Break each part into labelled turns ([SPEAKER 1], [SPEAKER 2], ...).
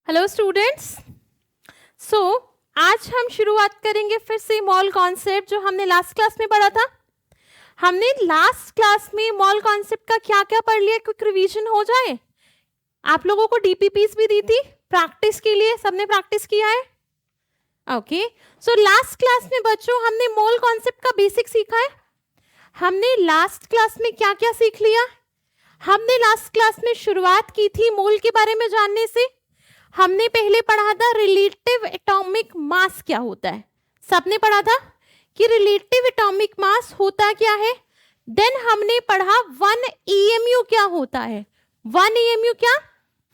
[SPEAKER 1] Hello students. सो आज हम शुरुआत करेंगे फिर से मॉल कॉन्सेप्ट जो हमने लास्ट क्लास में पढ़ा था। हमने लास्ट क्लास में मॉल कॉन्सेप्ट का क्या क्या पढ़ लिया, क्विक रिवीजन हो जाए। आप लोगों को डीपीपीस भी दी थी प्रैक्टिस के लिए, सबने प्रैक्टिस किया है। ओके, सो लास्ट क्लास में बच्चों हमने मॉल कॉन्सेप्ट का बेसिक सीखा है। हमने लास्ट क्लास में क्या क्या सीख लिया। हमने लास्ट क्लास में शुरुआत की थी मोल के बारे में जानने से। हमने पहले पढ़ा था रिलेटिव एटॉमिक मास क्या होता है, सबने पढ़ा था कि रिलेटिव एटॉमिक मास होता क्या है। देन हमने पढ़ा 1 EMU क्या होता है। 1 EMU क्या,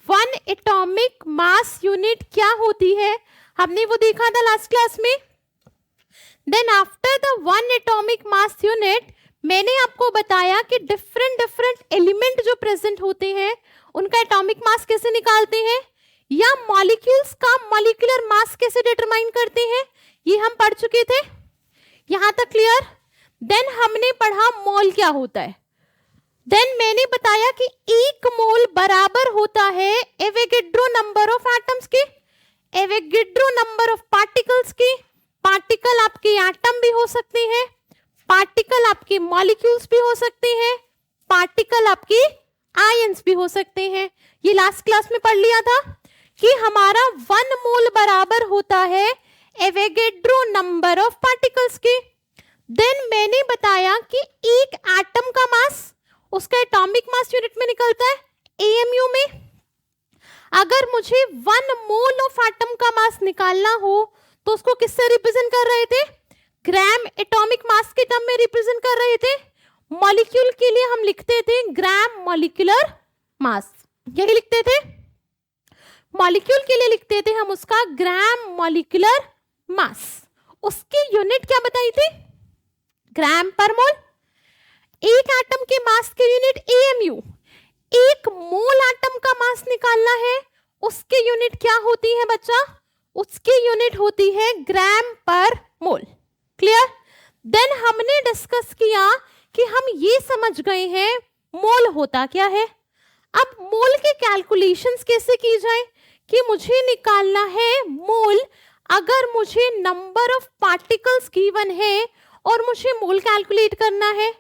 [SPEAKER 1] 1 एटॉमिक मास यूनिट क्या होती है, हमने वो देखा था लास्ट क्लास में। Then after the 1 atomic mass unit मैंने आपको बताया कि डिफरेंट एलिमेंट जो प्रेजेंट होते हैं उनका एटॉमिक मास कैसे निकालते हैं, या मॉलिक्यूल्स का मॉलिक्यूलर मास कैसे डिटरमाइन करते हैं, ये हम पढ़ चुके थे। यहां तक क्लियर। देन हमने पढ़ा मोल क्या होता है। देन मैंने बताया कि 1 मोल बराबर होता है एवोगैड्रो नंबर ऑफ एटम्स के, एवोगैड्रो नंबर ऑफ पार्टिकल्स के। पार्टिकल आपके एटम भी हो सकते हैं, पार्टिकल आपके मॉलिक्यूल्स भी हो सकते हैं, पार्टिकल आपके आयंस भी हो सकते हैं। ये लास्ट क्लास में पढ़ लिया था कि हमारा 1 मोल बराबर होता है एवोगैड्रो नंबर ऑफ पार्टिकल्स के। देन मैंने बताया कि एक एटम का मास उसका एटॉमिक मास यूनिट में निकलता है AMU में। अगर मुझे 1 मोल ऑफ एटम का मास निकालना हो तो उसको किससे रिप्रेजेंट कर रहे थे, ग्राम एटॉमिक मास के टर्म में रिप्रेजेंट कर रहे थे। मॉलिक्यूल के लिए हम लिखते थे ग्राम मॉलिक्यूलर मास, यही लिखते थे। मॉलिक्यूल के लिए लिखते थे हम उसका ग्राम मॉलिक्यूलर मास। उसकी यूनिट क्या बताई थी, ग्राम पर मोल। एक एटम के मास की यूनिट AMU। 1 मोल एटम का मास निकालना है, उसकी यूनिट क्या होती है बच्चा, उसकी यूनिट होती है ग्राम पर मोल। क्लियर। देन हमने डिस्कस किया कि हम ये समझ गए हैं मोल होता क्या है। अब मोल के कैलकुलेशंस कैसे की जाए कि मुझे निकालना है मोल, अगर मुझे नंबर ऑफ पार्टिकल्स गिवन है और मुझे मोल कैलकुलेट करना है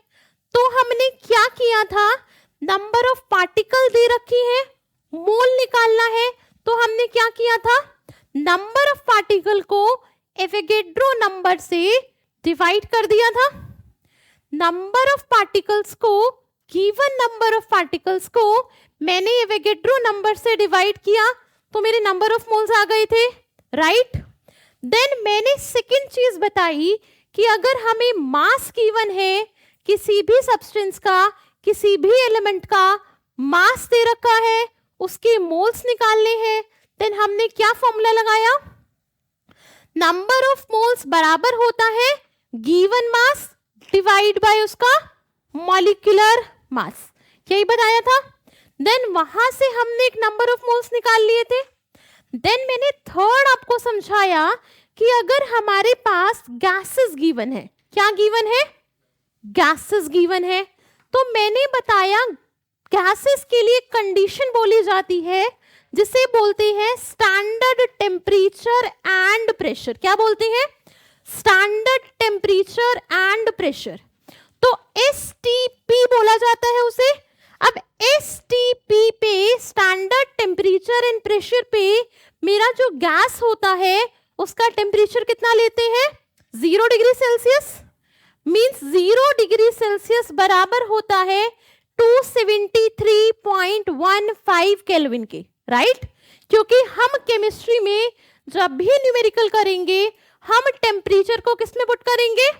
[SPEAKER 1] तो हमने क्या किया था, नंबर ऑफ पार्टिकल दे रखी है, मोल निकालना है तो हमने क्या किया था, नंबर ऑफ पार्टिकल को एवोगैड्रो नंबर से डिवाइड कर दिया था। नंबर ऑफ पार्टिकल्स को, गिवन नंबर ऑफ पार्टिकल्स को मैंने एवोगैड्रो नंबर से डिवाइड किया तो मेरे नंबर ऑफ मोल्स आ गए थे, राइट। देन मैंने सेकंड चीज बताई कि अगर हमें मास गिवन है, किसी भी सब्सटेंस का, किसी भी एलिमेंट का मास दे रखा है, उसके मोल्स निकालने हैं, देन हमने क्या फॉर्मूला लगाया, नंबर ऑफ मोल्स बराबर होता है गिवन मास डिवाइड बाय उसका मॉलिक्यूलर मास, यही बताया था। देन वहां से हमने एक नंबर ऑफ मोल्स निकाल लिए थे। देन मैंने थर्ड आपको समझाया कि अगर हमारे पास गैसेस गिवन है, क्या गिवन है, गैसेस गिवन है, तो मैंने बताया गैसेस के लिए कंडीशन बोली जाती है जिसे बोलते हैं स्टैंडर्ड टेम्परेचर एंड प्रेशर। क्या बोलते हैं, स्टैंडर्ड टेम्परेचर एंड प्रेशर। तो STP बोला जाता है उसे। अब STP पे, स्टैंडर्ड टेम्परेचर एंड प्रेशर पे, मेरा जो गैस होता है उसका टेम्परेचर कितना लेते हैं, 0 degree Celsius. Means 0 degree Celsius बराबर होता है 273.15 केल्विन के, राइट। क्योंकि हम केमिस्ट्री में जब भी न्यूमेरिकल करेंगे हम टेम्परेचर को किस में पुट करेंगे,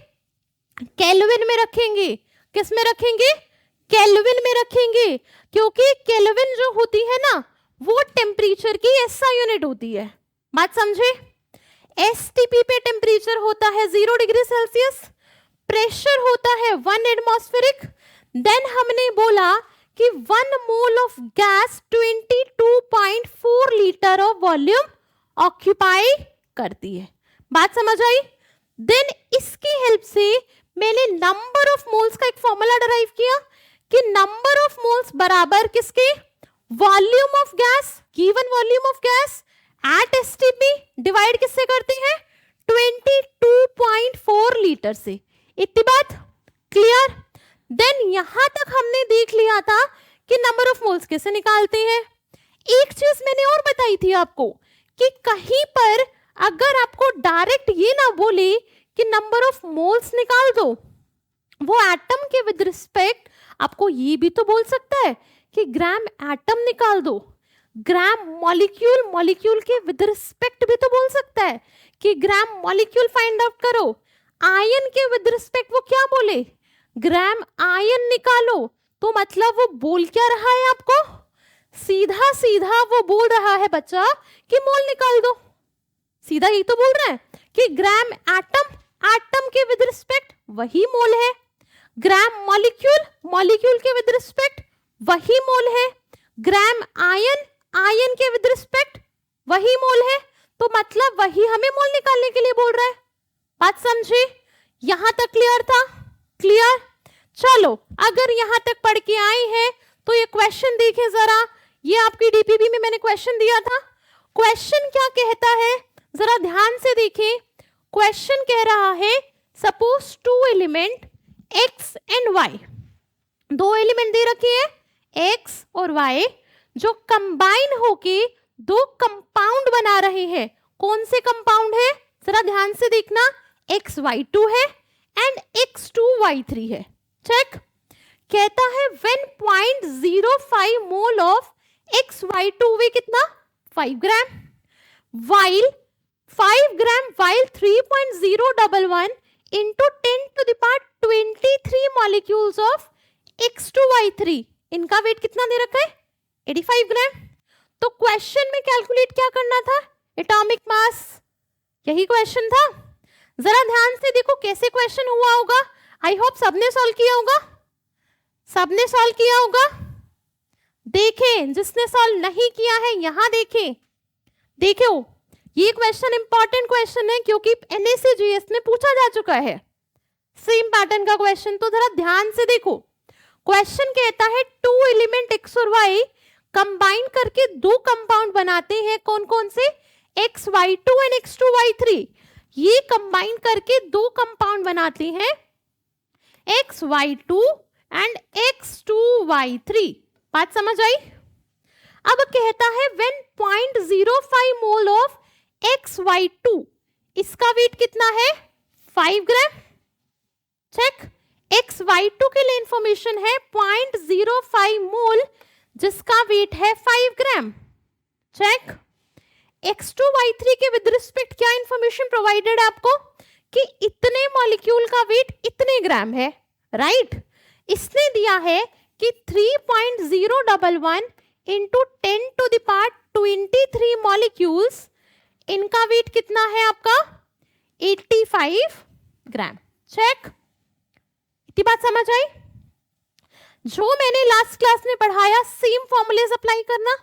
[SPEAKER 1] केल्विन में रखेंगे। किस में रखेंगे, केल्विन में रखेंगे, क्योंकि केल्विन जो होती है ना वो टेम्परेचर की SI यूनिट होती है। बात समझे। STP पे टेम्परेचर होता है 0 डिग्री सेल्सियस, प्रेशर होता है 1 एटमॉस्फेरिक। देन हमने बोला कि 1 mole of gas 22.4 litre of volume occupy करती है। बात समझ आई। देन इसकी हेल्प से मैंने नंबर ऑफ मोल्स का एक फॉर्मूला डिराइव किया कि नंबर ऑफ मोल्स बराबर किसके, volume of gas, given volume of gas at STP divide किससे करते हैं? 22.4 लीटर से। इतनी बात क्लियर? देन यहां तक हमने देख लिया था कि नंबर ऑफ मोल्स कैसे निकालते हैं। एक चीज मैंने और बताई थी आपको कि कहीं पर अगर आपको डायरेक्ट ये ना बोले कि नंबर ऑफ मोल्स निकाल दो, वो एटम के विद रिस्पेक्ट आपको ये भी तो बोल सकता है कि ग्राम एटम निकाल दो। ग्राम मॉलिक्यूल, मॉलिक्यूल के विद रिस्पेक्ट भी तो बोल सकता है कि ग्राम मॉलिक्यूल फाइंड आउट करो। आयन के विद रिस्पेक्ट वो क्या बोले? ग्राम आयन निकालो। तो मतलब वो बोल क्या रहा है आपको? सीधा सीधा वो बोल रहा है बच्चा कि मोल निकाल दो। सीधा यही तो बोल रहा है कि ग्राम एटम, एटम के विद रिस्पेक्ट वही मोल है। ग्राम मॉलिक्यूल, मॉलिक्यूल के विद रिस्पेक्ट वही मोल है। ग्राम आयन, आयन के विद रिस्पेक्ट वही मोल है। तो मतलब वही हमें मोल निकालने के लिए बोल रहा है। बात समझे? यहां तक क्लियर था? क्लियर? चलो, अगर यहां तक पढ़ के आए हैं तो ये क्वेश्चन देखें जरा। ये आपकी डीपीबी में मैंने क्वेश्चन दिया था। क्वेश्चन क्या कहता है जरा ध्यान से देखें। क्वेश्चन कह रहा है suppose two element x and y, दो एलिमेंट दे रखे हैं x और y, जो कंबाइन होके दो कंपाउंड बना रहे हैं। कौन से कंपाउंड है जरा ध्यान से देखना। XY2 है एंड X2Y3 है। चेक। कहता है व्हेन 0.05 मोल ऑफ XY2 वे कितना? 5 ग्राम, while 5 gram while 3.011 into 10 to the power 23 molecules of X2Y3, इनका वेट कितना दे रखा है? 85 ग्राम। तो क्वेश्चन में कैलकुलेट क्या करना था? Atomic mass. यही क्वेश्चन था। जरा ध्यान से देखो कैसे क्वेश्चन हुआ होगा। आई होप सबने सॉल्व किया होगा। सबने सॉल्व किया होगा। देखें, जिसने सॉल्व नहीं किया है यहां देखें। देखो, ये क्वेश्चन इंपॉर्टेंट क्वेश्चन है क्योंकि NSCGS में पूछा जा चुका है सेम पैटर्न का क्वेश्चन। तो जरा ध्यान से देखो। क्वेश्चन कहता है टू एलिमेंट x और y कंबाइन करके दो कंपाउंड बनाते हैं। कौन कौन से? XY2 and X2Y3। ये कंबाइन करके दो कंपाउंड बनाते हैं XY2 एंड X2Y3। बात समझ आई? अब कहता है व्हेन 0.05 मोल ऑफ XY2, इसका वेट कितना है? 5 ग्राम। चेक। XY2 के लिए इंफॉर्मेशन है 0.05 मोल, जिसका वेट है 5 ग्राम। चेक। X2Y3 के विद रिस्पेक्ट क्या इंफॉर्मेशन प्रोवाइडेड है आपको? कि इतने मॉलिक्यूल का वेट इतने ग्राम है, राइट? इसने दिया है कि 3.011 into 10 to the power 23 molecules, इनका वेट कितना है आपका? 85 ग्राम। चेक। इतनी बात समझ आई? जो मैंने लास्ट क्लास में पढ़ाया सेम फॉर्मूलेज अप्लाई करना।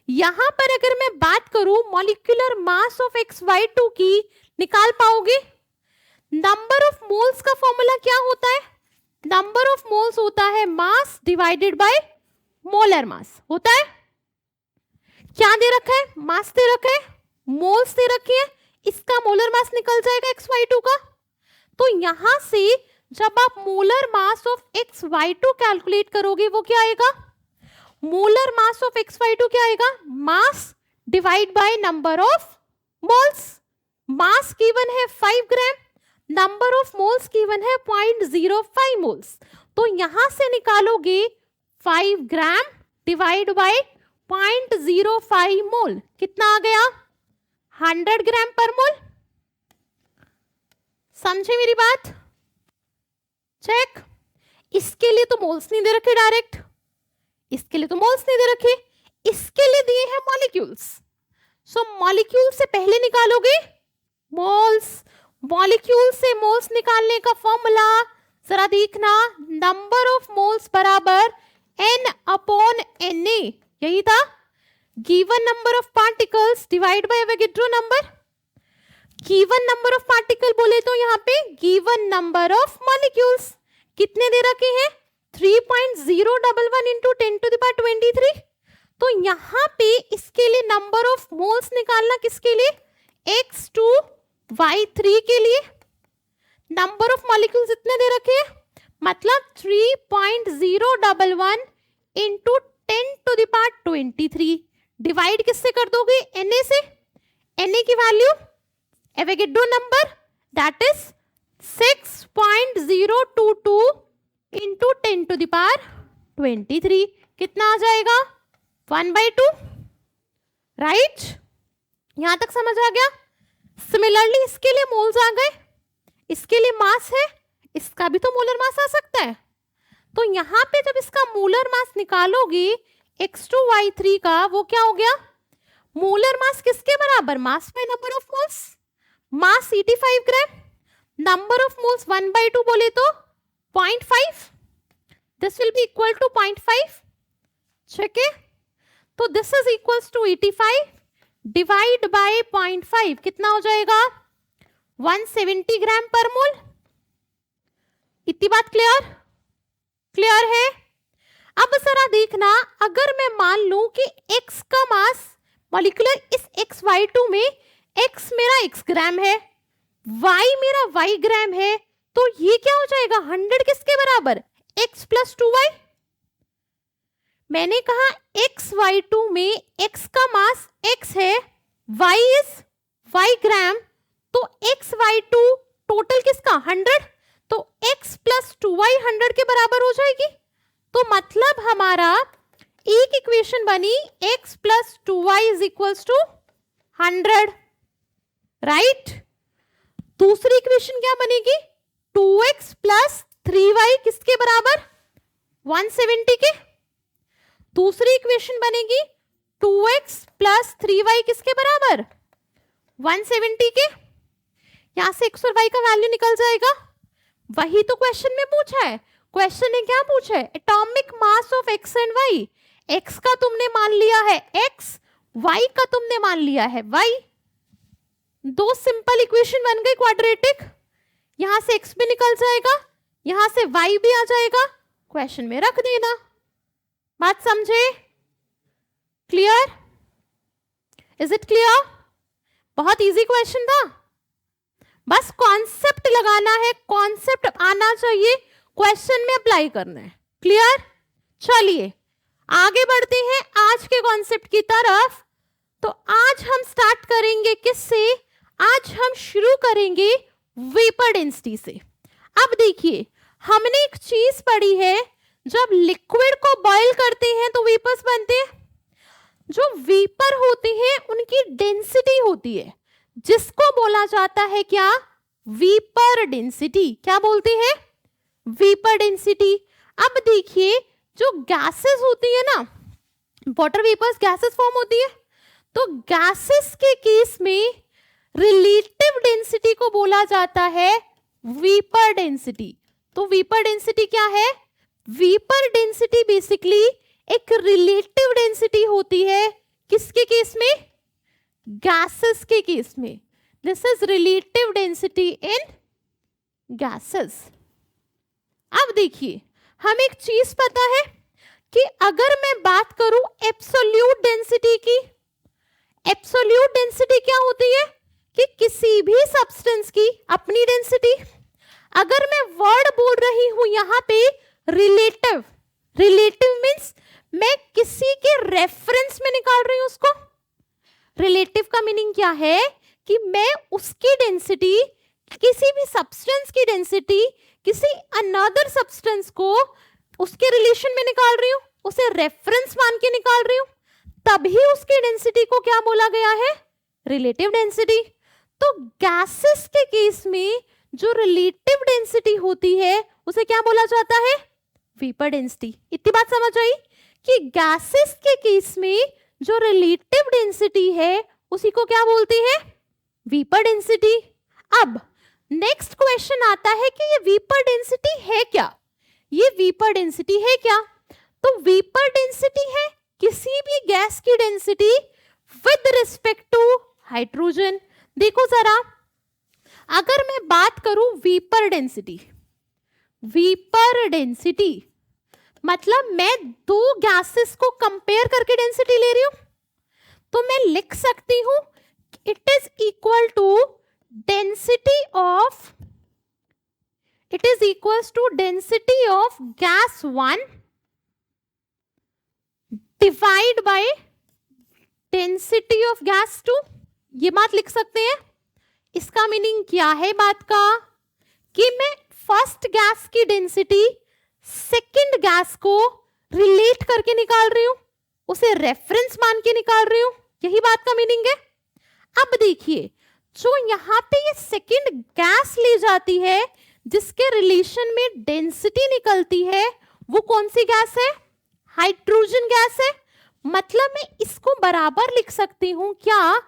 [SPEAKER 1] यहां पर अगर मैं बात करूं मॉलिक्यूलर मास ऑफ XY2 की, निकाल पाओगे? नंबर ऑफ मोल्स का फॉर्मूला क्या होता है? नंबर ऑफ मोल्स होता है मास डिवाइडेड बाय मोलर मास होता है। क्या दे रखा है? मास दे रखा है, मोल्स दे रखे हैं, इसका मोलर मास निकल जाएगा XY2 का। तो यहां से जब आप molar mass of XY2 calculate करोगे वो क्या आएगा? मोलर मास ऑफ XY2 क्या आएगा? मास divide bye number of moles. Mass given है 5 ग्राम, नंबर ऑफ मोल्स गिवन है 0.05 मोल्स। तो यहां से निकालोगे 5 ग्राम डिवाइड बाय 0.05 मोल, कितना आ गया? 100 ग्राम पर मोल। समझे मेरी बात? चेक। इसके लिए तो मोल्स नहीं दे रखे डायरेक्ट, इसके लिए तो मोल्स नहीं दे रखे, इसके लिए दिए हैं मॉलिक्यूल्स। सो मॉलिक्यूल से पहले निकालोगे मोल्स। मॉलिक्यूल से मोल्स निकालने का फॉर्मूला जरा देखना, नंबर ऑफ मोल्स बराबर N अपॉन Na, यही था। Given number of particles divide by Avogadro number. Given number of particle बोले तो यहाँ पे गिवन नंबर ऑफ मॉलिक्यूल्स कितने दे रखे हैं? 3.011 into 10 to the power 23। तो यहाँ पे इसके लिए नंबर ऑफ मोल्स निकालना, किसके लिए, X2 Y3 के लिए। नंबर ऑफ मॉलिक्यूल्स इतने दे रखे हैं, मतलब 3.011 इंटू 10⁻23। डिवाइड किससे कर दोगे, Na से। Na की value Avogadro number that is 6.022 into 10⁻23। कितना आ जाएगा, 1/2, राइट। यहां तक समझ आ गया। सिमिलरली इसके लिए मोल्स आ गए, इसके लिए मास है, इसका भी तो मोलर मास आ सकता है। तो यहां पे जब इसका मोलर मास निकालोगे X2 Y3 का, वो क्या हो गया, मोलर मास किसके बराबर, mass by number of moles. Mass 85 gram, number of moles 1/2 बोले तो 0.5, this will be equal to 0.5। ठीक है, तो this is equals to 85 divide by 0.5, कितना हो जाएगा, 170 ग्राम पर मोल। इतनी बात क्लियर, क्लियर है। अब जरा देखना, अगर मैं मान लूं कि x का मास मॉलिक्यूलर इस XY2 में, x मेरा x ग्राम है, y मेरा y ग्राम है, तो ये क्या हो जाएगा, 100 किसके बराबर, x प्लस 2y। मैंने कहा XY2 में x का मास x है, y इज y ग्राम, तो XY2 टोटल किसका 100, तो x प्लस 2y 100 के बराबर हो जाएगी। तो मतलब हमारा एक इक्वेशन बनी x प्लस 2y is equals to 100, right. दूसरी इक्वेशन क्या बनेगी, 2x प्लस 3y किसके बराबर, 170 के। दूसरी इक्वेशन बनेगी 2x प्लस 3y किसके बराबर, 170 के। यहां से x और y का वैल्यू निकल जाएगा। वही तो क्वेश्चन में पूछा है। क्वेश्चन ने क्या पूछा है, atomic mass of x and y। x का तुमने मान लिया है x, y का तुमने मान लिया है y। दो सिंपल इक्वेशन बन गई क्वाड्रेटिक। यहां से x भी निकल जाएगा, यहां से y भी आ जाएगा, क्वेश्चन में रख देना। बात समझे, क्लियर, इज इट क्लियर। बहुत इजी क्वेश्चन था, बस कॉन्सेप्ट लगाना है, कॉन्सेप्ट आना चाहिए, क्वेश्चन में अप्लाई करना है। क्लियर, चलिए आगे बढ़ते हैं आज के कॉन्सेप्ट की तरफ। तो आज हम स्टार्ट करेंगे किससे, आज हम शुरू करेंगे वेपर डेंसिटी से। अब देखिए, हमने एक चीज पढ़ी है, जब लिक्विड को बॉईल करते हैं तो वेपर्स बनते हैं। जो वेपर होते हैं उनकी डेंसिटी होती है, जिसको बोला जाता है क्या, वेपर डेंसिटी। क्या बोलते हैं, वेपर डेंसिटी। अब देखिए, जो गैसेस होती है ना, वाटर वेपर्स गैसेस फॉर्म होती है, तो गैसेस के केस में रिलेटिव डेंसिटी को बोला जाता है वेपर डेंसिटी। तो वेपर डेंसिटी क्या है, वेपर डेंसिटी बेसिकली एक रिलेटिव डेंसिटी होती है, किसके केस में, गैसेस के केस में। This is relative density in gases. अब देखिए, हमें एक चीज पता है कि अगर मैं बात करूं एब्सोल्यूट डेंसिटी की, एब्सोल्यूट डेंसिटी क्या होती है कि किसी भी सब्सटेंस की अपनी डेंसिटी। अगर मैं वर्ड बोल रही हूं यहां पे रिलेटिव, रिलेटिव मींस मैं किसी के रेफरेंस में निकाल रही हूं उसको। रिलेटिव का मीनिंग क्या है कि मैं उसकी डेंसिटी, किसी भी सब्सटेंस की डेंसिटी किसी अनदर सब्सटेंस को उसके रिलेशन में निकाल रही हूं, उसे रेफरेंस मान के निकाल रही हूं, तभी उसकी डेंसिटी को क्या बोला गया है, रिलेटिव डेंसिटी। तो गैसेस के केस में जो रिलेटिव डेंसिटी होती है उसे क्या बोला जाता है, वेपर डेंसिटी। इतनी बात समझ आई कि गैसेस के केस में जो रिलेटिव डेंसिटी है उसी को क्या बोलते हैं, वेपर डेंसिटी। अब नेक्स्ट क्वेश्चन आता है कि ये वेपर डेंसिटी है क्या, ये वेपर डेंसिटी है क्या। तो वेपर डेंसिटी है किसी भी गैस की density with respect to hydrogen. देखो जरा, अगर मैं बात करूं वेपर डेंसिटी, वेपर डेंसिटी, मतलब मैं दो गैसेस को कंपेयर करके डेंसिटी ले रही हूं, तो मैं लिख सकती हूं it is equal to density of, it is equals to density of gas 1 divide by density of gas 2. ये बात लिख सकते हैं। इसका मीनिंग क्या है बात का, कि मैं फर्स्ट गैस की डेंसिटी सेकंड गैस को रिलेट करके निकाल रही हूं, उसे रेफरेंस मान के निकाल रही हूं, यही बात का मीनिंग है। अब देखिए, जो यहां पे ये सेकंड गैस ली जाती है जिसके रिलेशन में डेंसिटी निकलती है, वो कौन सी गैस है, हाइड्रोजन गैस है। मतलब मैं इसको बराबर लिख सकती हूं क्या,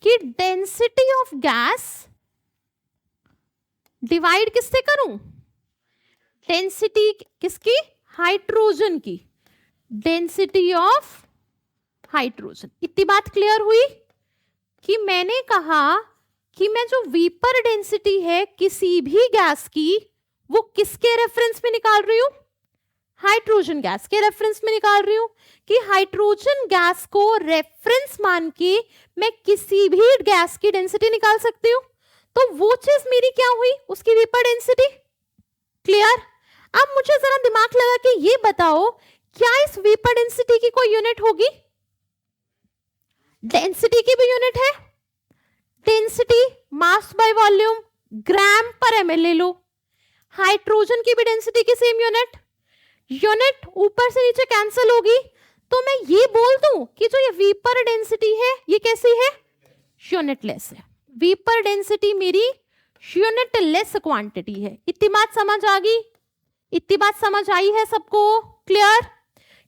[SPEAKER 1] कि डेंसिटी ऑफ गैस डिवाइड किससे करूं, डेंसिटी किसकी, हाइड्रोजन की, डेंसिटी ऑफ हाइड्रोजन। इतनी बात क्लियर हुई कि मैंने कहा कि मैं जो वेपर डेंसिटी है किसी भी गैस की, वो किसके रेफरेंस में निकाल रही हूं, हाइड्रोजन गैस के रेफरेंस में निकाल रही हूं, कि हाइड्रोजन गैस को रेफरेंस मान के मैं किसी भी गैस की डेंसिटी निकाल सकती हूं। तो वो चीज मेरी क्या हुई, उसकी वेपर डेंसिटी। क्लियर। अब मुझे जरा दिमाग लगा के ये बताओ, क्या इस वेपर डेंसिटी की कोई यूनिट होगी, डेंसिटी की भी यूनिट है, डेंसिटी मास बाय वॉल्यूम ग्राम पर एमएल ले लो, हाइड्रोजन की भी डेंसिटी की सेम यूनिट, यूनिट ऊपर से नीचे कैंसिल होगी, तो मैं ये बोल दूं कि जो ये वेपर डेंसिटी है ये कैसी है, यूनिटलेस है। वेपर डेंसिटी मेरी यूनिटलेस क्वांटिटी है। इतनी बात समझ आ गई, इतनी बात समझ आई है सबको, क्लियर,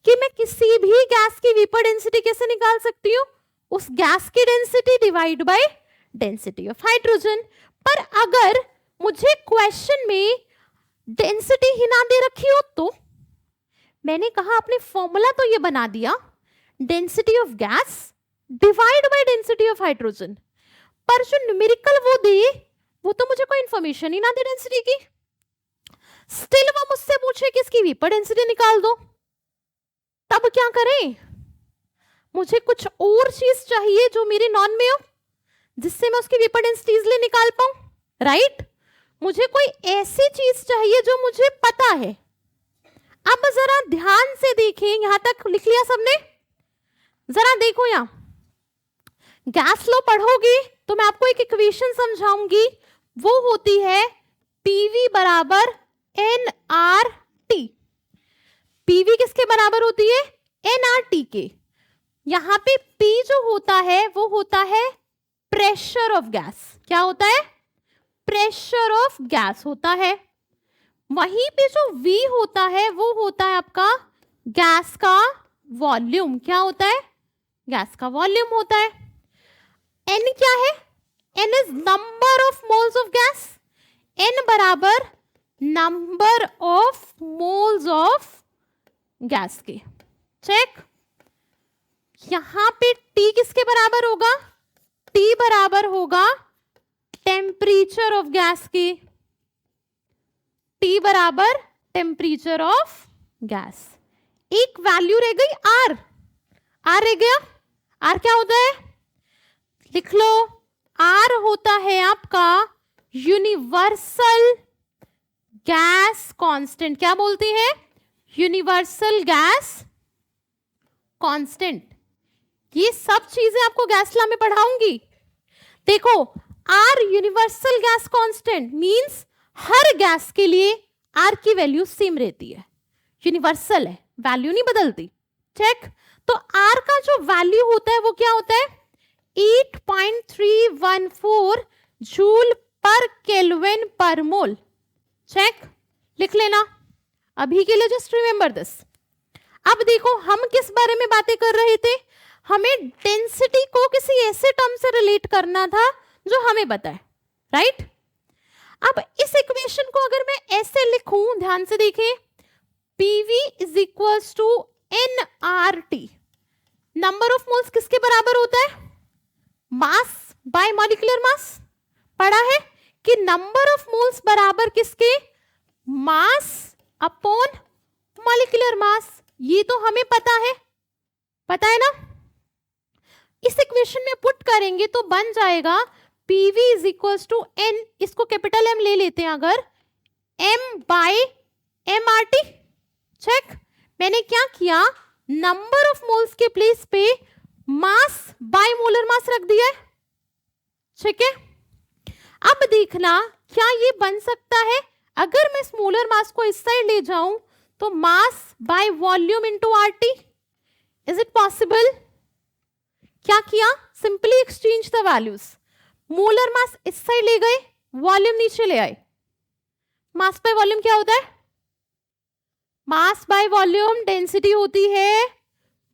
[SPEAKER 1] कि मैं किसी भी गैस की वेपर डेंसिटी कैसे निकाल सकती हूँ, उस गैस की density divide by density of hydrogen. पर अगर मुझे क्वेश्चन में डेंसिटी ही ना दे रखी हो, तो मैंने कहा आपने फॉर्मूला तो ये बना दिया, density of gas divide by density of hydrogen, पर जो न्यूमेरिकल वो दे, वो तो मुझे कोई इंफॉर्मेशन ही ना दे डेंसिटी की। स्टिल वो मुझसे पूछे कि इसकी वेपर डेंसिटी निकाल दो, तब क्या करें, मुझे कुछ और चीज चाहिए जो मेरे नॉन में हो, जिससे मैं उसकी वेपर डेंसिटी इजीली निकाल पाऊं, राइट। मुझे कोई ऐसी चीज चाहिए जो मुझे पता है। अब जरा ध्यान से देखें, यहां तक लिख लिया सबने, जरा देखो यहां गैस लॉ पढ़ोगे तो मैं आपको एक इक्वेशन समझाऊंगी, वो होती है पीवी बराबर एनआरटी। पीवी किसके बराबर होती है, एनआरटी के। यहां पे पी जो होता है वो होता है प्रेशर ऑफ गैस। क्या होता है, प्रेशर ऑफ गैस होता है। वहीं पे जो V होता है वो होता है आपका गैस का वॉल्यूम। क्या होता है, गैस का वॉल्यूम होता है। N क्या है, N is number of moles of gas. N बराबर number of moles of gas के। चेक, यहां पे T किसके बराबर होगा, T बराबर होगा टेम्परेचर ऑफ गैस के। T बराबर टेम्परेचर ऑफ गैस। एक वैल्यू रह गई R, R रह गया। R क्या होता है, लिख लो, R होता है आपका यूनिवर्सल गैस कांस्टेंट। क्या बोलते हैं, यूनिवर्सल गैस कांस्टेंट। ये सब चीजें आपको गैस लॉ में पढ़ाऊंगी। देखो, R universal gas constant means हर गैस के लिए R की वैल्यू सेम रहती है, यूनिवर्सल है, वैल्यू नहीं बदलती। चेक, तो R का जो वैल्यू होता है वो क्या होता है, 8.314 जूल पर केल्विन पर मोल। चेक, लिख लेना अभी के लिए, जस्ट रिमेंबर दिस। अब देखो हम किस बारे में बातें कर रहे थे, हमें डेंसिटी को किसी ऐसे टर्म से रिलेट करना था जो हमें पता है, राइट। अब इस इक्वेशन को अगर मैं ऐसे लिखूं, ध्यान से देखें, PV is equals to NRT। Number of moles किसके बराबर होता है, मास बाय मॉलिक्यूलर मास। पढ़ा है कि नंबर ऑफ मोल्स बराबर किसके, मास अपॉन मॉलिक्यूलर मास, ये तो हमें पता है ना। इस इक्वेशन में पुट करेंगे तो बन जाएगा PV is equal to N, इसको कैपिटल M ले लेते हैं अगर, M बाय MRT। चेक, मैंने क्या किया, नंबर ऑफ मोल्स के प्लेस पे मास बाय मोलर मास रख दिया है। ठीक है, अब देखना क्या ये बन सकता है, अगर मैं मोलर मास को इस साइड ले जाऊं तो mass by volume into RT, is it possible? क्या किया, simply exchange the values, molar mass इस साइड ले गए, वॉल्यूम नीचे ले आए। मास बाय वॉल्यूम क्या होता है, मास बाय वॉल्यूम डेंसिटी होती है,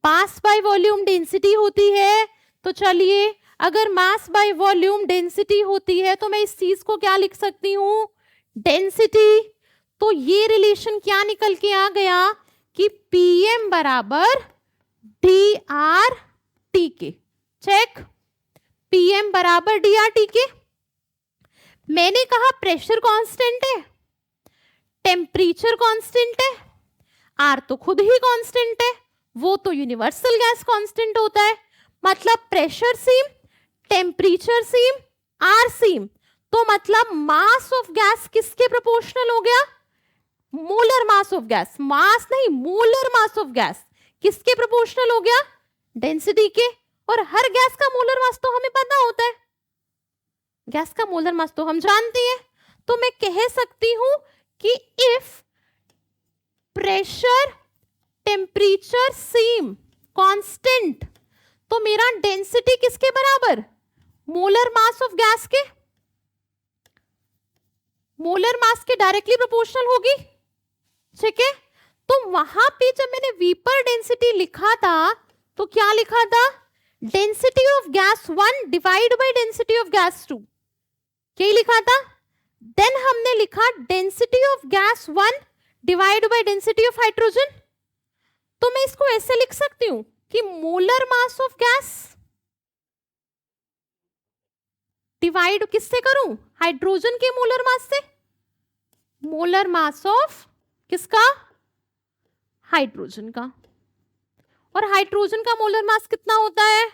[SPEAKER 1] मास बाय वॉल्यूम डेंसिटी होती है। तो चलिए, अगर मास बाय वॉल्यूम डेंसिटी होती है तो मैं इस चीज को क्या लिख सकती हूं, डेंसिटी। तो ये रिलेशन क्या निकल के आ गया कि PM बराबर DRT के। चेक, PM बराबर DRT के। मैंने कहा प्रेशर कांस्टेंट है, टेम्परेचर कांस्टेंट है, R तो खुद ही कांस्टेंट है, वो तो यूनिवर्सल गैस कांस्टेंट होता है, मतलब pressure same, temperature same, R same, तो मतलब मास ऑफ गैस किसके प्रोपोर्शनल हो गया, मोलर मास ऑफ गैस, मास नहीं मोलर मास ऑफ गैस किसके प्रोपोर्शनल हो गया, डेंसिटी के। और हर गैस का मोलर मास तो हमें पता होता है, गैस का मोलर मास तो हम जानते हैं। तो मैं कह सकती हूं कि if pressure temperature same constant, तो मेरा डेंसिटी किसके बराबर, मोलर मास ऑफ गैस के, मोलर मास के डायरेक्टली प्रोपोर्शनल होगी। ठीक है, तो वहां पे जब मैंने वीपर डेंसिटी लिखा था तो क्या लिखा था, density of gas 1 divide by density of gas 2, क्या लिखा था। देन हमने लिखा density of gas 1 divide by density of hydrogen. तो मैं इसको ऐसे लिख सकती हूं कि molar mass of gas divide किससे करूं, हाइड्रोजन के मोलर मास से, मोलर मास ऑफ किसका, हाइड्रोजन का। और हाइड्रोजन का मोलर मास कितना होता है,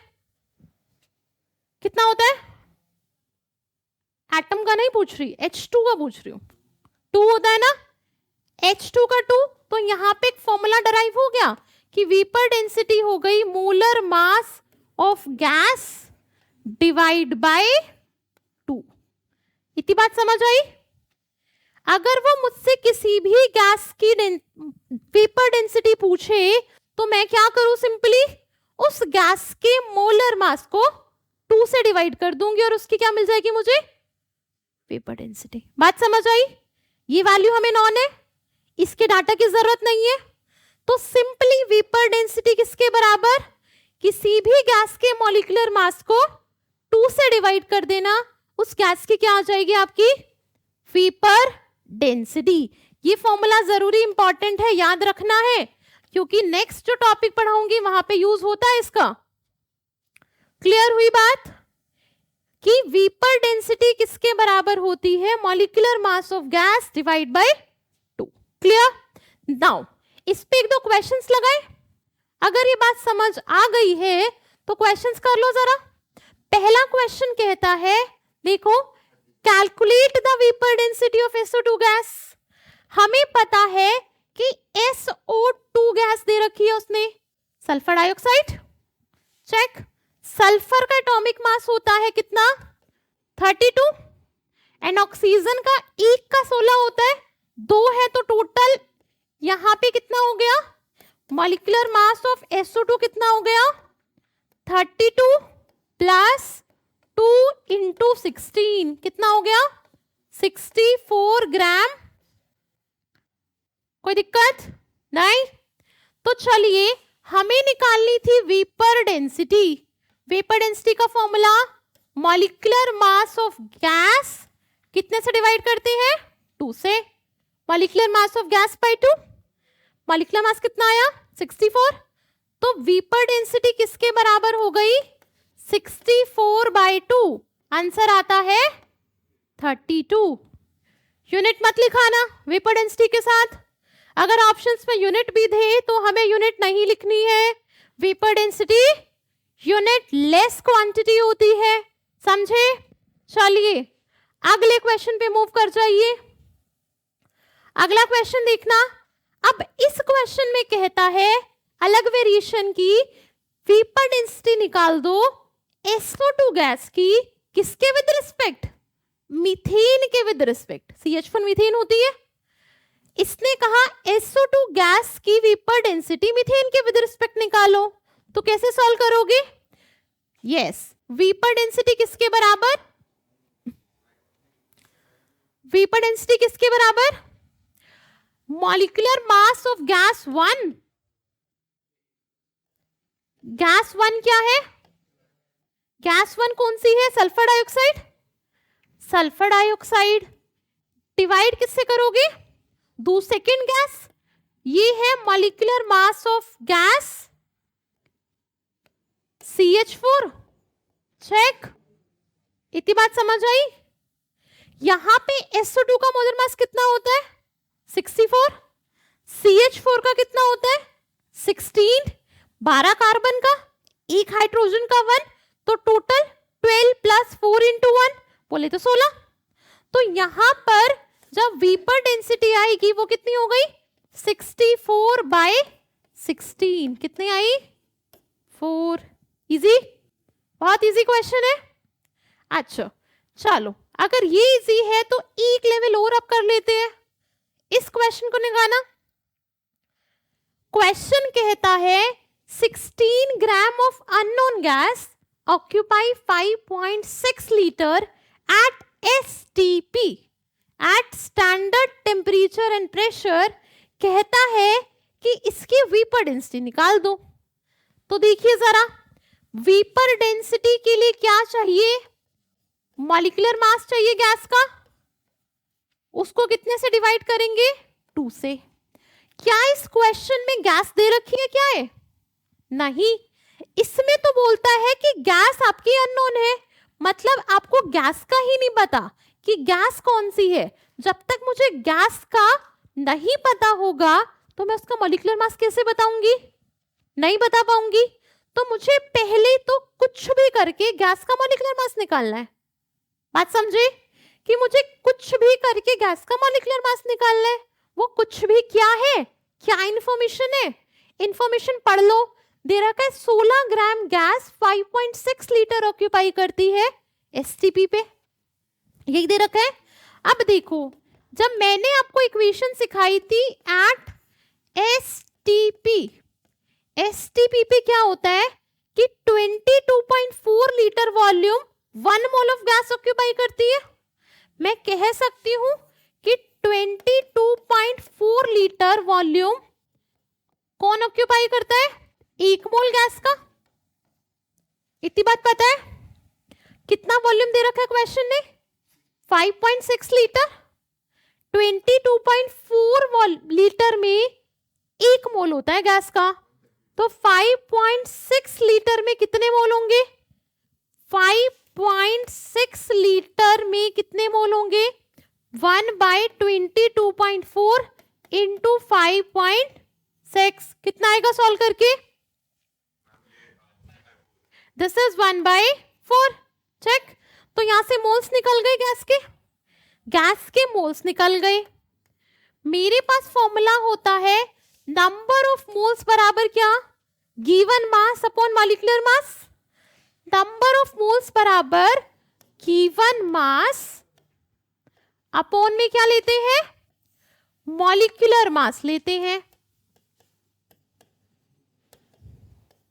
[SPEAKER 1] कितना होता है, एटम का नहीं पूछ रही, H2 का पूछ रही हूं, 2 होता है ना, H2 का 2। तो यहां पे एक फॉर्मूला डराइव हो गया कि वीपर डेंसिटी हो गई molar mass of gas divide by 2। इतनी बात समझ आई। अगर वो मुझसे किसी भी गैस की वीपर डेंसिटी पूछे तो मैं क्या करूं, सिंपली उस गैस के मोलर मास को 2 से डिवाइड कर दूंगी और उसकी क्या मिल जाएगी मुझे, वेपर डेंसिटी। बात समझ आई। ये वैल्यू हमें नॉन है, इसके डाटा की जरूरत नहीं है। तो सिंपली वेपर डेंसिटी किसके बराबर, किसी भी गैस के मॉलिक्यूलर मास को 2 से डिवाइड कर देना, उस गैस की क्या आ जाएगी आपकी, वेपर डेंसिटी। ये फॉर्मूला जरूरी इंपॉर्टेंट है, याद रखना है, क्योंकि नेक्स्ट जो टॉपिक पढ़ाऊंगी वहां पे यूज होता है इसका। क्लियर हुई बात कि वेपर डेंसिटी किसके बराबर होती है, molecular mass of gas divide by 2। Clear. Now इस पे 1-2 क्वेश्चंस लगाए, अगर ये बात समझ आ गई है तो क्वेश्चंस कर लो जरा। पहला क्वेश्चन कहता है, देखो, calculate the vapour density of SO2 gas. हमें पता है कि SO2 गैस दे रखी है उसने, सल्फर डाइऑक्साइड। चेक, सल्फर का एटॉमिक मास होता है कितना, 32, एंड ऑक्सीजन का 1 का 16 होता है, 2 है, तो टोटल यहां पे कितना हो गया, मॉलिक्यूलर मास ऑफ SO2 कितना हो गया, 32 प्लस 2 इंटू 16 कितना हो गया, 64 ग्राम। कोई दिक्कत नहीं। तो चलिए, हमें निकालनी थी वेपर डेंसिटी। वेपर डेंसिटी का formula, molecular mass of gas कितने से डिवाइड करते हैं, 2 से, molecular mass of gas by 2, molecular mass कितना आया, 64। तो वेपर डेंसिटी किसके बराबर हो गई, 64/2। आंसर आता है 32। यूनिट मत लिखाना वेपर डेंसिटी के साथ। अगर ऑप्शंस में यूनिट भी थे तो हमें यूनिट नहीं लिखनी है। Vapour density unit less quantity होती है, समझे? चलिए अगले क्वेश्चन पे मूव कर जाइए। अगला क्वेश्चन देखना। अब इस क्वेश्चन में कहता है अलग वेरिएशन की वेपर डेंसिटी निकाल दो SO2 गैस की, किसके विद रिस्पेक्ट? मीथेन के विद रिस्पेक्ट। CH4 मीथेन होती है। इसने कहा SO2 गैस की वेपर डेंसिटी मीथेन के विद रिस्पेक्ट निकालो, तो कैसे सॉल्व करोगे? यस, वेपर डेंसिटी किसके बराबर? वेपर डेंसिटी किसके बराबर? Molecular mass of gas 1। Gas 1 क्या है? गैस 1 कौन सी है? Sulphur dioxide. Sulphur dioxide divide किससे करोगे? सेकेंड गैस, ये है molecular mass of gas CH4। Check, इतनी बात समझ आई? यहां पे SO2 का मोलर मास कितना होता है? 64। CH4 का कितना होता है? 16। 12 कार्बन का, एक हाइड्रोजन का 1, तो टोटल 12 प्लस 4 इंटू 1 बोले तो 16। तो यहां पर जब वेपर डेंसिटी आएगी वो कितनी हो गई? 64/16। कितनी आई? 4। इजी, बहुत इजी क्वेश्चन है। अच्छा चलो, अगर ये इजी है तो एक लेवल और अप कर लेते हैं, इस क्वेश्चन को निकालना। क्वेश्चन कहता है 16 gram of unknown gas occupy 5.6 litre at STP at standard temperature and pressure. कहता है कि इसकी वेपर डेंसिटी निकाल दो। तो देखिए जरा, वेपर डेंसिटी के लिए क्या चाहिए? मॉलिक्यूलर मास चाहिए गैस का, उसको कितने से डिवाइड करेंगे? 2 से। क्या इस क्वेश्चन में गैस दे रखी है? क्या है? नहीं, इसमें तो बोलता है कि गैस आपकी अननोन है, मतलब आपको गैस का ही नहीं पता कि गैस कौन सी है। जब तक मुझे गैस का नहीं पता होगा तो मैं उसका मॉलिक्यूलर मास कैसे बताऊंगी? नहीं बता पाऊंगी। तो मुझे पहले तो कुछ भी करके गैस का मॉलिक्यूलर मास निकालना है। बात समझे कि मुझे कुछ भी करके गैस का मॉलिक्यूलर मास निकालना है। वो कुछ भी क्या है? क्या इंफॉर्मेशन है? इंफॉर्मेशन पढ़ लो। दे रखा है 16 ग्राम गैस 5.6 लीटर ऑक्यूपाई करती है STP पे, यही दे रखा है। अब देखो, जब मैंने आपको इक्वेशन सिखाई थी एट STP पे क्या होता है कि 22.4 litre volume 1 mole of gas occupy करती है। मैं कह सकती हूं कि 22.4 लीटर वॉल्यूम कौन ऑक्यूपाई करता है? 1 मोल गैस का। इतनी बात पता है? कितना वॉल्यूम दे रखा है क्वेश्चन ने? 5.6 लीटर। 22.4 लीटर में 1 मोल होता है गैस का, तो 5.6 लीटर में कितने मोल होंगे? 5.6 लीटर में कितने मोल होंगे? 1/22.4 इंटू 5.6 कितना आएगा सॉल्व करके? This is 1/4। चेक, तो यहां से मोल्स निकल गए गैस के मोल्स निकल गए। मेरे पास फॉर्मूला होता है नंबर ऑफ मोल्स बराबर क्या? Given mass upon molecular mass. Number of moles बराबर गिवन मास अपॉन में क्या लेते हैं? मॉलिक्यूलर मास लेते हैं।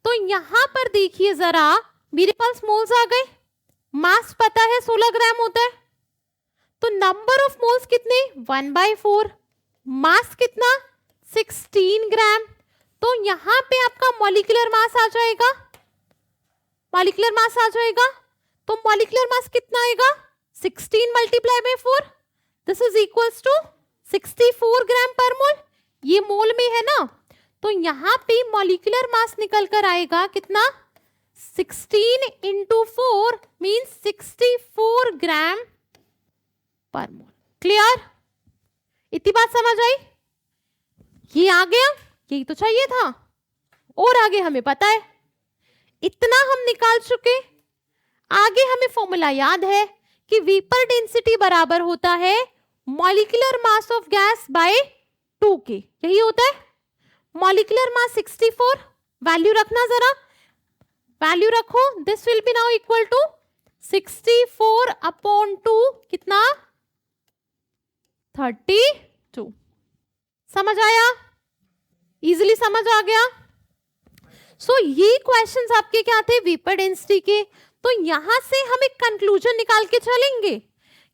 [SPEAKER 1] तो यहां पर देखिए जरा, मेरे पास मोल्स आ गए, मास पता है 16 ग्राम होता है, तो नंबर ऑफ मोल्स कितने? 1/4। मास कितना? 16 ग्राम। तो यहां पे आपका मॉलिक्यूलर मास आ जाएगा, मॉलिक्यूलर मास आ जाएगा। तो मॉलिक्यूलर मास कितना आएगा? 16 multiply by 4, this is equals to 64 gram per mole. ये मोल में है ना, तो यहां पे मॉलिक्यूलर मास निकल कर आएगा कितना? 16 इंटू 4 मीन्स 64 ग्राम पर मोल। क्लियर? इतनी बात समझ आई? ये आ गया, यही तो चाहिए था, और आगे हमें पता है, इतना हम निकाल चुके। आगे हमें फॉर्मूला याद है कि वेपर डेंसिटी बराबर होता है molecular mass of gas by 2k, यही होता है। मॉलिक्यूलर मास 64, वैल्यू रखना, जरा वैल्यू रखो, this will be now equal to 64 upon 2 कितना 32। समझ आया, इजिली समझ आ गया। सो ये क्वेश्चंस आपके क्या थे, वेपर डेंसिटी के। तो यहां से हम एक कंक्लूजन निकाल के चलेंगे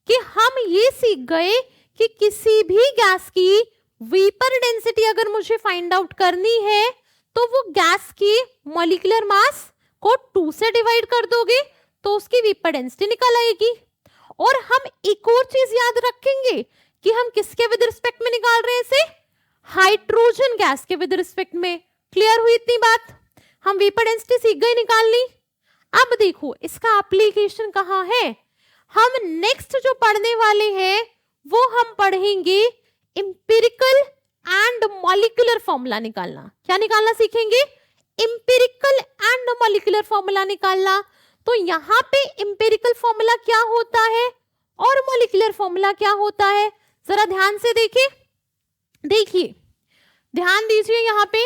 [SPEAKER 1] कि हम ये सीख गए कि किसी भी गैस की वेपर डेंसिटी अगर मुझे फाइंड आउट करनी है तो वो गैस की मॉलिक्यूलर मास को 2 से डिवाइड कर दोगे तो उसकी वेपर डेंसिटी निकल आएगी। और हम एक और चीज याद रखेंगे कि हम किसके विद रिस्पेक्ट में निकाल रहे हैं इसे, हाइड्रोजन गैस के विद रिस्पेक्ट में। क्लियर हुई इतनी बात, हम वेपर डेंसिटी सीख गए निकालनी। अब देखो इसका एप्लीकेशन कहाँ है। हम नेक्स्ट जो पढ़ने वाले हैं वो हम पढ़ेंगे इंपिरिकल एंड मॉलिक्यूलर फॉर्मूला निकालना। क्या निकालना सीखेंगे, इंपिरिकल एंड मॉलिक्यूलर फॉर्मूला निकालना। तो यहाँ पे इंपिरिकल फॉर्मूला क्या होता है और मॉलिक्यूलर फॉर्मूला क्या होता है, जरा ध्यान से देखिए, देखिए ध्यान दीजिए यहाँ पे।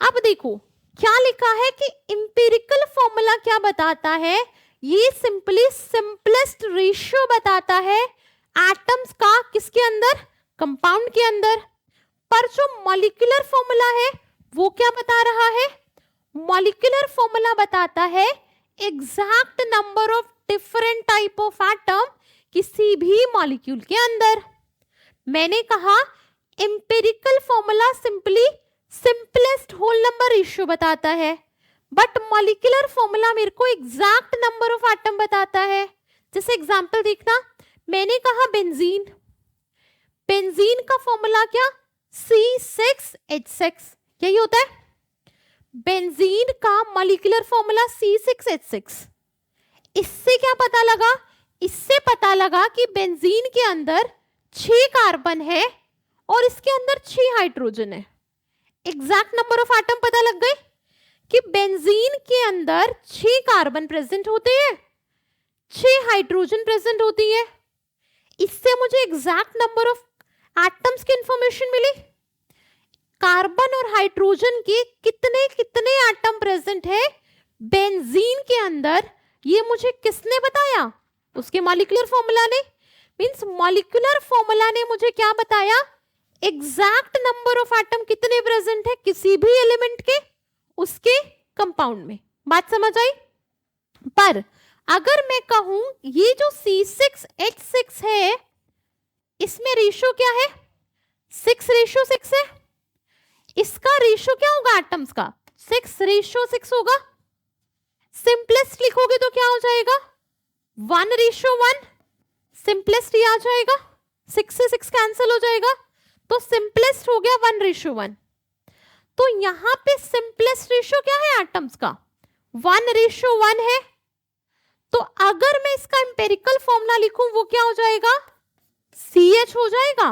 [SPEAKER 1] अब देखो क्या लिखा है कि इंपिरिकल फॉर्मूला क्या बताता है, ये सिंपली सिंपलेस्ट रेशियो बताता है एटम्स का, किसके अंदर, कंपाउंड के अंदर। पर जो मॉलिक्यूलर फॉर्मूला है वो क्या बता रहा है, मॉलिक्यूलर फॉर्मूला बताता है exact number of different type of atom किसी भी मॉलिक्यूल के अंदर। मैंने कहा empirical formula simply simplest whole number ratio बताता है, बट मॉलिक्यूलर फॉर्मूला मेरे को एग्जैक्ट नंबर ऑफ एटम बताता है। जैसे एग्जांपल देखना, मैंने कहा बेंजीन, बेंजीन का फॉर्मूला क्या, C6H6, यही होता है। बेंजीन का मॉलिक्यूलर फॉर्मूला C6H6। इससे क्या पता लगा, इससे पता लगा कि बेंजीन के अंदर 6 कार्बन है और इसके अंदर 6 हाइड्रोजन है। एग्जैक्ट नंबर ऑफ एटम पता लग गए कि बेंजीन के अंदर 6 कार्बन प्रेजेंट होते हैं, 6 हाइड्रोजन प्रेजेंट होती है। इससे मुझे एग्जैक्ट नंबर ऑफ एटम्स की इंफॉर्मेशन मिली। कार्बन और हाइड्रोजन के कितने कितने एटम प्रेजेंट है बेंजीन के अंदर, ये मुझे किसने बताया, उसके मॉलिक्यूलर फॉर्मूला ने। मींस मॉलिक्यूलर फॉर्मूला ने मुझे क्या बताया, एग्जैक्ट नंबर ऑफ एटम कितने प्रेजेंट है किसी भी एलिमेंट के, उसके कंपाउंड में। बात समझ आई। पर अगर मैं कहूं ये जो C6H6 है इसमें रेशियो क्या है, 6:6 है, इसका रेशियो क्या होगा एटम्स का, 6:6 होगा। सिंपलेस्ट लिखोगे तो क्या हो जाएगा, 1:1, सिंपलेस्ट ये आ जाएगा, 6 से 6 कैंसिल हो जाएगा, तो सिंपलेस्ट हो गया 1:1। तो यहां पे सिंपलेस्ट रेशियो क्या है एटम्स का, 1:1 है। तो अगर मैं इसका एम्पिरिकल फॉर्मूला लिखूं वो क्या हो जाएगा, CH हो जाएगा।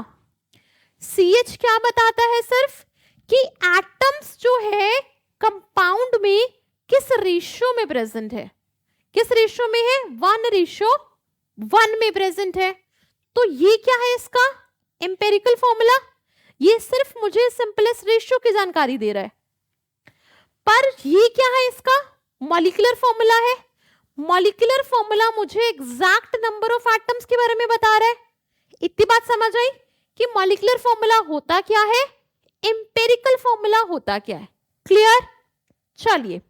[SPEAKER 1] CH क्या बताता है, सिर्फ कि एटम्स जो है कंपाउंड में किस रेशियो में प्रेजेंट है, किस रेशियो में है, 1:1 में प्रेजेंट है। तो ये क्या है इसका एम्पिरिकल फॉर्मूला, ये सिर्फ मुझे सिंपलेस्ट रेशियो की जानकारी दे रहा है। पर ये क्या है, इसका मॉलिक्यूलर फॉर्मूला है। मॉलिक्यूलर फॉर्मूला मुझे एग्जैक्ट नंबर ऑफ एटम्स के बारे में बता रहा है। इतनी बात समझ आई कि मॉलिक्यूलर फॉर्मूला होता क्या है, एम्पिरिकल फॉर्मूला होता क्या है। क्लियर। चलिए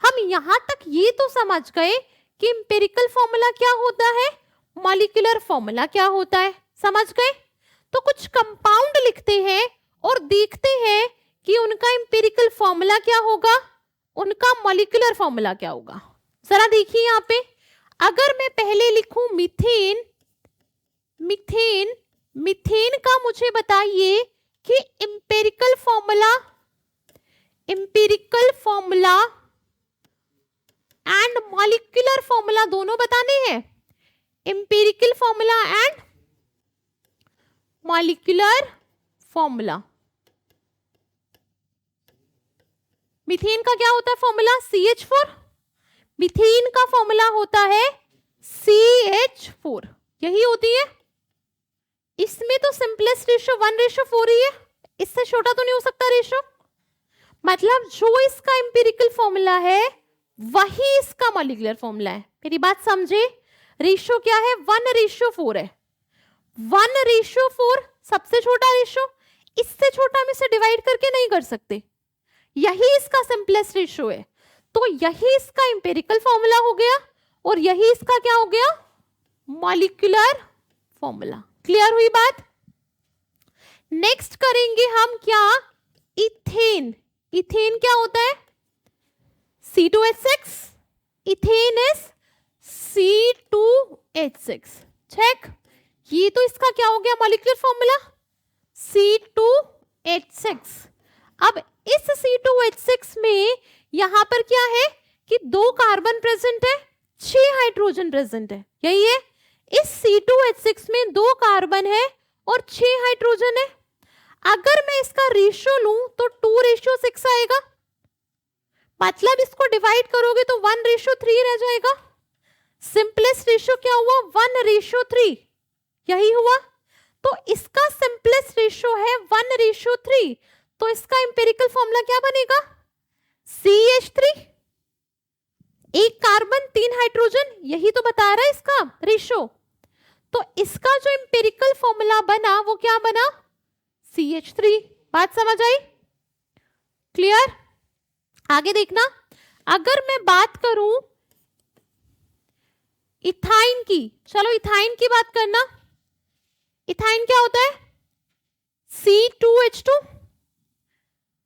[SPEAKER 1] हम यहां तक ये तो समझ गए कि एम्पिरिकल फॉर्मूला क्या होता है, मॉलिक्यूलर फॉर्मूला क्या होता है, समझ गए। तो कुछ कंपाउंड लिखते हैं और देखते हैं कि उनका एम्पिरिकल फॉर्मूला क्या होगा, उनका मॉलिक्यूलर फॉर्मूला क्या होगा। जरा देखिए यहाँ पे, अगर मैं पहले लिखूं मीथेन, मीथेन, मीथेन का मुझे बताइए कि empirical formula, empirical formula and molecular formula दोनों बताने हैं। Empirical formula and molecular formula. Methane का क्या होता है फॉर्मूला? CH4। मीथेन का फॉर्मूला होता है CH4, यही होती है। इसमें तो सिंपलेस्ट रेशियो 1:4 ही है, इससे छोटा तो नहीं हो सकता रेशियो। मतलब जो इसका एम्पिरिकल फॉर्मूला है वही इसका मॉलिक्यूलर फॉर्मूला है। मेरी बात समझे? रेशियो क्या है? 1:4 है। 1:4 सबसे छोटा रेशियो, इससे छोटा हम इसे डिवाइड करके नहीं कर सकते, यही इसका सिंपलेस्ट रेशियो है। तो यही इसका एम्पिरिकल फॉर्मूला हो गया और यही इसका क्या हो गया? Molecular formula. क्लियर हुई बात? नेक्स्ट करेंगे हम क्या? इथेन। इथेन क्या होता है? C2H6। Ethane is C2H6। Check, ये तो इसका क्या हो गया मॉलिक्यूलर फॉर्मूला? C2H6। अब इस C2H6 में यहां पर क्या है कि 2 कार्बन प्रेजेंट है, 6 हाइड्रोजन प्रेजेंट है, यही है। इस C2H6 में 2 कार्बन है और 6 हाइड्रोजन है। अगर मैं इसका रेशियो लूं तो 2:6 आएगा। मतलब इसको डिवाइड करोगे तो 1:3 रह जाएगा। सिंपलेस्ट रेशियो क्या हुआ? 1:3, यही हुआ। तो इसका सिंपलेस्ट रेशियो है 1:3, तो इसका एम्पिरिकल फॉर्मूला क्या बनेगा? CH3। 1 कार्बन 3 हाइड्रोजन, यही तो बता रहा है इसका रेशियो। तो इसका जो एम्पिरिकल फॉर्मूला बना वो क्या बना? CH3। बात समझ आई? क्लियर? आगे देखना, अगर मैं बात करूं इथाइन की, चलो इथाइन की बात करना। इथाइन क्या होता है? C2H2,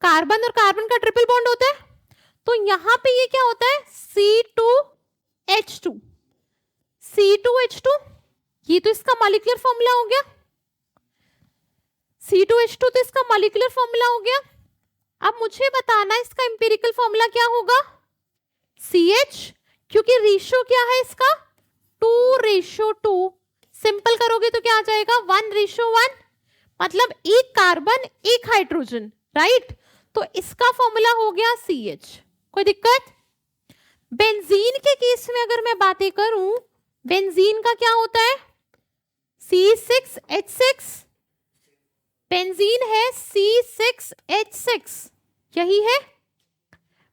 [SPEAKER 1] कार्बन और कार्बन का ट्रिपल बॉन्ड होता है। तो यहां पे ये क्या होता है? C2H2। C2H2, ये तो इसका मॉलिक्यूलर फॉर्मूला हो गया। C2H2 तो इसका मॉलिक्यूलर फॉर्मूला हो गया। अब मुझे बताना इसका एम्पिरिकल फॉर्मूला क्या होगा? CH, क्योंकि रेशियो क्या है इसका? 2:2। सिंपल करोगे तो क्या आ जाएगा? 1:1। मतलब 1 कार्बन 1 हाइड्रोजन, राइट? तो इसका फॉर्मूला हो गया CH। कोई दिक्कत? बेंजीन के केस में अगर मैं बातें करूं, बेंजीन का क्या होता है? C6H6। बेंजीन है C6H6, यही है।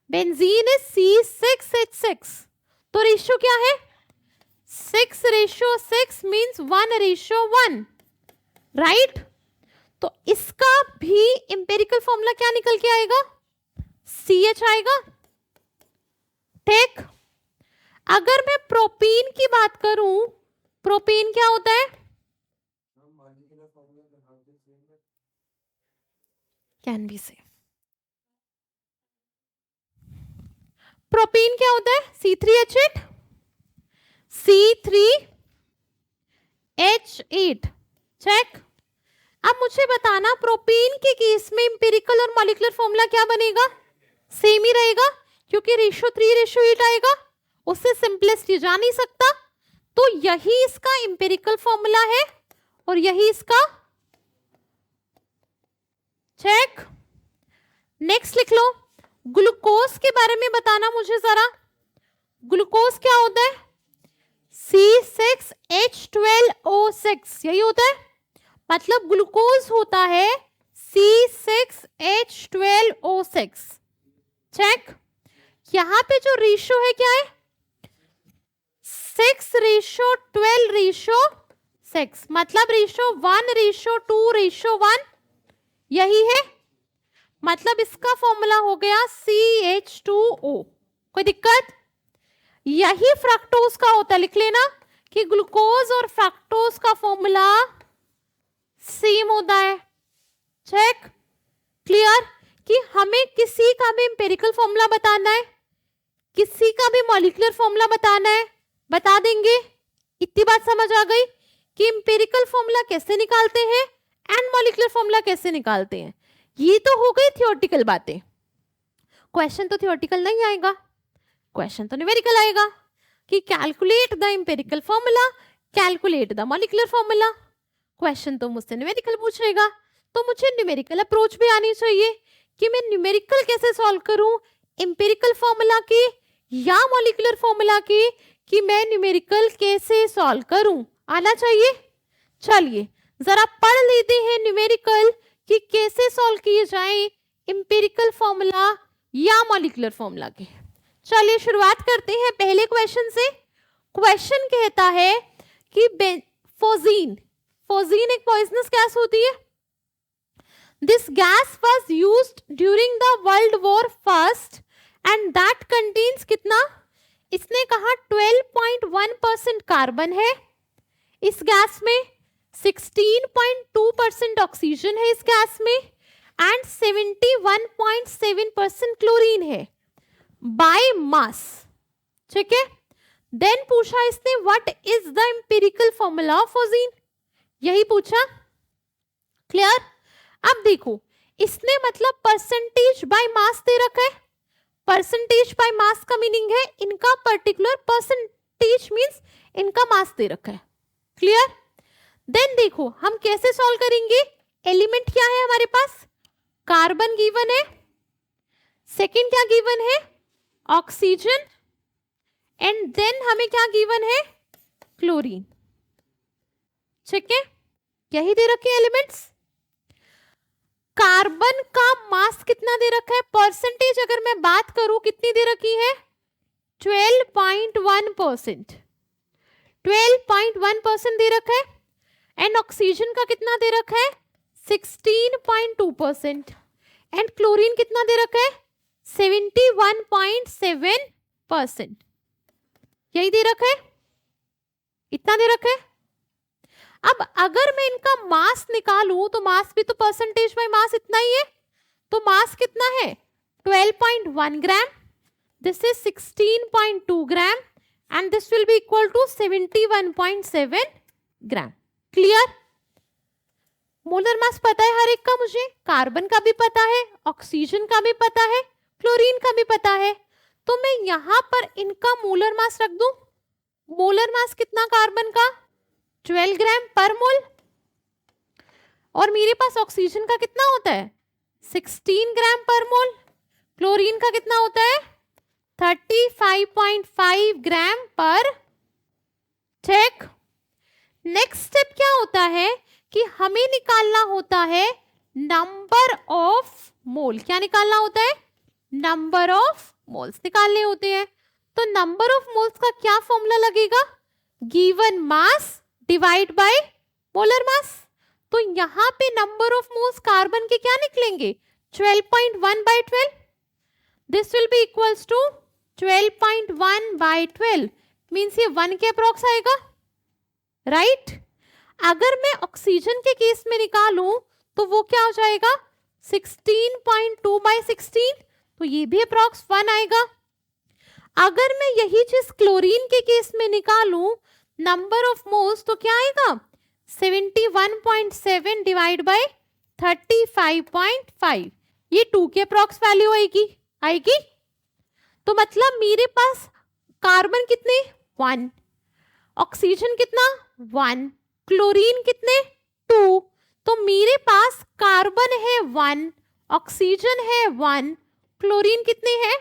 [SPEAKER 1] बेंजीन है C6H6। तो रेशियो क्या है? 6:6 मीन्स 1:1, राइट? तो इसका भी एम्पिरिकल फॉर्मूला क्या निकल के आएगा? CH आएगा। ठीक। अगर मैं प्रोपीन की बात करूं, प्रोपीन क्या होता है? कैन बी से। प्रोपीन क्या होता है? C3H8। C3H8। चेक। अब मुझे बताना प्रोपीन के केस में एम्पिरिकल और मॉलिक्यूलर फॉर्मूला क्या बनेगा? सेम ही रहेगा, क्योंकि रेशियो 3:8 आएगा। उससे सिंपलेस्ट ये जा नहीं सकता। तो यही इसका एम्पिरिकल फॉर्मूला है और यही इसका। चेक। नेक्स्ट लिख लो, ग्लूकोज के बारे में बताना मुझे जरा। ग्लूकोज क्या होता है? C6H12O6, यही होता है। मतलब ग्लूकोज होता है C6H12O6। चेक। यहां पे जो रेशियो है क्या है? 6:12:6, मतलब रेशियो 1:2:1, यही है। मतलब इसका फॉर्मूला हो गया CH2O। कोई दिक्कत? यही फ्रक्टोज का होता है, लिख लेना कि ग्लूकोज और फ्रक्टोज का फॉर्मूला सेम होता है। चेक। क्लियर? कि हमें किसी का भी एम्पिरिकल फॉर्मूला बताना है, किसी का भी मॉलिक्यूलर फॉर्मूला बताना है, बता देंगे। इतनी बात समझ आ गई कि एम्पिरिकल फॉर्मूला कैसे निकालते हैं एंड मॉलिक्यूलर फॉर्मूला कैसे निकालते हैं। ये तो हो गई थियोरेटिकल बातें। क्वेश्चन तो थियोरेटिकल नहीं आएगा, क्वेश्चन तो न्यूमेरिकल आएगा कि calculate the empirical formula, calculate the molecular formula. Question तो मुझसे न्यूमेरिकल पूछेगा, तो मुझे न्यूमेरिकल अप्रोच भी आनी चाहिए कि मैं न्यूमेरिकल कैसे सॉल्व करूं, एम्पिरिकल फॉर्मूला की या मॉलिक्यूलर फॉर्मूला की, कि मैं न्यूमेरिकल कैसे सॉल्व करूं, आना चाहिए। चलिए जरा पढ़ लेते हैं न्यूमेरिकल कि कैसे सॉल्व किए जाए एम्पिरिकल फॉर्मूला या मॉलिक्यूलर फॉर्मूला के। चलिए शुरुआत करते हैं पहले क्वेश्चन से। क्वेश्चन कहता है कि फोजीन, फोजीन एक पॉइजनस गैस होती है। This gas was used during the world war first and that contains कितना, इसने कहा 12.1% कार्बन है इस गैस में, 16.2% ऑक्सीजन है इस गैस में एंड 71.7% क्लोरीन है बाय मास। ठीक है, देन पूछा इसने what is the empirical formula of phosgene, यही पूछा। क्लियर। अब देखो इसने मतलब परसेंटेज बाय मास दे रखा है। परसेंटेज बाय मास का मीनिंग है इनका पर्टिकुलर परसेंटेज मींस इनका मास दे रखा है। क्लियर। देन देखो हम कैसे सॉल्व करेंगे, एलिमेंट क्या है हमारे पास, कार्बन गिवन है, सेकंड क्या गिवन है, ऑक्सीजन, एंड देन हमें क्या गिवन है, क्लोरीन। ठीक है, यही दे रखे एलिमेंट्स। कार्बन का मास कितना दे रखा है, परसेंटेज अगर मैं बात करूं कितनी दे रखी है, 12.1%, 12.1% दे रखा है। एंड ऑक्सीजन का कितना दे रखा है, 16.2%, एंड क्लोरीन कितना दे रखा है, 71.7%, यही दे रखा है, इतना दे रखा है। अब अगर मैं इनका मास निकालूं तो मास भी तो परसेंटेज बाय मास इतना ही है, तो मास कितना है 12.1 gram, this is 16.2 gram and this will be equal to 71.7 gram. Clear. Molar mass पता है हर एक का, मुझे कार्बन का भी पता है, ऑक्सीजन का भी पता है, क्लोरीन का भी पता है, तो मैं यहां पर इनका मोलर मास रख दूं। मोलर मास कितना कार्बन का, 12 ग्राम पर मोल, और मेरे पास ऑक्सीजन का कितना होता है 16 ग्राम पर मोल, क्लोरीन का कितना होता है 35.5 ग्राम पर। ठीक। नेक्स्ट स्टेप क्या होता है कि हमें निकालना होता है नंबर ऑफ मोल। क्या निकालना होता है, नंबर ऑफ मोल्स निकालने होते हैं। तो नंबर ऑफ मोल्स का क्या फॉर्मूला लगेगा, given mass divide bye molar मास। तो यहां पे नंबर ऑफ मोल्स कार्बन के क्या निकलेंगे, 12.1 by 12, this will be equals to 12.1 by 12 means ये 1 के अप्रॉक्स आएगा, राइट। अगर मैं ऑक्सीजन के केस में निकालूं तो वो क्या हो जाएगा 16.2 by 16, तो ये भी अप्रॉक्स 1 आएगा। अगर मैं यही चीज क्लोरीन के केस में निकालूं नंबर ऑफ मोल्स, तो क्या आएगा 71.7 डिवाइड बाय 35.5, ये 2 के अप्रॉक्स वैल्यू आएगी। तो मतलब मेरे पास कार्बन कितने 1, ऑक्सीजन कितना 1, क्लोरीन कितने 2, तो मेरे पास कार्बन है 1, ऑक्सीजन है 1, क्लोरीन कितने हैं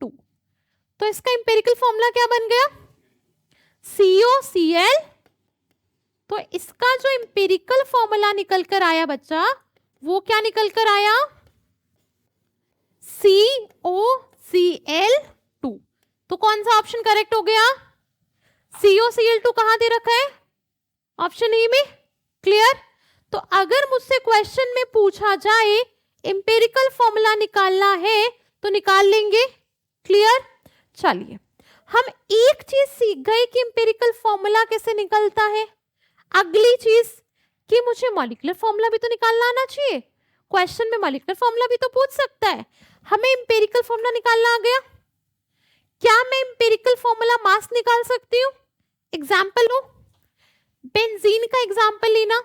[SPEAKER 1] 2। तो इसका एम्पिरिकल फॉर्मूला क्या बन गया, COCl। तो इसका जो एम्पिरिकल फॉर्मूला निकल कर आया बच्चा, वो क्या निकल कर आया, COCl2। तो कौन सा ऑप्शन करेक्ट हो गया, COCl2 कहां दे रखा है, ऑप्शन ए में। क्लियर। तो अगर मुझसे क्वेश्चन में पूछा जाए एम्पिरिकल फॉर्मूला निकालना है तो निकाल लेंगे। क्लियर। चलिए हम एक चीज सीख गए कि एम्पिरिकल फॉर्मूला कैसे निकलता है। अगली चीज कि मुझे मॉलिक्यूलर फॉर्मूला भी तो निकालना आना चाहिए, क्वेश्चन में मॉलिक्यूलर फॉर्मूला भी तो पूछ सकता है। हमें एम्पिरिकल फॉर्मूला निकालना आ गया, क्या मैं एम्पिरिकल फॉर्मूला मास निकाल सकती हूँ। एग्जाम्पल लो, बेंजीन का एग्जाम्पल लेना।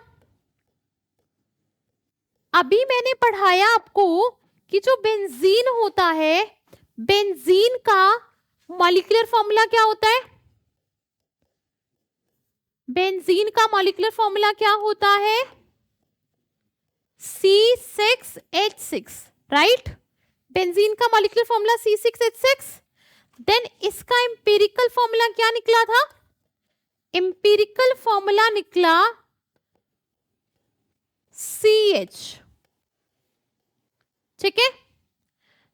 [SPEAKER 1] अभी मैंने पढ़ाया आपको कि जो बेंजीन होता है, बेंजीन का मॉलिक्यूलर फॉर्मूला क्या होता है, बेंजीन का मॉलिक्यूलर फॉर्मूला क्या होता है, C6H6, राइट। बेंजीन का मॉलिक्यूलर फॉर्मूला C6H6। देन इसका एम्पिरिकल फॉर्मूला क्या निकला था? एम्पिरिकल फॉर्मूला निकला CH, ठीक है।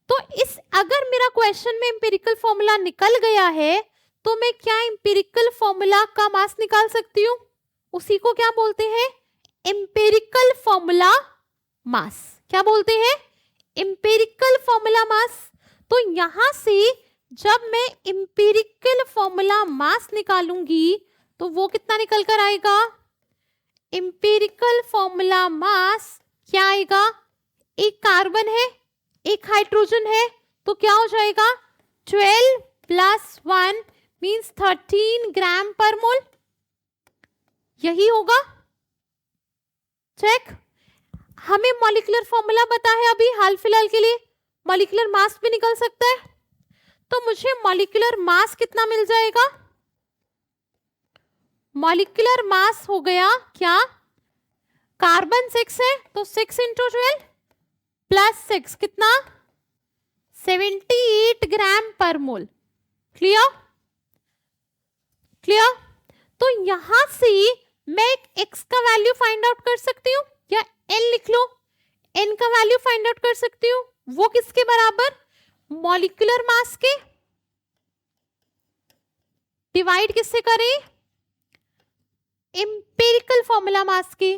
[SPEAKER 1] तो इस अगर मेरा क्वेश्चन में एम्पिरिकल फॉर्मूला निकल गया है तो मैं क्या एम्पिरिकल फॉर्मूला का मास निकाल सकती हूँ? उसी को क्या बोलते हैं? एम्पिरिकल फॉर्मूला मास। क्या बोलते हैं? एम्पिरिकल फॉर्मूला मास। तो यहां से जब मैं एम्पिरिकल फॉर्मूला मास निकालूंगी तो वो कितना निकल कर आएगा? एम्पिरिकल फॉर्मूला मास क्या आएगा? एक कार्बन है, एक हाइड्रोजन है, तो क्या हो जाएगा? 12 प्लस 1 मीन्स 13 ग्राम पर मोल। यही होगा। चेक। हमें मॉलिक्यूलर फॉर्मूला पता है अभी हाल फिलहाल के लिए, मॉलिक्यूलर मास भी निकल सकता है। तो मुझे मॉलिक्यूलर मास कितना मिल जाएगा? मॉलिक्यूलर मास हो गया क्या? कार्बन 6 है तो 6 इंटू 12 प्लस 6 कितना? 78 ग्राम पर मोल। क्लियर? क्लियर? तो यहां से मैं एक x का वैल्यू फाइंड आउट कर सकती हूँ, या n लिख लो, n का वैल्यू फाइंड आउट कर सकती हूँ। वो किसके बराबर? मॉलिक्यूलर मास के। डिवाइड किससे करें? एम्पिरिकल फॉर्मूला मास के।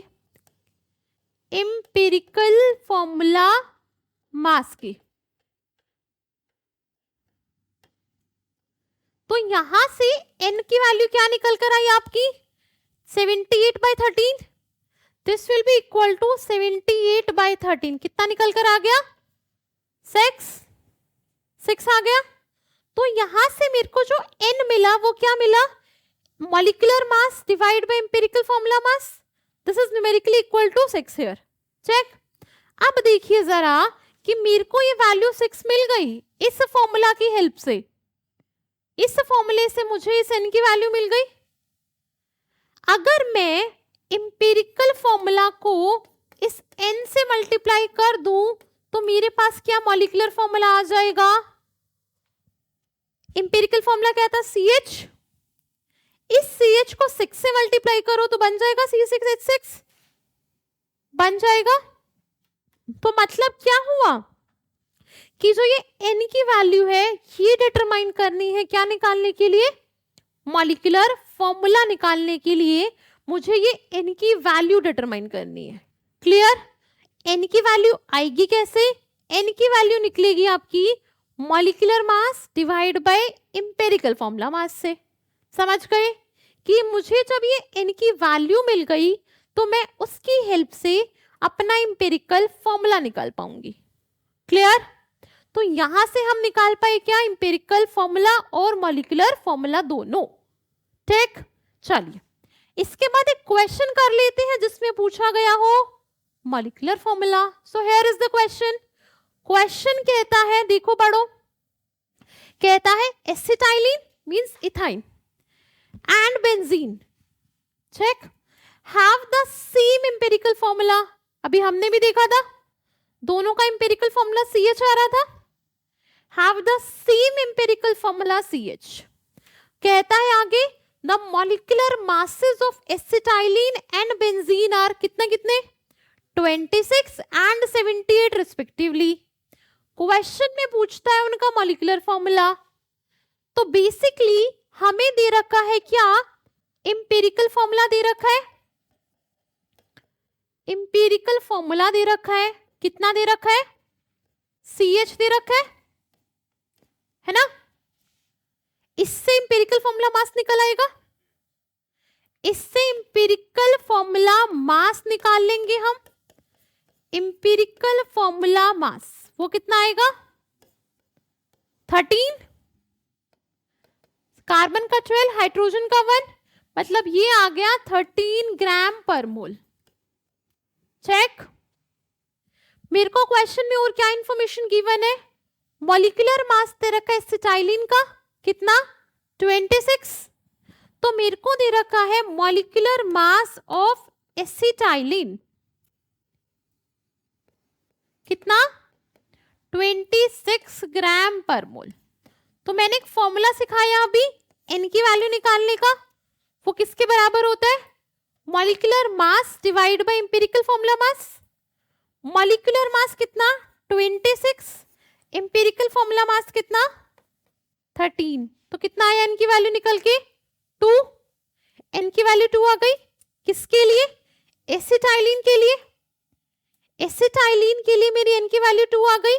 [SPEAKER 1] एम्पिरिकल फॉर्मूला मास की। तो यहां से n की वैल्यू क्या निकल कर आई आपकी? 78/13। This will be equal to 78/13। कितना निकल कर आ गया? 6 आ गया। तो यहां से मेरे को जो n मिला वो क्या मिला? Molecular mass divide by empirical formula mass. This is numerically equal to 6 here. Check. अब देखिए जरा कि मेरे को ये वैल्यू 6 मिल गई इस फॉर्मूला की हेल्प से। इस फॉर्मूले से मुझे इस n की वैल्यू मिल गई। अगर मैं एम्पिरिकल फॉर्मूला को इस n से मल्टीप्लाई कर दूं तो मेरे पास क्या मॉलिक्यूलर फॉर्मूला आ जाएगा? एम्पिरिकल फॉर्मूला क्या था? CH। इस CH को 6 से मल्टीप्लाई करो तो बन जाएगा C6H6, बन जाएगा। तो मतलब क्या हुआ कि जो ये n की वैल्यू है ये डिटरमाइन करनी है, क्या निकालने के लिए? मॉलिक्यूलर फॉर्मूला निकालने के लिए मुझे ये n की वैल्यू डिटरमाइन करनी है। क्लियर? n की वैल्यू आएगी कैसे? n की वैल्यू निकलेगी आपकी molecular mass divide by empirical formula मास से। समझ गए कि मुझे जब ये n की वैल्यू मिल गई तो मैं उसकी हेल्प से अपना एम्पिरिकल फॉर्मूला निकाल पाऊंगी। क्लियर? तो यहां से हम निकाल पाए क्या? एम्पिरिकल फॉर्मूला और मॉलिक्यूलर फॉर्मूला दोनों। ठीक। चलिए इसके बाद एक क्वेश्चन कर लेते हैं जिसमें पूछा गया हो molecular formula. So here is the question. Question कहता है, देखो पढ़ो, कहता है acetylene means ethyne and benzene, check, have the same empirical formula. अभी हमने भी देखा था दोनों का एम्पिरिकल फॉर्मूला CH आ रहा था। Have the same empirical formula CH। कहता है आगे the molecular masses of acetylene and benzene are कितने कितने? 26 एंड 78 रिस्पेक्टिवली। क्वेश्चन में पूछता है उनका मॉलिक्यूलर फॉर्मूला। तो बेसिकली हमें दे रखा है क्या? एम्पिरिकल फॉर्मूला दे रखा है। एम्पिरिकल फॉर्मूला दे रखा है। कितना दे रखा है? CH दे रखा है ना? इससे एम्पिरिकल फॉर्मूला मास निकल आएगा। इससे एम्पिरिकल फॉर्मूला मास निकाल लेंगे हम। एम्पिरिकल फॉर्मूला मास वो कितना आएगा? 13, कार्बन का 12, हाइड्रोजन का 1, मतलब ये आ गया 13 ग्राम पर मोल। चेक। मेरे को क्वेश्चन में और क्या इंफॉर्मेशन गिवन है? मॉलिक्यूलर मास दे रखा है एसिटाइलिन का कितना? 26। तो मेरे को दे रखा है मॉलिक्यूलर मास ऑफ एसिटाइलिन कितना 26 ग्राम पर मोल। तो मैंने एक फॉर्मूला सिखाया अभी n की वैल्यू निकालने का, वो किसके बराबर होता है, molecular mass divide by empirical formula mass. Molecular mass कितना 26, एम्पिरिकल फॉर्मूला मास कितना 13। तो कितना आया n की वैल्यू निकल के 2, n की वैल्यू 2 आ गई। किसके लिए, एसिटाइलिन के लिए, एसिटाइलिन के लिए मेरी n की वैल्यू 2 आ गई।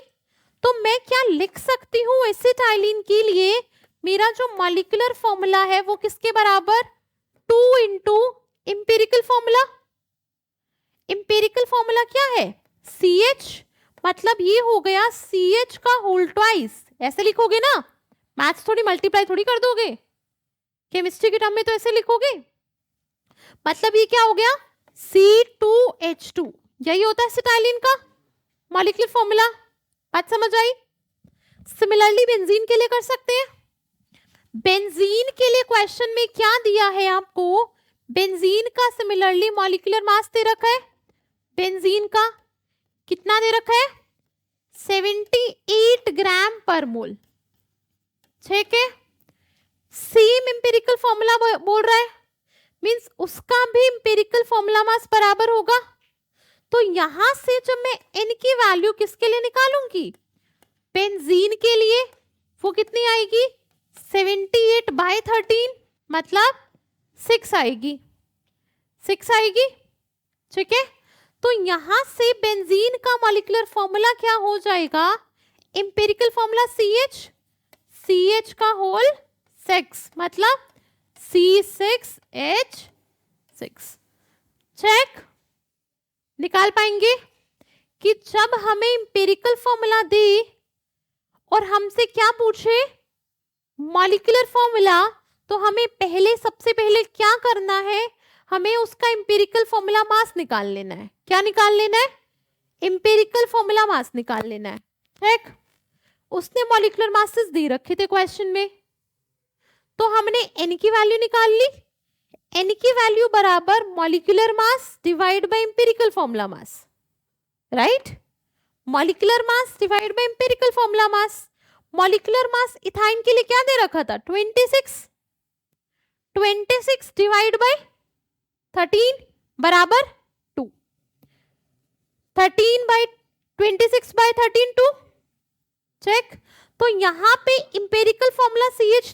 [SPEAKER 1] तो मैं क्या लिख सकती हूँ एसिटाइलिन के लिए, मेरा जो मॉलिक्यूलर फॉर्मूला है वो किसके बराबर 2 into empirical formula. Empirical formula क्या है CH, मतलब ये हो गया CH का होल ट्वाइस। ऐसे लिखोगे ना, मैथ्स थोड़ी मल्टीप्लाई थोड़ी कर दोगे, केमिस्ट्री के टर्म में तो ऐसे लिखोगे। मतलब ये क्या हो गया C2H2, यही होता है एसिटाइलिन का मॉलिक्यूलर फॉर्मूला। बात समझ आई। सिमिलरली बेंजीन के लिए कर सकते हैं। बेंजीन के लिए क्वेश्चन में क्या दिया है आपको, बेंजीन का सिमिलरली मॉलिक्यूलर मास दे रखा है, बेंजीन का कितना दे रखा है 78 ग्राम पर मोल। ठीक है, सेम एम्पिरिकल फॉर्मूला बोल रहा है, मींस उसका भी एम्पिरिकल फॉर्मूला मास बराबर होगा। तो यहां से जब मैं n की वैल्यू किसके लिए निकालूंगी, बेंजीन के लिए, वो कितनी आएगी 78/13, मतलब 6 आएगी, 6 आएगी। ठीक है, तो यहां से बेंजीन का मॉलिक्यूलर फॉर्मूला क्या हो जाएगा, एम्पिरिकल फॉर्मूला CH का होल 6, मतलब C6H6। चेक निकाल पाएंगे कि जब हमें एम्पिरिकल फॉर्मूला दे और हमसे क्या पूछे मॉलिक्यूलर फॉर्मूला, तो हमें सबसे पहले क्या करना है, हमें उसका एम्पिरिकल फॉर्मूला मास निकाल लेना है। क्या निकाल लेना है, एम्पिरिकल फॉर्मूला मास निकाल लेना है। ठीक, उसने मॉलिक्यूलर मासेस दे रखे थे क्वेश्चन में, तो हमने n की वैल्यू निकाल ली, n की वैल्यू बराबर molecular mass divide by empirical formula mass, right. Molecular mass divide by empirical formula mass. Molecular mass ethyne के लिए क्या दे रखा था 26 डिवाइड बाय 13 बराबर 2, 13/26/13 2। चेक, तो यहां पे एम्पिरिकल फॉर्मूला CH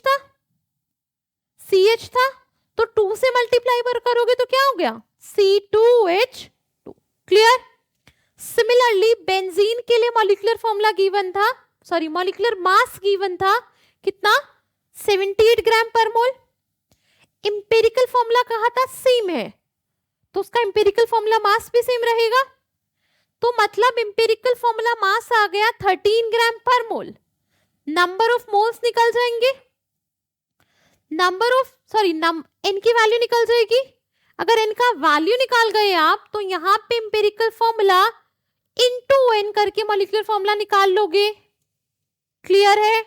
[SPEAKER 1] था, तो 2 से मल्टीप्लाई करोगे तो क्या हो गया C2H2। क्लियर। सिमिलरली बेंजीन के लिए मॉलिक्यूलर फॉर्मूला गिवन था, सॉरी मॉलिक्यूलर मास गिवन था कितना 78 ग्राम पर मोल। एम्पिरिकल फॉर्मूला कहा था सेम है, तो उसका एम्पिरिकल फॉर्मूला मास भी सेम रहेगा। तो मतलब एम्पिरिकल फॉर्मूला मास आ गया 13 ग्राम per mole. Number of moles निकल जाएंगे, n की वैल्यू निकल जाएगी। अगर n का वैल्यू निकाल गए आप, तो यहां पे एम्पिरिकल फॉर्मूला इनटू n करके मॉलिक्यूलर फॉर्मूला निकाल लोगे। क्लियर है।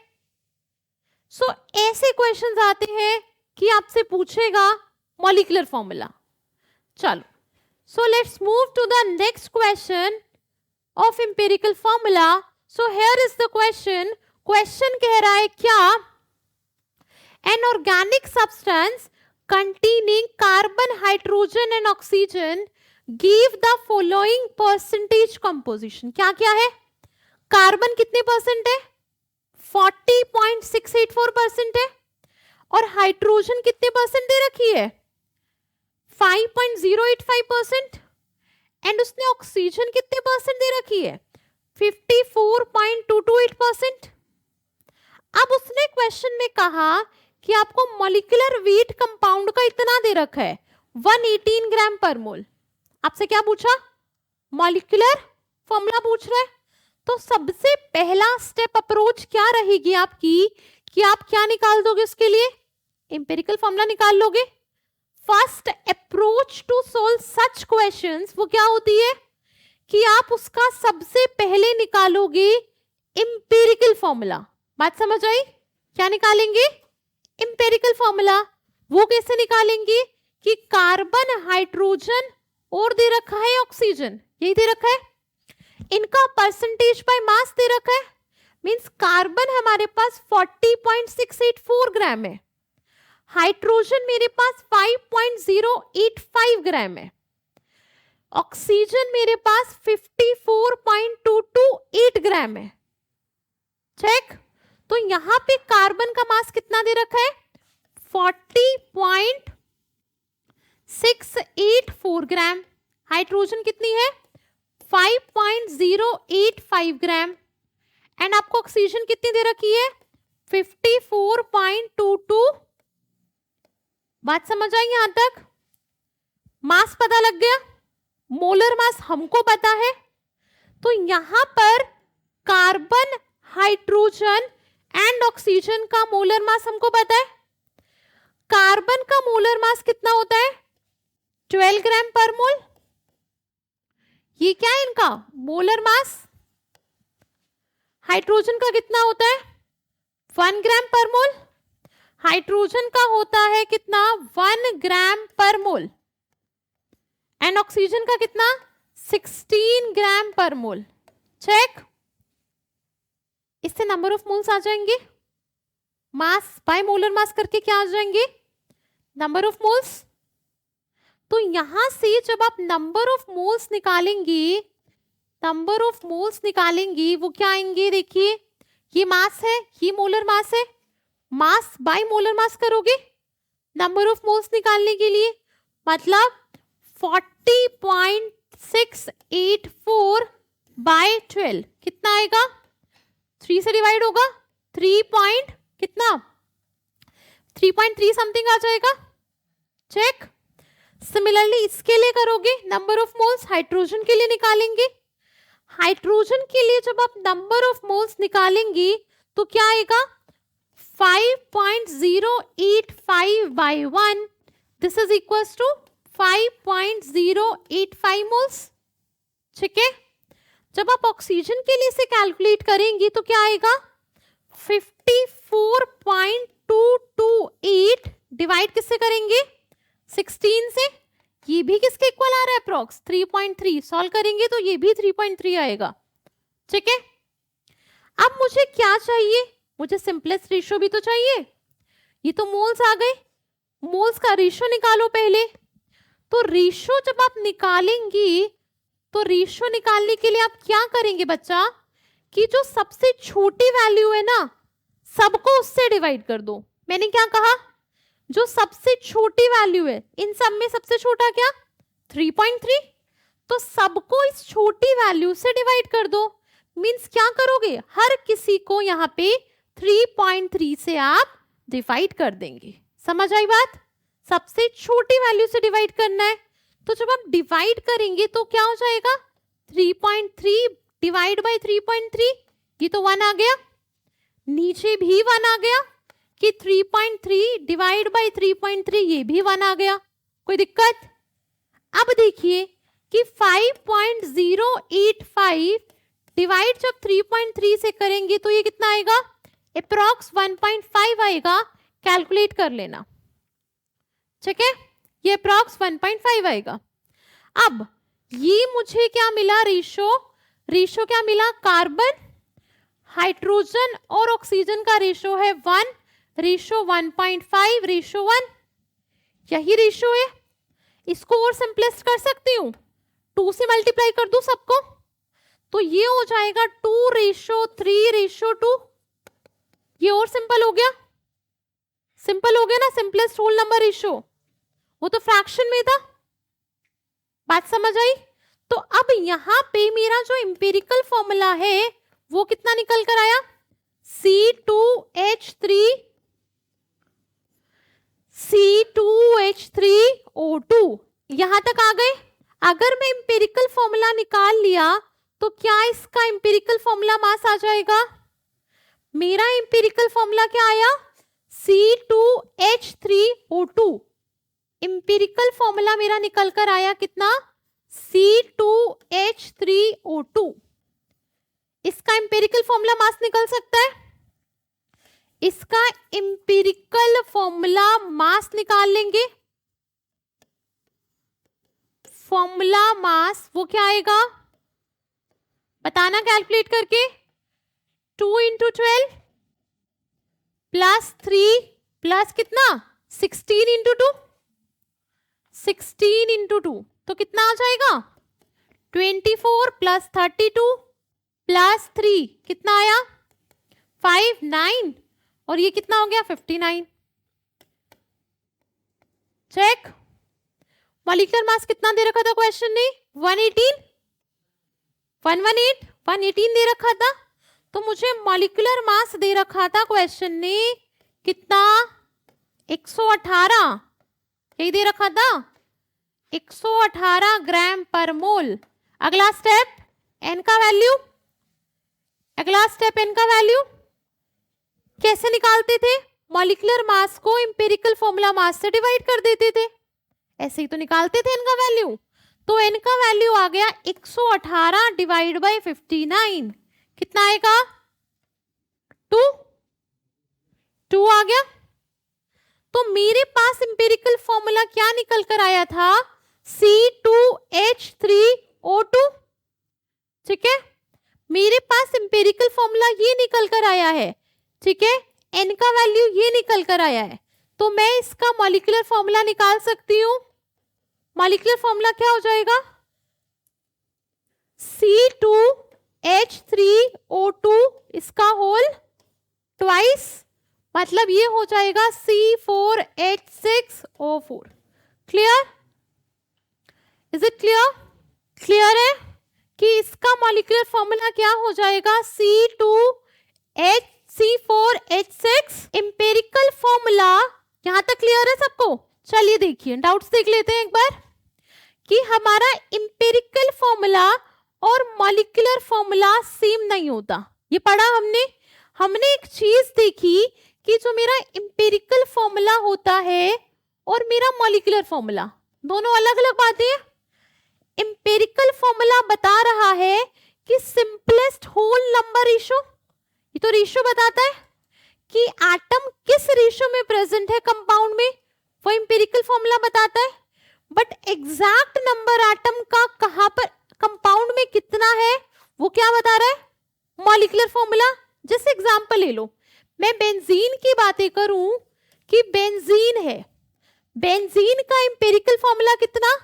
[SPEAKER 1] सो ऐसे क्वेश्चंस आते हैं कि आपसे पूछेगा मॉलिक्यूलर फॉर्मूला। चलो, so let's move to the next question of empirical formula. So here is the question कह रहा है क्या, an organic substance containing carbon, hydrogen and oxygen give the following percentage composition। क्या क्या है, कार्बन कितने percent है 40.684% है, और हाइड्रोजन कितने परसेंट दे रखी है 5.085%, एंड उसने ऑक्सीजन कितने परसेंट दे रखी है 54.228%। अब उसने क्वेश्चन में कहा कि आपको मॉलिक्यूलर वेट कंपाउंड का इतना दे रखा है 118 ग्राम पर मोल। आपसे क्या पूछा, मॉलिक्यूलर फॉर्मूला पूछ रहा है। तो सबसे पहला स्टेप अप्रोच क्या रहेगी आपकी कि आप क्या निकाल दोगे, उसके लिए एम्पिरिकल फॉर्मूला निकाल लोगे। First approach to solve such questions वो क्या होती है कि आप उसका सबसे पहले निकालोगे एम्पिरिकल फॉर्मूला। बात समझ आई, क्या निकालेंगे एम्पिरिकल फॉर्मूला। वो कैसे निकालेंगे कि कार्बन, हाइड्रोजन और दे रखा है ऑक्सीजन, यही दे रखा है। इनका परसेंटेज बाय मास दे रखा है, मींस कार्बन हमारे पास 40.684 ग्राम है, हाइड्रोजन मेरे पास 5.085 ग्राम है, ऑक्सीजन मेरे पास 54.228 ग्राम है। चेक। तो यहां पे कार्बन का मास कितना दे रखा है 40.684 ग्राम, हाइड्रोजन कितनी है 5.085 ग्राम, एंड आपको ऑक्सीजन कितनी दे रखी है 54.22। बात समझ आई यहां तक? मास पता लग गया, मोलर मास हमको पता है। तो यहां पर कार्बन, हाइड्रोजन एंड ऑक्सीजन का मोलर मास हमको पता है। कार्बन का मोलर मास कितना होता है 12 ग्राम पर मोल। ये क्या है इनका मोलर मास। हाइड्रोजन का कितना होता है 1 ग्राम पर मोल, हाइड्रोजन का होता है कितना 1 ग्राम पर मोल, एंड ऑक्सीजन का कितना 16 ग्राम पर मोल। चेक। इससे नंबर ऑफ मोल्स आ जाएंगे, मास बाय मोलर मास करके क्या आ जाएंगे नंबर ऑफ मोल्स। तो यहां से जब आप नंबर ऑफ मोल्स निकालेंगे, नंबर ऑफ मोल्स निकालेंगे वो क्या आएंगे, देखिए ये मास है, ये मोलर मास है, मास बाय मोलर मास करोगे नंबर ऑफ मोल्स निकालने के लिए, मतलब 40.684 बाय 12 कितना आएगा 3 से डिवाइड होगा 3.3 समथिंग आ जाएगा। चेक। सिमिलरली इसके लिए करोगे नंबर ऑफ मोल्स हाइड्रोजन के लिए निकालेंगे, हाइड्रोजन के लिए जब आप नंबर ऑफ मोल्स निकालेंगे तो क्या आएगा 5.085 by 1, this is equals to 5.085 moles. ठीक है। जब आप ऑक्सीजन के लिए से कैलकुलेट करेंगे तो क्या आएगा 54.228 डिवाइड किससे करेंगे 16 से, ये भी किसके इक्वल आ रहा है अप्रॉक्स 3.3, सॉल्व करेंगे तो ये भी 3.3 आएगा। ठीक है। अब मुझे क्या चाहिए, मुझे सिंपलेस्ट रेशियो भी तो चाहिए। ये तो मोल्स आ गए, मोल्स का रेशियो निकालो पहले। तो रेशियो जब आप निकालेंगे तो रेशियो निकालने के लिए आप क्या करेंगे बच्चा कि जो सबसे छोटी वैल्यू है ना सबको उससे डिवाइड कर दो। मैंने क्या कहा, जो सबसे छोटी वैल्यू है इन सब में सबसे छोटा क्या 3.3, तो सबको इस छोटी वैल्यू से डिवाइड कर दो। मींस क्या करोगे हर किसी को यहाँ पे 3.3 से आप डिवाइड कर देंगे। समझ आई बात, सबसे छोटी वैल्यू से डिवाइड करना है। तो जब आप डिवाइड करेंगे तो क्या हो जाएगा 3.3 डिवाइड बाय 3.3, ये तो 1 आ गया, नीचे भी 1 आ गया कि 3.3 डिवाइड बाय 3.3, ये भी 1 आ गया, कोई दिक्कत। अब देखिए कि 5.085 डिवाइड जब 3.3 से करेंगे तो ये कितना आएगा अप्रॉक्स 1.5 आएगा, कैलकुलेट कर लेना। ठीक है, ये अप्रॉक्स 1.5 आएगा। अब ये मुझे क्या मिला रेशियो क्या मिला, कार्बन, हाइड्रोजन और ऑक्सीजन का रेशियो है 1:1.5 रेशियो 1, यही रेशियो है। इसको और सिंपलेस्ट कर सकती हूं, 2 से मल्टीप्लाई कर दूं सबको तो ये हो जाएगा 2:3:2। ये और सिंपल हो गया, सिंपल हो गया ना, सिंपलेस्ट होल नंबर रेशियो। वो तो फ्रैक्शन में था, बात समझ आई। तो अब यहां पे मेरा जो एम्पिरिकल फॉर्मूला है वो कितना निकल कर आया C2H3O2। यहां तक आ गए। अगर मैं एम्पिरिकल फॉर्मूला निकाल लिया तो क्या इसका एम्पिरिकल फॉर्मूला मास आ जाएगा। मेरा एम्पिरिकल फॉर्मूला क्या आया C2H3O2। एम्पिरिकल फॉर्मूला मेरा निकल कर आया कितना C2H3O2। इसका एम्पिरिकल फॉर्मूला मास निकल सकता है, इसका एम्पिरिकल फॉर्मूला मास निकाल लेंगे। फॉर्मूला मास वो क्या आएगा बताना कैलकुलेट करके। 2 इंटू 12 प्लस 3 प्लस कितना 16 इंटू 2, 16 इंटू 2 तो कितना आ जाएगा 24 प्लस 32 प्लस 3 कितना आया 5 9 और ये कितना हो गया 59। चेक। मॉलिक्यूलर मास कितना दे रखा था क्वेश्चन ने 118 118 दे रखा था, तो मुझे मॉलिक्यूलर मास दे रखा था क्वेश्चन ने कितना 118, यही दे रखा था 118 ग्राम पर मोल। अगला स्टेप एन का वैल्यू, अगला स्टेप एन का वैल्यू कैसे निकालते थे, मॉलिक्यूलर मास को एम्पिरिकल फॉर्मूला मास से डिवाइड कर देते थे, ऐसे ही तो निकालते थे एन का वैल्यू। तो एन का वैल्यू आ गया 118 डिवाइड बाय 59, कितना आएगा 2 आ गया। तो मेरे पास एम्पिरिकल फॉर्मूला क्या निकल कर आया था C2H3O2, ठीक है, मेरे पास एम्पिरिकल फॉर्मूला ये निकल कर आया है, ठीक है, एन का वैल्यू ये निकल कर आया है, तो मैं इसका मॉलिक्यूलर फॉर्मूला निकाल सकती हूं। मॉलिक्यूलर फॉर्मूला क्या हो जाएगा C2H3O2 इसका होल ट्वाइस, मतलब ये हो जाएगा C4H6O4। Clear, is it clear? Clear है कि इसका मॉलिक्यूलर फॉर्मूला क्या हो जाएगा C4H6। एम्पिरिकल फॉर्मूला यहां तक क्लियर है सबको? चलिए देखिए डाउट्स देख लेते हैं एक बार कि हमारा एम्पिरिकल फॉर्मूला और मॉलिक्यूलर फॉर्मूला सेम नहीं होता। ये पढ़ा हमने एक चीज देखी कि जो मेरा एम्पिरिकल फॉर्मूला होता है और मेरा मॉलिक्यूलर फॉर्मूला दोनों अलग अलग बातें हैं। एम्पिरिकल फॉर्मूला बता रहा है कि सिंपलेस्ट होल नंबर रेशो, ये तो रेशो बताता है कि एटम किस रेशो में प्रेजेंट है कंपाउंड में, वो एम्पिरिकल फॉर्मूला बताता है। बट एग्जैक्ट नंबर एटम का कहां पर कंपाउंड में कितना है वो क्या बता रहा है, मॉलिक्यूलर फॉर्मूला। जैसे एग्जांपल ले लो, मैं बेंजीन की बातें करूं कि बेंजीन है, बेंजीन का एम्पिरिकल फॉर्मूला कितना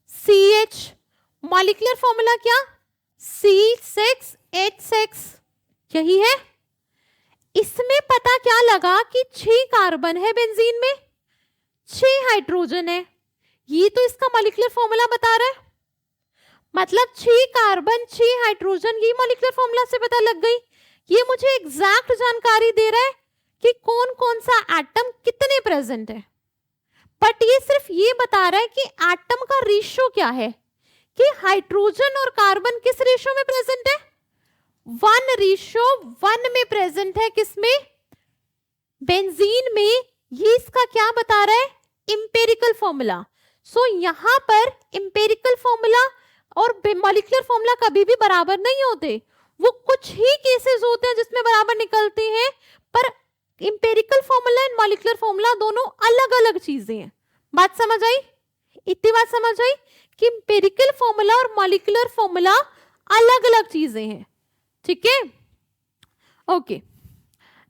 [SPEAKER 1] CH, मॉलिक्यूलर फॉर्मूला क्या C6H6, यही है। इसमें पता क्या लगा कि 6 कार्बन है बेंजीन में, 6 हाइड्रोजन है, ये तो इसका मॉलिक्यूलर फॉर्मूला बता रहा है। मतलब 6 कार्बन 6 हाइड्रोजन, ये मॉलिक्यूलर फॉर्मूला से पता लग गई। ये मुझे एग्जैक्ट जानकारी दे रहा है कि कौन कौन सा एटम कितने प्रेजेंट है। बट ये सिर्फ ये बता रहा है कि एटम का रेशियो क्या है, कि हाइड्रोजन और कार्बन किस रेशियो में प्रेजेंट है, 1:1 में प्रेजेंट है। किसमें, बेंजीन में। ये इसका क्या बता रहा है, एम्पिरिकल फॉर्मूला। सो यहां पर एम्पिरिकल फॉर्मूला और मॉलिक्यूलर फॉर्मूला कभी भी बराबर नहीं होते, वो कुछ ही केसेस होते हैं जिसमें बराबर निकलते हैं, पर empirical formula and molecular formula दोनों अलग अलग चीजें हैं। बात समझ आई? इतनी बात समझ आई कि एम्पिरिकल फॉर्मूला और मॉलिक्यूलर फॉर्मूला अलग अलग चीजें हैं, ठीक है, ओके।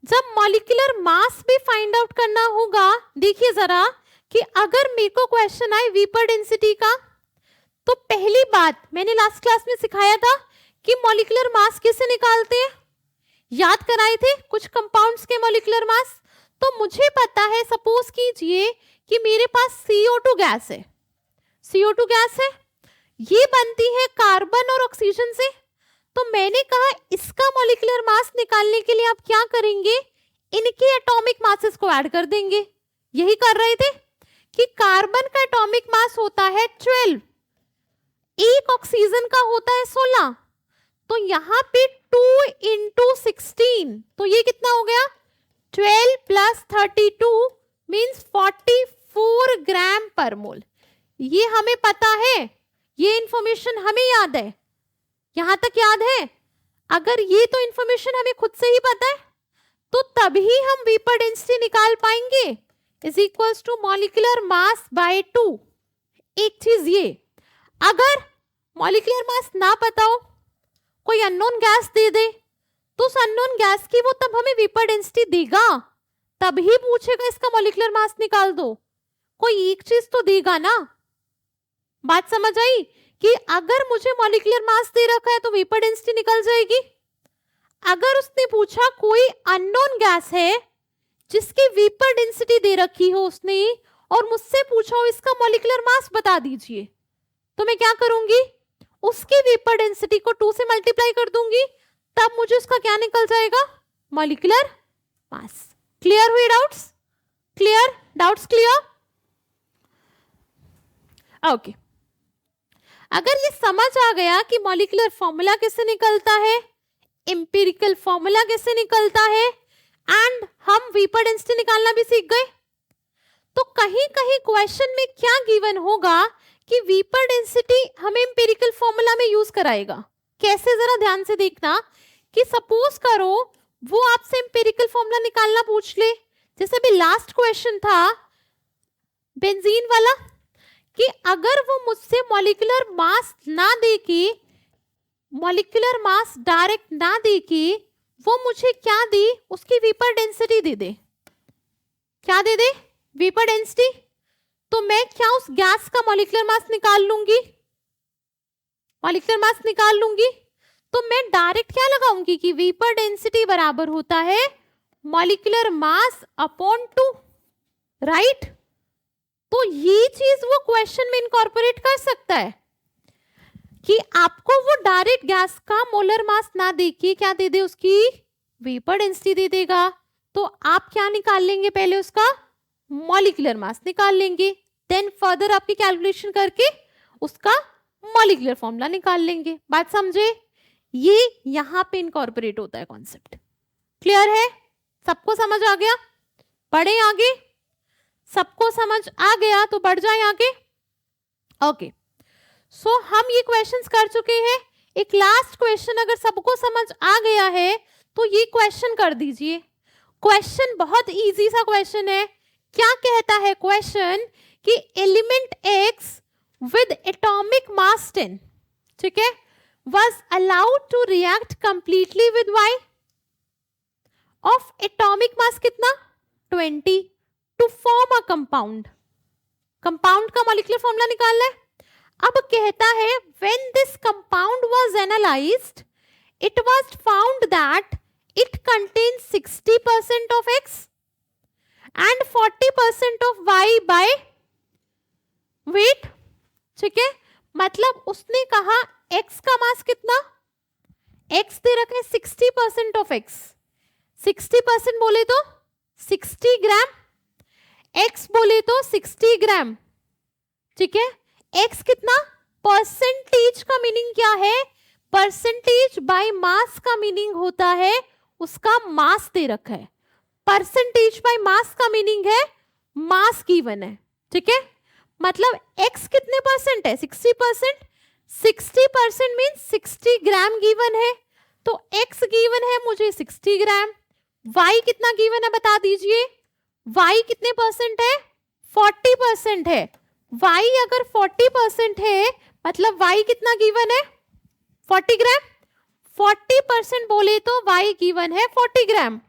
[SPEAKER 1] जब मॉलिक्यूलर मास भी फाइंड आउट करना होगा, देखिए जरा कि अगर मेरे को क्वेश्चन आए वेपर डेंसिटी का, तो पहली बात मैंने लास्ट क्लास में सिखाया था कि मॉलिक्यूलर मास कैसे निकालते हैं, याद कराए थे कुछ कंपाउंड्स के मॉलिक्यूलर मास। तो मुझे पता है, सपोज कीजिए कि मेरे पास CO2 गैस है, CO2 गैस है, ये बनती है कार्बन और ऑक्सीजन से। तो मैंने कहा इसका मॉलिक्यूलर मास निकालने के लिए आप क्या करेंगे, इनके एटॉमिक मासेस को ऐड कर देंगे। यही कर रहे थे कि कार्बन का एटॉमिक मास होता है 12, एक ऑक्सीजन का होता है 16, तो यहां पे 2 इंटू 16, तो ये कितना हो गया 12 प्लस 32 मीन्स 44 ग्राम पर मोल। ये हमें पता है, ये इंफॉर्मेशन हमें याद है, यहां तक याद है। अगर ये तो इंफॉर्मेशन हमें खुद से ही पता है, तो तभी हम वेपर डेंसिटी निकाल पाएंगे, is equals to molecular mass by 2। एक चीज ये, अगर मॉलिक्यूलर मास ना पता हो, कोई अननोन गैस दे दे तो उस अननोन गैस की वो तब हमें वेपर डेंसिटी देगा, तभी पूछेगा इसका मॉलिक्यूलर मास निकाल दो। कोई एक चीज तो देगा ना। बात समझ आई कि अगर मुझे मॉलिक्यूलर मास दे रखा है तो वेपर डेंसिटी निकल जाएगी। अगर उसने पूछा कोई अननोन गैस है जिसकी वेपर डेंसिटी दे रखी हो उसने और मुझसे पूछा हो इसका मॉलिक्यूलर मास बता दीजिए, तो मैं क्या करूंगी, उसकी वेपर डेंसिटी को 2 से मल्टीप्लाई कर दूंगी, तब मुझे उसका क्या निकल जाएगा, मॉलिक्यूलर मास। क्लियर हुई doubts? Clear? Doubts clear? Okay. अगर ये समझ आ गया कि मॉलिक्यूलर फॉर्मूला कैसे निकलता है, एम्पिरिकल फॉर्मूला कैसे निकलता है, एंड हम वेपर डेंसिटी निकालना भी सीख गए, तो कहीं कहीं क्वेश्चन में क्या गिवन होगा कि वेपर डेंसिटी हमें एम्पिरिकल फॉर्मूला में यूज कराएगा। कैसे, जरा ध्यान से देखना कि सपोज करो वो आपसे एम्पिरिकल फॉर्मूला निकालना पूछ ले, जैसे भी लास्ट क्वेश्चन था बेंजीन वाला, कि अगर वो मुझसे मॉलिक्यूलर मास ना दे के, मॉलिक्यूलर मास डायरेक्ट ना दे के वो मुझे क्या दे, उसकी वेपर डेंसिटी दे दे। क्या दे दे? Vapour density. तो मैं क्या उस गैस का मॉलिक्यूलर मास निकाल लूंगी, मॉलिक्यूलर मास निकाल लूंगी, तो मैं डायरेक्ट क्या लगाऊंगी कि वेपर डेंसिटी बराबर होता है मॉलिक्यूलर मास अपॉन 2, राइट। तो ये चीज वो क्वेश्चन में इनकॉर्पोरेट कर सकता है कि आपको वो डायरेक्ट गैस का मोलर मास ना देके क्या दे दे, उसकी वेपर डेंसिटी दे देगा। तो आप क्या निकाल लेंगे, पहले उसका मॉलिक्यूलर मास निकाल लेंगे, देन फर्दर आपकी कैलकुलेशन करके उसका मॉलिक्यूलर फॉर्मूला निकाल लेंगे। बात समझे? ये यहां पे इनकॉर्पोरेट होता है कॉन्सेप्ट। क्लियर है? सबको समझ आ गया? बढ़े आगे? सबको समझ आ गया तो बढ़ जाए आगे। ओके, सो हम ये क्वेश्चंस कर चुके हैं। एक लास्ट क्वेश्चन, अगर सबको समझ आ गया है तो ये क्वेश्चन कर दीजिए। क्वेश्चन बहुत इजी सा क्वेश्चन है। क्या कहता है क्वेश्चन कि element X with atomic mass 10, ठीक है, was allowed to react completely with Y of atomic mass कितना, 20, to form a compound। Compound का मॉलिक्यूलर फॉर्मूला निकालना है। अब कहता है when this compound was analyzed it was found that it contains 60% of X and 40% of Y by weight, ठीक है। मतलब उसने कहा X का मास कितना, X दे रखे 60% ऑफ X, 60% बोले तो 60 ग्राम, X बोले तो 60 ग्राम, ठीक है। X कितना, परसेंटेज का मीनिंग क्या है, परसेंटेज बाय मास का मीनिंग होता है उसका मास दे रखा है। परसेंटेज बाय मास का मीनिंग है मास गिवन है, ठीक है। मतलब X कितने परसेंट है, 60%, 60% मीन 60 ग्राम गिवन है, तो X गिवन है मुझे 60 ग्राम। Y कितना गिवन है बता दीजिए, Y कितने परसेंट है, 40% है। Y अगर 40% है मतलब Y कितना गिवन है, 40 ग्राम। 40% बोले तो Y गिवन है 40 ग्राम,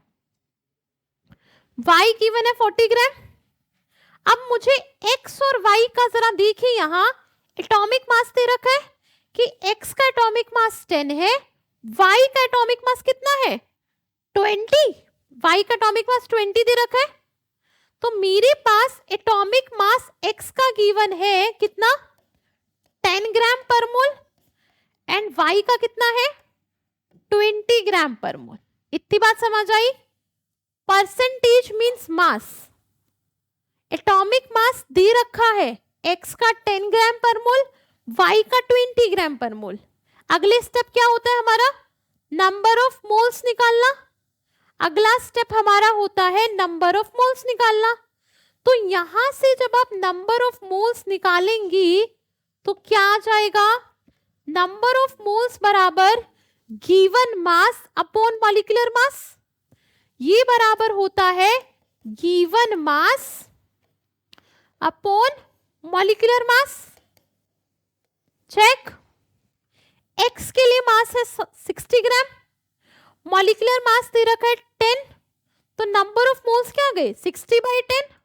[SPEAKER 1] Y गिवन है 40 ग्राम। अब मुझे X और Y का जरा देखिए, यहां एटॉमिक मास दे रखा है कि X का एटॉमिक मास 10 है, Y का एटॉमिक मास कितना है, 20। Y का एटॉमिक मास 20 दे रखा है, तो मेरे पास एटॉमिक मास X का गिवन है कितना, 10 ग्राम पर मोल, एंड Y का कितना है, 20 ग्राम पर मोल। इतनी बात समझ आई। परसेंटेज मींस मास, एटॉमिक मास दे रखा है X का 10 ग्राम पर मोल, Y का 20 ग्राम पर मोल। अगले स्टेप क्या होता है हमारा, नंबर ऑफ मोल्स निकालना। अगला स्टेप हमारा होता है नंबर ऑफ मोल्स निकालना। तो यहां से जब आप नंबर ऑफ मोल्स निकालेंगी तो क्या आ जाएगा, नंबर ऑफ मोल्स बराबर given mass upon molecular mass. ये बराबर होता है given mass upon molecular mass. Check. X के लिए मास है 60 ग्राम, मॉलिक्यूलर मास दे रखा है 10, तो नंबर ऑफ मोल्स क्या आ गए 60/10।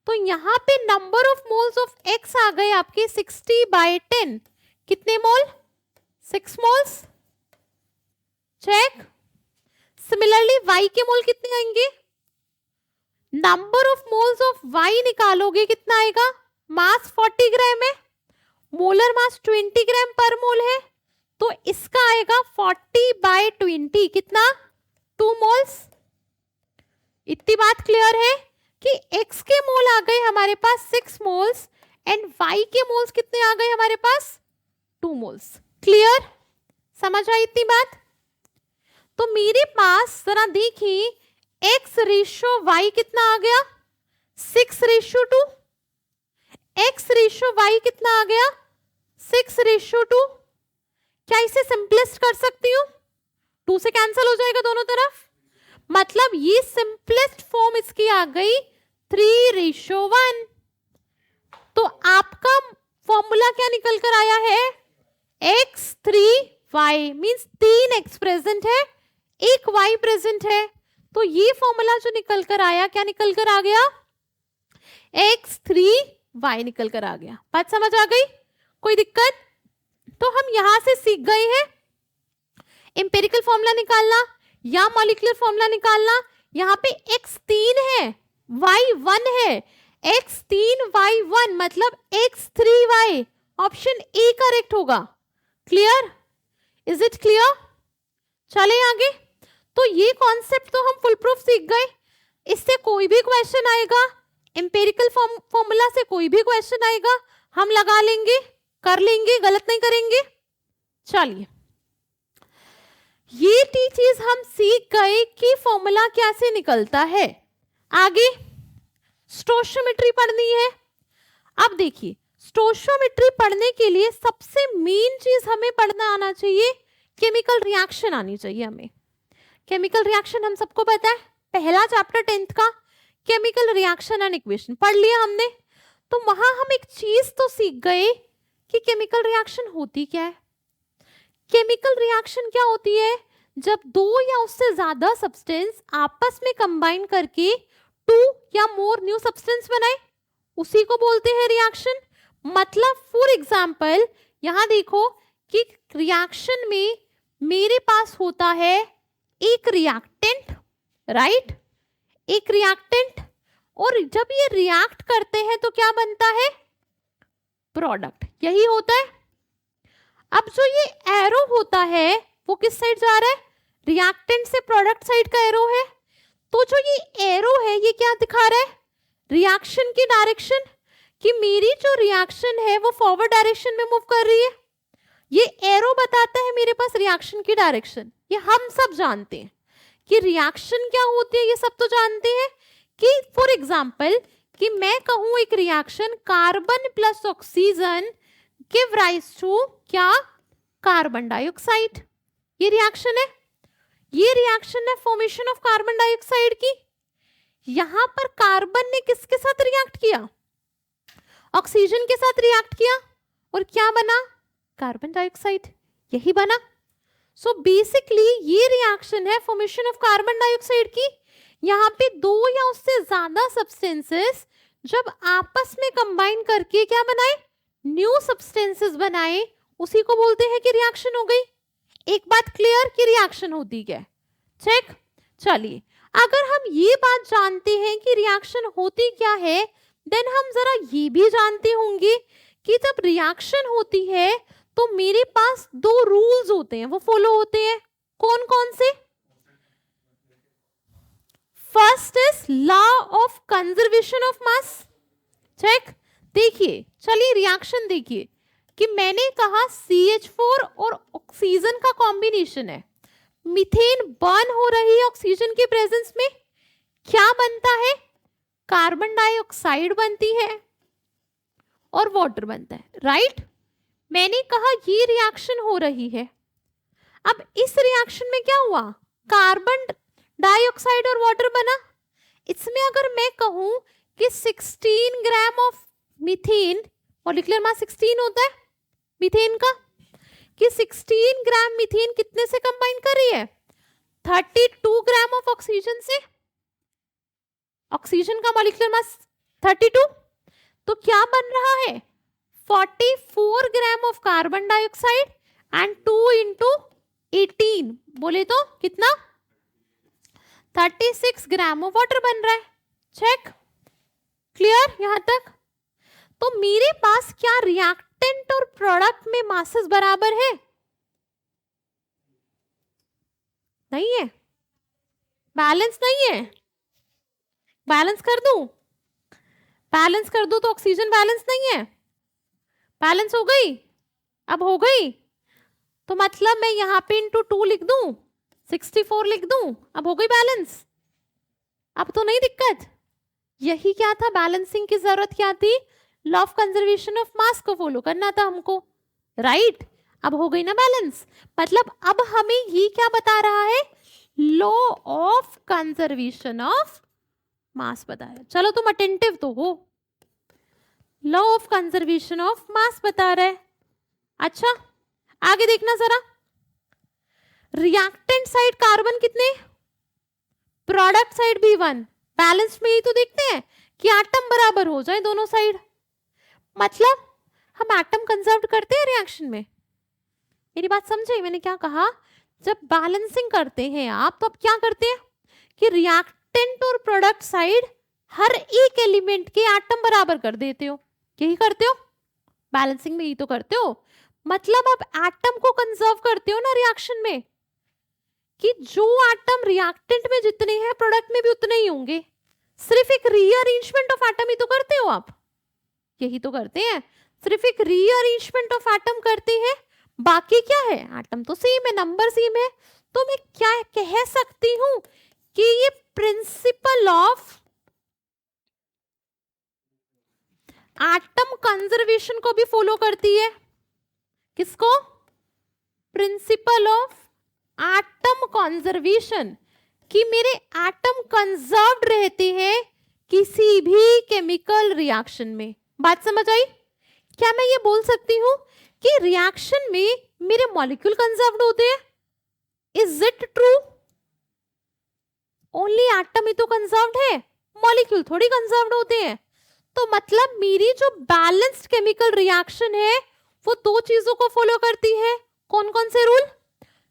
[SPEAKER 1] तो यहाँ पे number of moles of X आ गए आपके 60/10। कितने मोल? 6 मोल्स। चेक। सिमिलरली Y के मोल कितने आएंगे? Number of moles of Y निकालोगे कितना आएगा? मास 40 ग्राम है, मोलर मास 20 ग्राम पर मोल है, तो इसका आएगा 40/20 कितना? 2 मोल्स। इतनी बात क्लियर है कि X के मोल आ गए हमारे पास 6 मोल्स एंड Y के मोल्स कितने आ गए हमारे पास? 2 मोल्स। क्लियर? समझ आई इतनी बात? तो मेरे पास जरा देखिए X रेशियो Y कितना आ गया? 6:2। X रेशियो Y कितना आ गया? 6:2। क्या इसे सिंपलेस्ट कर सकती हूँ? 2 से कैंसिल हो जाएगा दोनों तरफ, मतलब ये सिंपलेस्ट फॉर्म इसकी आ गई 3:1। तो आपका फॉर्मूला क्या निकल कर आया है? X3Y मीन्स 3 X प्रेजेंट है, 1 Y प्रेजेंट है, तो ये फॉर्मूला जो निकल कर आया क्या निकल कर आ गया? X3Y निकल कर आ गया। बात समझ आ गई? कोई दिक्कत? तो हम यहां से सीख गए हैं एम्पिरिकल फॉर्मूला निकालना या मॉलिक्यूलर फॉर्मूला निकालना। यहाँ पे X3 है, Y1 है, X3Y1 मतलब X3Y, ऑप्शन ए करेक्ट होगा। क्लियर? Is it clear? चले आगे। तो ये कॉन्सेप्ट तो हम फुल प्रूफ सीख गए। इससे कोई भी क्वेश्चन आएगा, एम्पिरिकल फॉर्मूला से कोई भी क्वेश्चन आएगा, हम लगा लेंगे, कर लेंगे, गलत नहीं करेंगे। चलिए, ये चीज हम सीख गए कि फॉर्मूला कैसे निकलता है। आगे स्टोशियोमेट्री पढ़नी है। अब देखिए, स्टोशियोमेट्री पढ़ने के लिए सबसे मेन चीज हमें पढ़ना आना चाहिए, केमिकल रिएक्शन आनी चाहिए हमें। केमिकल रिएक्शन हम सबको पता है, पहला चैप्टर 10th का केमिकल रिएक्शन एंड इक्वेशन पढ़ लिया हमने। तो वहां हम एक चीज तो सीख गए कि केमिकल रिएक्शन होती क्या है। केमिकल रिएक्शन क्या होती है? जब 2 या उससे ज्यादा सब्सटेंस आपस में कंबाइन करके 2 या मोर न्यू सब्सटेंस बनाए, उसी को बोलते हैं रिएक्शन। मतलब फॉर एग्जांपल यहां देखो कि रिएक्शन में मेरे पास होता है एक रिएक्टेंट, राइट, एक रिएक्टेंट, और जब ये रिएक्ट करते हैं तो क्या बनता है? प्रोडक्ट। यही होता है। अब जो ये एरो होता है वो किस साइड जा रहा है? रिएक्टेंट से प्रोडक्ट साइड का एरो है। तो जो ये एरो है ये क्या दिखा रहा है? रिएक्शन की डायरेक्शन, कि मेरी जो रिएक्शन है वो फॉरवर्ड डायरेक्शन में मूव कर रही है। ये एरो बताता है मेरे पास रिएक्शन की डायरेक्शन। ये हम सब जानते हैं कि रिएक्शन क्या होती है, ये सब तो जानते हैं। कि फॉर एग्जांपल कि मैं कहूं एक reaction carbon plus oxygen give rise to क्या? Carbon dioxide. ये रिएक्शन है, ये रिएक्शन है फॉर्मेशन ऑफ कार्बन डाइऑक्साइड की। यहां पर कार्बन ने किसके साथ रिएक्ट किया? ऑक्सीजन के साथ रिएक्ट किया, और क्या बना? Carbon dioxide. यही बना। सो बेसिकली ये रिएक्शन है फॉर्मेशन ऑफ कार्बन डाइऑक्साइड की। यहाँ पे 2 या उससे ज्यादा सब्सटेंसेस जब आपस में कंबाइन करके क्या बनाए? न्यू सब्सटेंसेस बनाए, उसी को बोलते हैं कि रिएक्शन हो गई। एक बात क्लियर कि रिएक्शन होती क्या है। चेक। चलिए, अगर हम ये बात जानते हैं कि रिएक्शन होती क्या है, देन हम जरा ये भी जानते होंगे कि जब रिएक्शन होती है तो मेरे पास 2 रूल्स होते हैं, वो फॉलो होते हैं। कौन कौन से? First is law of conservation of mass. Check. देखिए, चलिए रिएक्शन देखिए कि मैंने कहा CH4 और ऑक्सीजन का कॉम्बिनेशन है, मीथेन बर्न हो रही है ऑक्सीजन के प्रेजेंस में। क्या बनता है? कार्बन डाइऑक्साइड बनती है और वाटर बनता है, राइट। मैंने कहा ये रिएक्शन हो रही है। अब इस रिएक्शन में क्या हुआ? कार्बन डाइऑक्साइड और वाटर बना। इसमें अगर मैं कहूं कि 16 gram of methane, molecular mass 16 होता है मीथेन का, कि 16 ग्राम मीथेन कितने से कंबाइन कर रही है? 32 ग्राम ऑफ ऑक्सीजन से। ऑक्सीजन का मॉलिक्यूलर मास 32, तो क्या बन रहा है? 44 gram of carbon dioxide and 2 into 18, बोले तो कितना? 36 ग्राम ऑफ वाटर बन रहा है। चेक, क्लियर यहां तक? तो मेरे पास क्या रिएक्टेंट और प्रोडक्ट में मासेस बराबर है? नहीं है, बैलेंस नहीं है। बैलेंस कर दूं? बैलेंस कर दूं तो ऑक्सीजन बैलेंस नहीं है। बैलेंस हो गई? अब हो गई तो मतलब मैं यहां पे इंटू 2 लिख दूं, 64 लिख दूं, अब हो गई बैलेंस। अब तो नहीं दिक्कत। यही क्या था, बैलेंसिंग की जरूरत क्या थी? लॉ ऑफ कंजर्वेशन ऑफ मास को फॉलो करना था हमको, राइट? अब हो गई ना बैलेंस। मतलब अब हमें ये क्या बता रहा है? लॉ ऑफ कंजर्वेशन ऑफ मास बता रहा है। चलो तुम अटेंटिव तो हो, लॉ ऑफ कंजर्वेशन ऑफ मास बता रहा है। अच्छा आगे देखना जरा, रिएक्टेंट साइड कार्बन कितने, प्रोडक्ट साइड भी 1। बैलेंस में ही तो देखते हैं कि एटम बराबर हो जाए दोनों साइड। मतलब हम एटम कंजर्व करते हैं रिएक्शन में। मेरी बात समझे मैंने क्या कहा? जब बैलेंसिंग करते हैं आप तो आप क्या करते हैं कि रिएक्टेंट और प्रोडक्ट साइड हर एक एलिमेंट के एटम बराबर कर देते हो। यही करते हो बैलेंसिंग में, यही तो करते हो। मतलब आप एटम को कंजर्व करते हो ना रिएक्शन में, कि जो एटम रिएक्टेंट में जितने हैं प्रोडक्ट में भी उतने ही होंगे। सिर्फ एक रीअरेंजमेंट ऑफ एटम ही तो करते हो आप, यही तो करते हैं। सिर्फ एक रीअरेंजमेंट ऑफ एटम करते हैं, बाकी क्या है? एटम तो सेम है, नंबर सेम है। तो मैं क्या कह सकती हूं कि ये प्रिंसिपल ऑफ एटम कंजर्वेशन को भी फॉलो करती है। किसको? प्रिंसिपल ऑफ एटम कंजर्वेशन, कि मेरे एटम कंजर्व्ड रहते हैं किसी भी केमिकल रिएक्शन में। बात समझ आई? क्या मैं ये बोल सकती हूं कि रिएक्शन में मेरे मॉलिक्यूल कंजर्व्ड होते हैं? Is it true? Only atom ही तो कंजर्व्ड है, मॉलिक्यूल थोड़ी कंजर्व्ड होते हैं। तो मतलब मेरी जो बैलेंस्ड केमिकल रिएक्शन है वो दो चीजों को फॉलो करती है। कौन कौन से rule?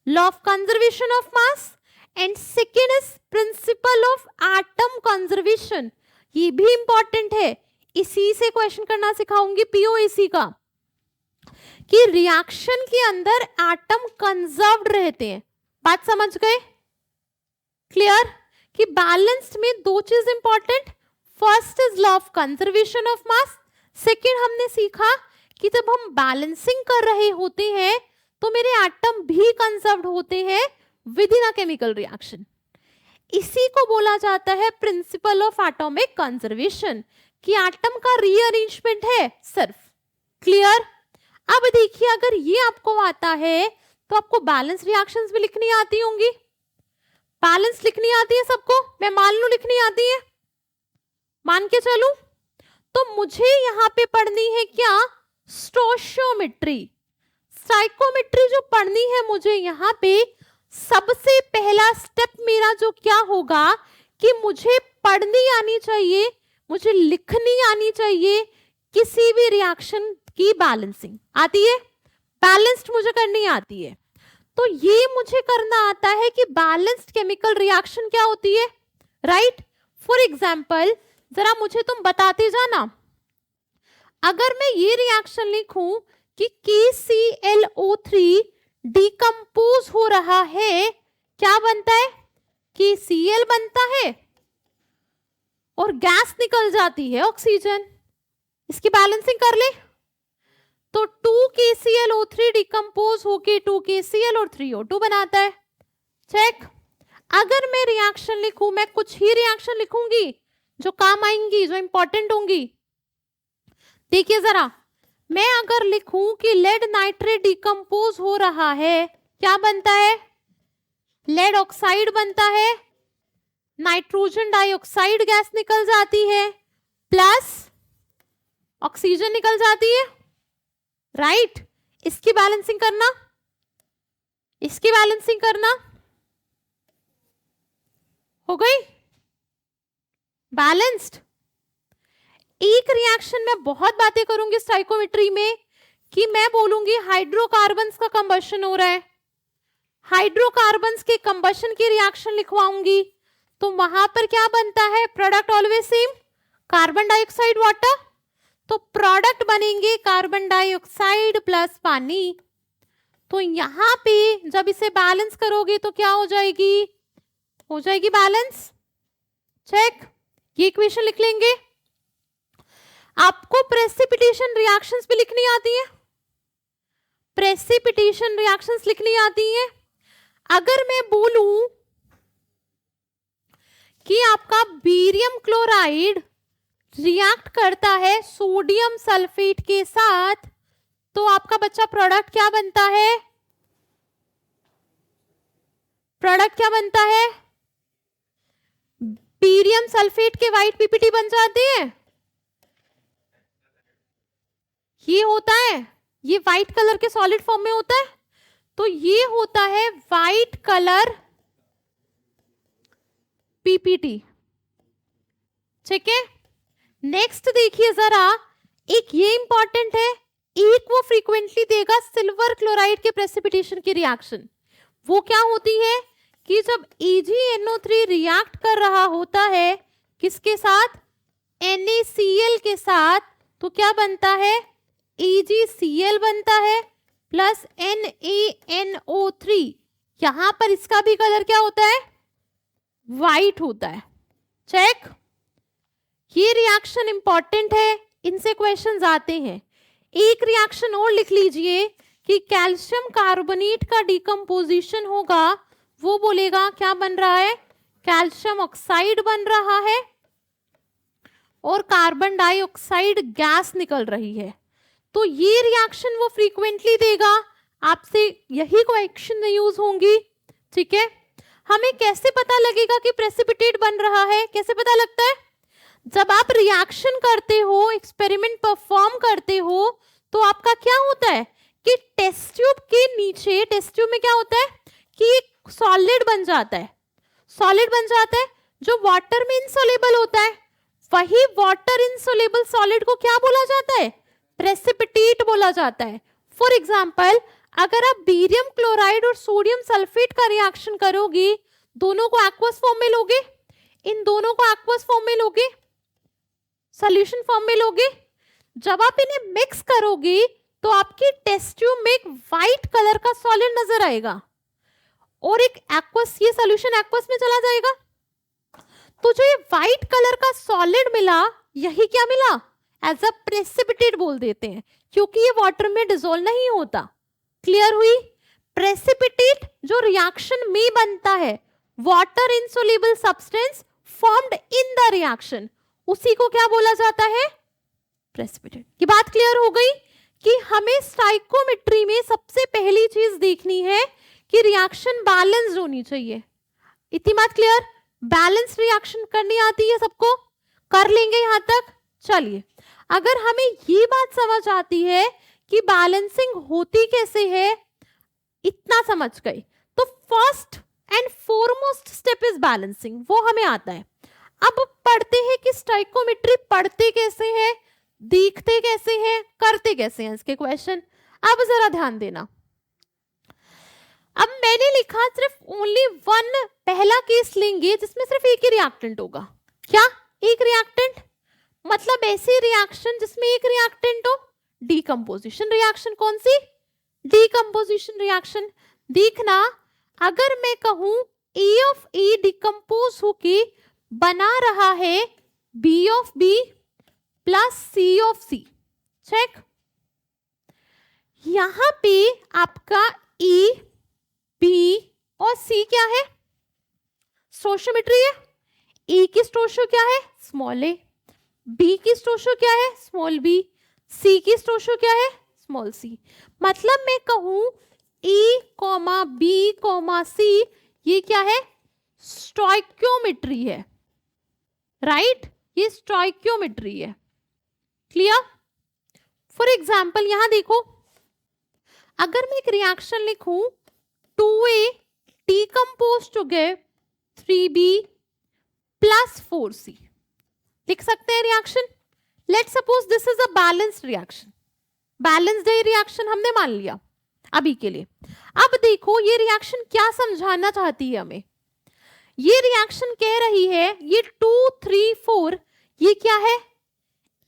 [SPEAKER 1] Law of conservation of mass and second is principle of atom conservation. ये भी इंपॉर्टेंट है, इसी से क्वेश्चन करना सिखाऊंगी पीओएसी का, कि रिएक्शन के अंदर एटम कंजर्व्ड रहते हैं। बात समझ गए? क्लियर? कि बैलेंस्ड में दो चीज important, first is law of conservation of mass, second हमने सीखा कि जब हम बैलेंसिंग कर रहे होते हैं तो मेरे एटम भी कंजर्व्ड होते हैं with in a chemical reaction. इसी को बोला जाता है प्रिंसिपल ऑफ एटॉमिक कंजर्वेशन, कि एटम का रीअरेंजमेंट है सिर्फ। क्लियर? अब देखिए अगर ये आपको आता है तो आपको बैलेंस रिएक्शंस भी लिखनी आती होंगी। बैलेंस लिखनी आती है सबको, मैं मान लूं लिखनी आती है, मान के चलूं। तो मुझे यहां पे पढ़नी है क्या? स्टोइचियोमेट्री। स्टोइकोमेट्री जो पढ़नी है मुझे यहाँ पे, सबसे पहला स्टेप मेरा जो क्या होगा कि मुझे पढ़नी आनी चाहिए, मुझे लिखनी आनी चाहिए किसी भी रिएक्शन की बैलेंसिंग। आती है? बैलेंस्ड मुझे करनी आती है। तो ये मुझे करना आता है कि बैलेंस्ड केमिकल रिएक्शन क्या होती है, राइट? फॉर एग्जाम्पल जरा मुझे तुम बताते जाना, अगर मैं ये रिएक्शन लिखूं कि KClO3 डिकम्पोज हो रहा है, क्या बनता है? KCl बनता है और गैस निकल जाती है ऑक्सीजन। इसकी बैलेंसिंग कर ले तो 2KClO3 डिकम्पोज होके 2KCl और 3O2 बनाता है। चेक। अगर मैं रिएक्शन लिखूं, मैं कुछ ही रिएक्शन लिखूंगी जो काम आएंगी, जो इंपॉर्टेंट होंगी। देखिए जरा, मैं अगर लिखूं कि लेड नाइट्रेट डिकम्पोज हो रहा है, क्या बनता है? लेड ऑक्साइड बनता है, नाइट्रोजन डाइऑक्साइड गैस निकल जाती है, प्लस ऑक्सीजन निकल जाती है, राइट? इसकी बैलेंसिंग करना। इसकी बैलेंसिंग करना हो गई बैलेंस्ड। एक रिएक्शन में बहुत बातें करूंगी स्टोइकोमेट्री में कि मैं बोलूंगी हाइड्रोकार्बन्स का कंबशन हो रहा है, हाइड्रोकार्बन्स के कंबशन की रिएक्शन लिखवाऊंगी, तो वहां पर क्या बनता है, product always same, carbon dioxide water, तो प्रोडक्ट बनेंगे कार्बन डाइऑक्साइड प्लस पानी। तो यहां पे जब इसे बैलेंस करोगे तो क्या हो जाएगी, हो जाएगी बैलेंस। चेक, ये इक्वेशन लिख लेंगे। आपको प्रेसिपिटेशन रिएक्शंस भी लिखनी आती है, प्रेसिपिटेशन रिएक्शंस लिखनी आती है। अगर मैं बोलूं कि आपका बेरियम क्लोराइड रिएक्ट करता है सोडियम सल्फेट के साथ, तो आपका बच्चा प्रोडक्ट क्या बनता है, प्रोडक्ट क्या बनता है, बेरियम सल्फेट के व्हाइट पीपीटी बन जाते हैं। ये होता है, ये व्हाइट कलर के सॉलिड फॉर्म में होता है, तो ये होता है व्हाइट कलर पीपीटी। ठीक है, नेक्स्ट देखिए जरा, एक ये इंपॉर्टेंट है, एक वो फ्रीक्वेंटली देगा सिल्वर क्लोराइड के प्रेसिपिटेशन की रिएक्शन। वो क्या होती है कि जब AgNO3 रिएक्ट कर रहा होता है किसके साथ, NaCl के साथ, तो क्या बनता है, AgCl बनता है प्लस NaNO3। यहां पर इसका भी कलर क्या होता है, व्हाइट होता है। चेक, ये रिएक्शन इंपॉर्टेंट है, इनसे क्वेश्चंस आते हैं। एक रिएक्शन और लिख लीजिए कि कैल्शियम कार्बोनेट का डिकम्पोजिशन होगा, वो बोलेगा क्या बन रहा है, कैल्शियम ऑक्साइड बन रहा है और कार्बन डाइऑक्साइड गैस निकल रही है। तो ये रिएक्शन वो फ्रीक्वेंटली देगा, आपसे यही क्वेश्चन यूज होंगी। ठीक है, हमें कैसे पता लगेगा कि प्रेसिपिटेट बन रहा है, कैसे पता लगता है, जब आप रिएक्शन करते हो, एक्सपेरिमेंट परफॉर्म करते हो, तो आपका क्या होता है कि टेस्ट ट्यूब के नीचे, टेस्ट ट्यूब में क्या होता है कि एक सॉलिड बन जाता है, सॉलिड बन जाता है जो वाटर में इनसोलेबल होता है। वही वाटर इनसोलेबल सॉलिड को क्या बोला जाता है, प्रेसिपिटेट बोला जाता है। फॉर एग्जाम्पल, अगर आप बेरियम क्लोराइड और सोडियम सल्फेट का रिएक्शन करोगे, दोनों को एक्वस फॉर्म में लोगे, इन दोनों को एक्वस फॉर्म में लोगे, सॉल्यूशन फॉर्म में लोगे, जब आप इन्हें मिक्स करोगे तो आपकी टेस्ट ट्यूब में एक व्हाइट कलर का सॉलिड नजर आएगा और एक एक्वस, ये सॉल्यूशन एक्वस में चला जाएगा। तो जो ये व्हाइट कलर का सॉलिड मिला, यही क्या मिला, एज अ प्रेसिपिटेट बोल देते हैं, क्योंकि ये वाटर में डिसॉल्व नहीं होता। क्लियर हुई, प्रेसिपिटेट जो रिएक्शन में बनता है, water insoluble substance formed in the reaction, उसी को क्या बोला जाता है, प्रेसिपिटेट। ये बात क्लियर हो गई कि हमें स्टोइकोमेट्री में सबसे पहली चीज देखनी है कि रिएक्शन बैलेंस्ड होनी चाहिए। इतनी बात क्लियर, बैलेंस रिएक्शन करनी आती है सबको, कर लेंगे यहां तक। चलिए, अगर हमें ये बात समझ आती है कि बैलेंसिंग होती कैसे है, इतना समझ गए, तो first and foremost step is balancing, वो हमें आता है। अब पढ़ते हैं कि स्टोइकोमेट्री पढ़ते कैसे हैं, दिखते कैसे हैं, करते कैसे हैं इसके क्वेश्चन। अब जरा ध्यान देना, अब मैंने लिखा सिर्फ ओनली वन, पहला केस लेंगे जिसमें सिर्फ एक ही रिएक्टेंट होगा। क्या, एक रिएक्टेंट, मतलब ऐसी रिएक्शन जिसमें एक रिएक्टेंट हो, डीकंपोजिशन रिएक्शन। कौन सी, डीकंपोजिशन रिएक्शन। देखना, अगर मैं कहूं A ऑफ A डिकम्पोज होके बना रहा है B of B plus C of C। Check, यहां पे आपका E, B और C क्या है, स्टोइकोमेट्री है। E की स्टोइको क्या है, स्मॉल a, B की स्टोइको क्या है, स्मॉल b, C की स्टोइको क्या है, स्मॉल c। मतलब मैं कहूं E, B, C, ये क्या है, स्टोइकोमेट्री है, राइट, ये स्टोइकोमेट्री है। क्लियर। फॉर एग्जाम्पल यहां देखो, अगर मैं एक रिएक्शन लिखूं 2A decompose to give 3B plus 4C. लिख सकते हैं reaction. Let suppose this is a balanced reaction. Balanced reaction हमने मान लिया अभी के लिए. अब देखो ये रिएक्शन क्या समझाना चाहती है हमें. ये रिएक्शन कह रही है ये 2, 3, 4 ये क्या है,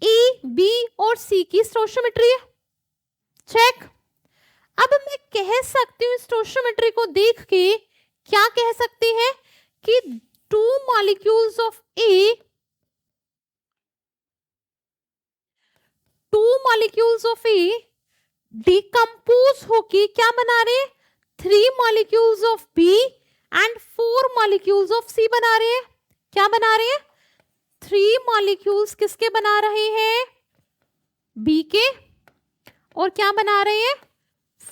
[SPEAKER 1] ए, बी और सी की स्टोइचियोमेट्री है. चेक. अब मैं कह सकती हूँ स्टोइचियोमेट्री को देख के क्या कह सकती है कि 2 molecules of A, 2 molecules of A decompose होके क्या बना रहे हैं, 3 molecules of B and 4 molecules of C बना रहे हैं. क्या बना रहे हैं, 3 मॉलिक्यूल्स किसके बना रहे हैं, बी के, और क्या बना रहे हैं,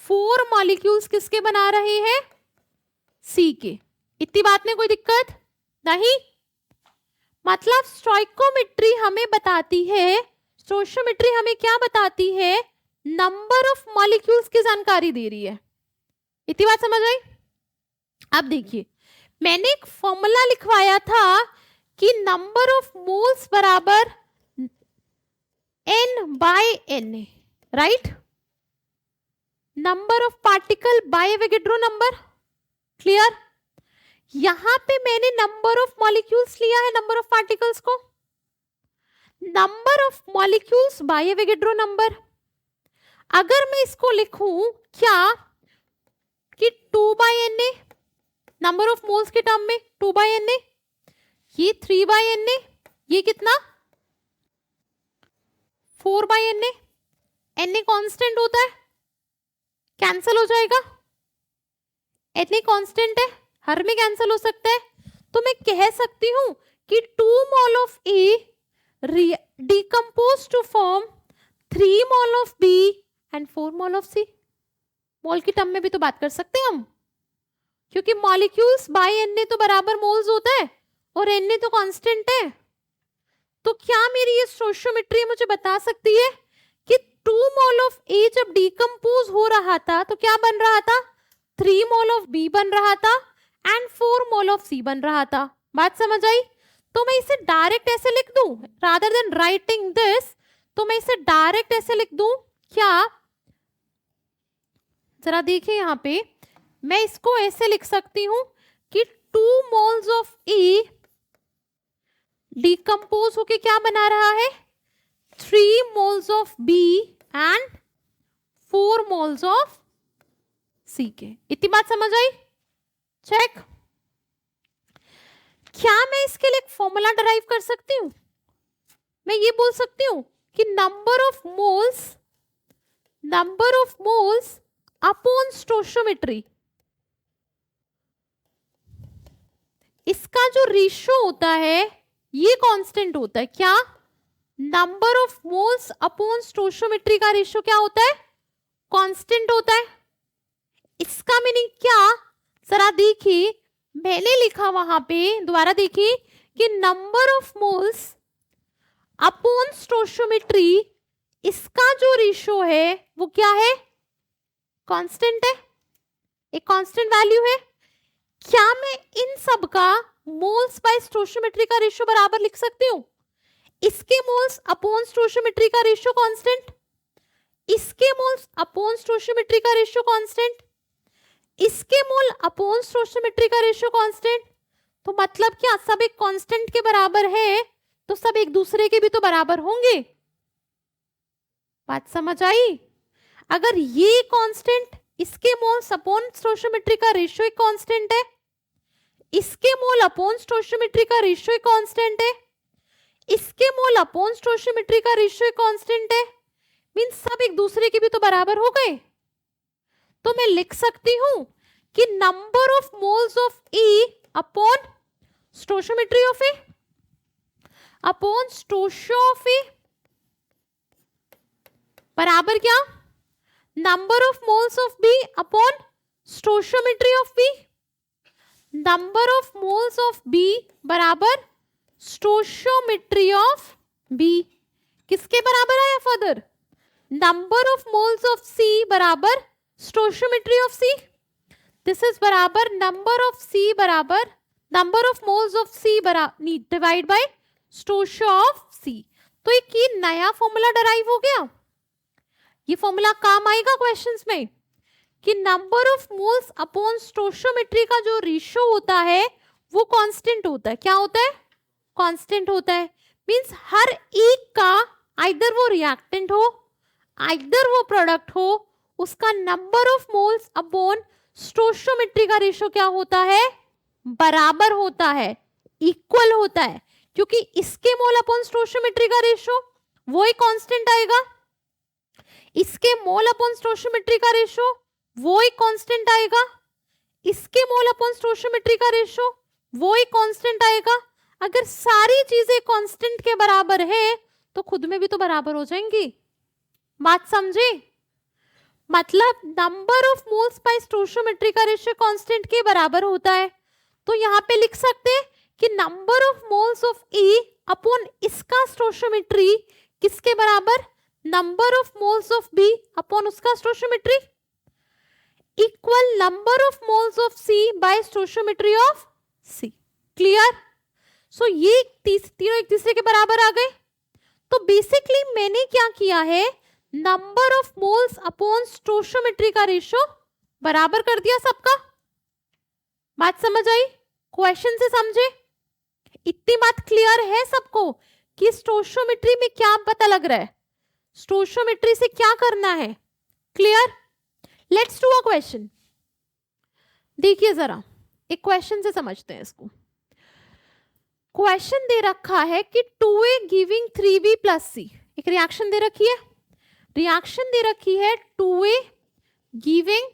[SPEAKER 1] 4 मॉलिक्यूल्स किसके बना रहे हैं, सी के. इतनी बात में कोई दिक्कत नहीं. मतलब स्टोइकोमेट्री हमें बताती है, स्टोइचियोमेट्री हमें क्या बताती है, नंबर ऑफ मॉलिक्यूल्स की जानकारी दे रही है. इतनी बात समझ आई. अब देखिए मैंने एक फॉर्मूला लिखवाया था कि नंबर ऑफ मोल्स बराबर n by Na, right. Number of particle by Avogadro number. Clear. यहां पे मैंने नंबर ऑफ मॉलिक्यूल्स लिया है, नंबर ऑफ पार्टिकल्स को. Number of molecules by Avogadro number. अगर मैं इसको लिखूं क्या कि 2 by Na, number of moles के टर्म में 2 बाय Na, ये 3 बाय Na, ये कितना 4 बाय Na. Na कांस्टेंट होता है, कैंसल हो जाएगा. Na कांस्टेंट है, हर में कैंसल हो सकता है. तो मैं कह सकती हूं कि 2 mole of A decompose to form 3 mole of B and 4 mole of C. Mole की टर्म में भी तो बात कर सकते हैं हम, क्योंकि मॉलिक्यूल्स बाय Na तो बराबर मोल्स होता है और Na तो कांस्टेंट है. तो क्या मेरी ये स्टोइचियोमेट्री मुझे बता सकती है कि 2 मोल ऑफ ए जब डिकम्पोज हो रहा था तो क्या बन रहा था, 3 मोल ऑफ बी बन रहा था एंड 4 मोल ऑफ सी बन रहा था. बात समझ आई. तो मैं इसे डायरेक्ट ऐसे लिख दूं, रादर देन राइटिंग दिस, तो मैं इसे डायरेक्ट ऐसे लिख दूं क्या, जरा देखिए यहां पे, मैं इसको ऐसे लिख सकती हूं कि 2 मोल्स ऑफ ए डिकम्पोज होके क्या बना रहा है, 3 moles of B and 4 moles of C के. इतनी बात समझ आई. चेक. क्या मैं इसके लिए एक फॉर्मूला डराइव कर सकती हूं. मैं ये बोल सकती हूं कि number of moles upon stoichiometry, इसका जो रेशियो होता है ये कांस्टेंट होता है. क्या, number of moles upon stoichiometry का रेशियो क्या होता है, कांस्टेंट होता है. इसका मीनिंग क्या, जरा देखिए मैंने लिखा वहां पे, दोबारा देखिए कि number of moles upon stoichiometry, इसका जो रेशियो है वो क्या है, कांस्टेंट है, एक कांस्टेंट वैल्यू है. क्या मैं इन सब का मोल्स बाय स्टोइचियोमेट्री का रेशियो बराबर लिख सकती हूँ. इसके मोल्स अपॉन स्टोइचियोमेट्री का रेशियो कांस्टेंट, इसके मोल्स अपॉन स्टोइचियोमेट्री का रेशियो कांस्टेंट, इसके मोल अपॉन स्टोइचियोमेट्री का रेशियो कांस्टेंट. तो मतलब क्या, सब एक कांस्टेंट के बराबर है तो सब एक दूसरे के भी तो बराबर होंगे. बात समझ आई. अगर ये कांस्टेंट, इसके मोल्स अपॉन स्टोइचियोमेट्री का रेशियो एक कांस्टेंट है, इसके मोल अपॉन स्टोइचियोमेट्री का रेशियो एक कांस्टेंट है, इसके मोल अपॉन स्टोइचियोमेट्री का रेशियो एक कांस्टेंट है, मींस सब एक दूसरे के भी तो बराबर हो गए. तो मैं लिख सकती हूं कि number of moles of A upon stoichiometry of A upon stoichio of A बराबर क्या, number of moles of B upon stoichiometry of B. Number of moles of B बराबर स्टोइचियोमेट्री ऑफ बी. किसके बराबर आया further, number of moles of C बराबर stoichiometry of C. This is बराबर number of C बराबर number of moles of C बराबर divide by stoichio of C. तो एक ये नया फॉर्मूला डराइव हो गया। ये फॉर्मूला काम आएगा क्वेश्चंस में कि number of moles upon stoichiometry का जो रेशियो होता है वो कांस्टेंट होता है। क्या होता है? कांस्टेंट होता है। मींस हर एक का आइदर वो रिएक्टेंट हो आइदर वो प्रोडक्ट हो, उसका number of moles upon stoichiometry का रेशियो क्या होता है? बराबर होता है, इक्वल होता है, क्योंकि इसके मोल अपॉन स्टोशियोमेट्री का रेशियो वो एक कांस्टेंट आएगा, इसके मोल अपॉन स्टोशियोमेट्री का रेशियो वो एक कांस्टेंट आएगा, इसके मोल अपॉन स्टोशियोमेट्री का रेशियो वो एक कांस्टेंट आएगा। अगर सारी चीजें कांस्टेंट के बराबर है तो खुद में भी तो बराबर हो जाएंगी। बात समझे? मतलब number of moles bye stoichiometry का रेशियो कांस्टेंट के बराबर होता है। तो यहाँ पे लिख सकते हैं कि number of moles of A upon इसका स्टोशियोमेट्री किसके बराबर? Number of moles of B upon उसका stoichiometry equal number of moles of C by stoichiometry of C. Clear? So ये तीनों एक दूसरे के बराबर आ गए। तो बेसिकली मैंने क्या किया है, number of moles upon stoichiometry का रेशियो बराबर कर दिया सबका। बात समझ आई? क्वेश्चन से समझे? इतनी बात क्लियर है सबको कि स्टोशियोमेट्री में क्या पता लग रहा है, स्टोशियोमेट्री से क्या करना है? Clear? Let's do a question. देखिए जरा एक क्वेश्चन से समझते हैं इसको। क्वेश्चन दे रखा है कि 2A गिविंग 3B प्लस सी। एक रिएक्शन दे रखी है, रिएक्शन दे रखी है 2A गिविंग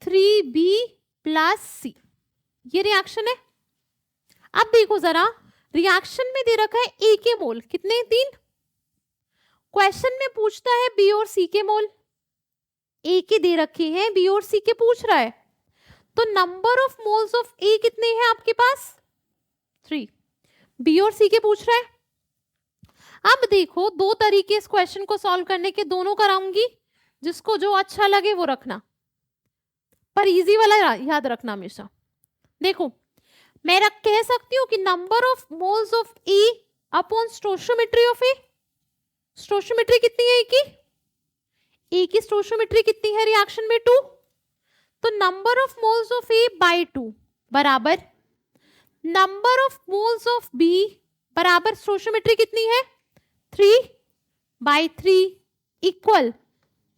[SPEAKER 1] 3B प्लस सी। ये रिएक्शन है। अब देखो जरा, रिएक्शन में दे रखा है A के मोल कितने? 3। क्वेश्चन में पूछता है B और C के मोल। A के दे रखे हैं, B और C के पूछ रहा है, तो number of moles of A कितने हैं आपके पास? 3। बी और सी के पूछ रहा है। अब देखो दो तरीके इस क्वेश्चन को सॉल्व करने के, दोनों कराऊंगी, जिसको जो अच्छा लगे वो रखना, पर इजी वाला याद रखना हमेशा। देखो मैं कह सकती हूं कि number of moles of A upon stoichiometry of A. Stoichiometry कितनी है ए की स्टोशियोमेट्री कितनी है रिएक्शन में? 2। तो number of moles of A by 2 बराबर number of moles of B बराबर स्टोशियोमेट्री कितनी है? 3 by 3 equal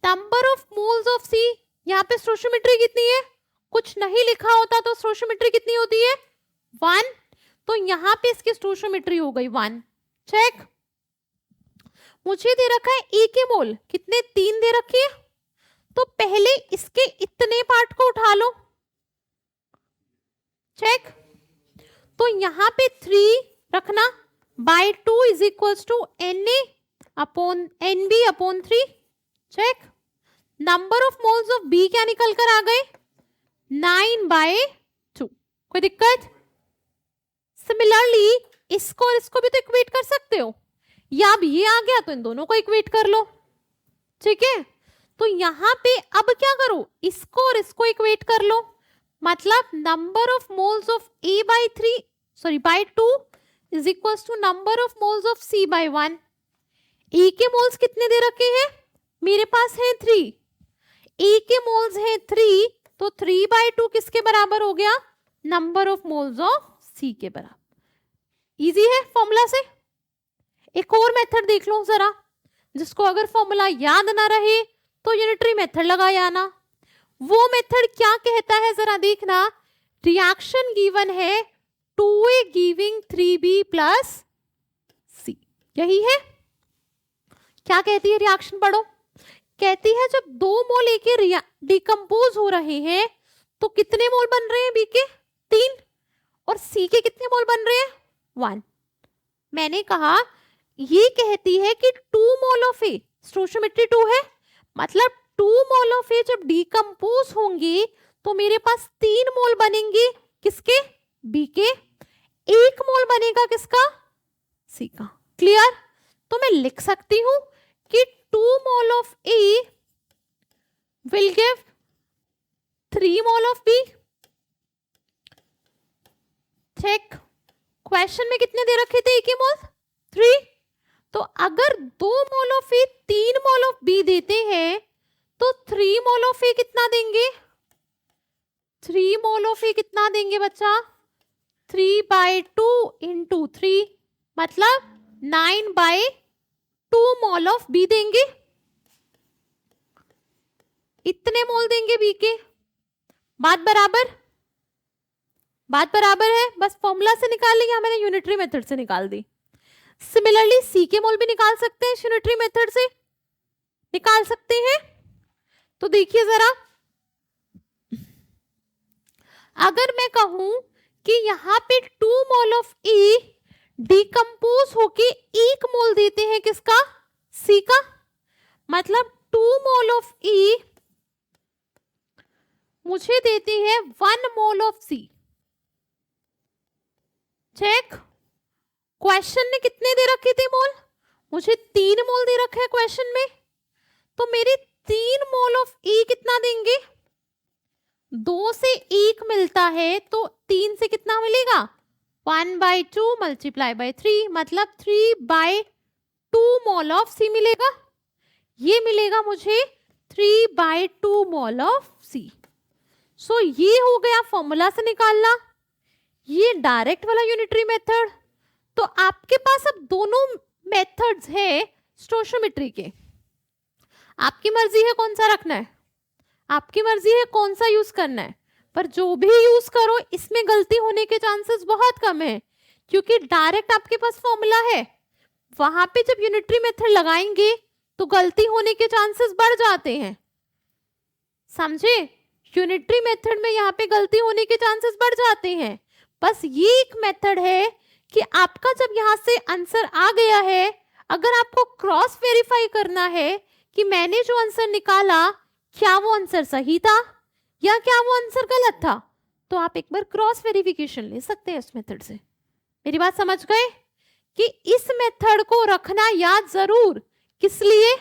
[SPEAKER 1] number of moles of C. यहाँ पे स्टोशियोमेट्री कितनी है? कुछ नहीं लिखा होता तो स्टोशियोमेट्री कितनी होती है? 1। तो यहाँ पे इसकी स्टोशियोमेट्री हो गई 1। चेक। मुझे दे रखा है ए के मोल कितने? 3 दे रखी है। तो पहले इसके इतने पार्ट को उठा लो। चेक। तो यहां पे 3 रखना, by 2 is equals to Na upon Nb upon 3। Check. Number of moles of B क्या निकल कर आ गए? 9 बाय 2। कोई दिक्कत? सिमिलरली इसको और इसको भी तो इक्वेट कर सकते हो, या अब ये आ गया तो इन दोनों को इक्वेट कर लो। ठीक है, तो यहां पे अब क्या करो, इसको और इसको इक्वेट कर लो। मतलब number of moles of A by 3 sorry by 2 is equals to number of moles of C by 1। A के मोल्स कितने दे रखे हैं? मेरे पास है 3। A के मोल्स है 3, तो 3 बाय 2 किसके बराबर हो गया? Number of moles of C के बराबर। इजी है फॉर्मूला से। एक और मेथड देख लो जरा, जिसको अगर फॉर्मूला याद ना रहे तो यूनिटरी मेथड लगाया आना। वो मेथड क्या कहता है जरा देखना। रिएक्शन गिवन है 2A giving 3B plus C, यही है। क्या कहती है रिएक्शन? पढ़ो। कहती है जब 2 मोल A के डिकम्पोज हो रहे हैं तो कितने मोल बन रहे हैं B के? 3। और C के कितने मोल बन रहे हैं? 1। मैंने कहा ये कहती है कि 2 मोल ऑफ A, स्टोशियोमेट्री 2 है, मतलब 2 मोल ऑफ A जब डिकम्पोज होंगे तो मेरे पास 3 मोल बनेंगे किसके? B के। 1 मोल बनेगा किसका? C का। क्लियर? तो मैं लिख सकती हूं कि 2 mole of A will give 3 mole of B. Check, question में कितने दे रखे थे? 1 मोल 3। तो अगर 2 mole of A 3 mole of B देते हैं तो 3 मोल ऑफ ए कितना देंगे? 3 मोल ऑफ ए कितना देंगे बच्चा? 3/2 इंटू 3 मतलब 9/2 मोल ऑफ बी देंगे। इतने मोल देंगे बी के। बात बराबर? बात बराबर है। बस फॉर्मूला से निकाल लेंगे, मैंने यूनिटरी मेथड से निकाल दी। सिमिलरली सी के मोल भी निकाल सकते हैं, यूनिटरी मेथड से निकाल सकते हैं। तो देखिए जरा, अगर मैं कहूं कि यहां पे 2 मोल ऑफ ई डिकम्पोज होके 1 मोल देते हैं किसका? सी का। मतलब 2 मोल ऑफ ई मुझे देते हैं 1 mole of C. Check, question ने कितने दे रखे थे मोल? मुझे 3 मोल दे रखे हैं क्वेश्चन में। तो मेरे 3 मोल ऑफ ई कितना देंगे? 2 से 1 मिलता है तो 3 से कितना मिलेगा? 1/2 मल्टीप्लाई बाय 3 मतलब 3/2 मोल ऑफ सी मिलेगा। ये मिलेगा मुझे 3/2 मोल ऑफ सी। सो ये हो गया फॉर्मूला से निकालना, ये डायरेक्ट वाला यूनिटरी मेथड। तो आपके पास अब दोनों मेथड्स है स्टोइचियोमेट्री के। आपकी मर्जी है कौन सा रखना है, आपकी मर्जी है कौन सा यूज करना है, पर जो भी यूज करो इसमें गलती होने के चांसेस बहुत कम है, क्योंकि डायरेक्ट आपके पास फॉर्मूला है। वहां पे जब यूनिटरी मेथड लगाएंगे तो गलती होने के चांसेस बढ़ जाते हैं, समझे? यूनिटरी मेथड में यहाँ पे गलती होने के चांसेस बढ़ जाते हैं। बस ये एक मेथड है कि आपका जब यहाँ से आंसर आ गया है, अगर आपको क्रॉस वेरीफाई करना है कि मैंने जो आंसर निकाला क्या वो आंसर सही था या क्या वो आंसर गलत था, तो आप एक बार क्रॉस वेरिफिकेशन ले सकते हैं इस मेथड से। मेरी बात समझ गए कि इस मेथड को रखना याद जरूर, किस लिए?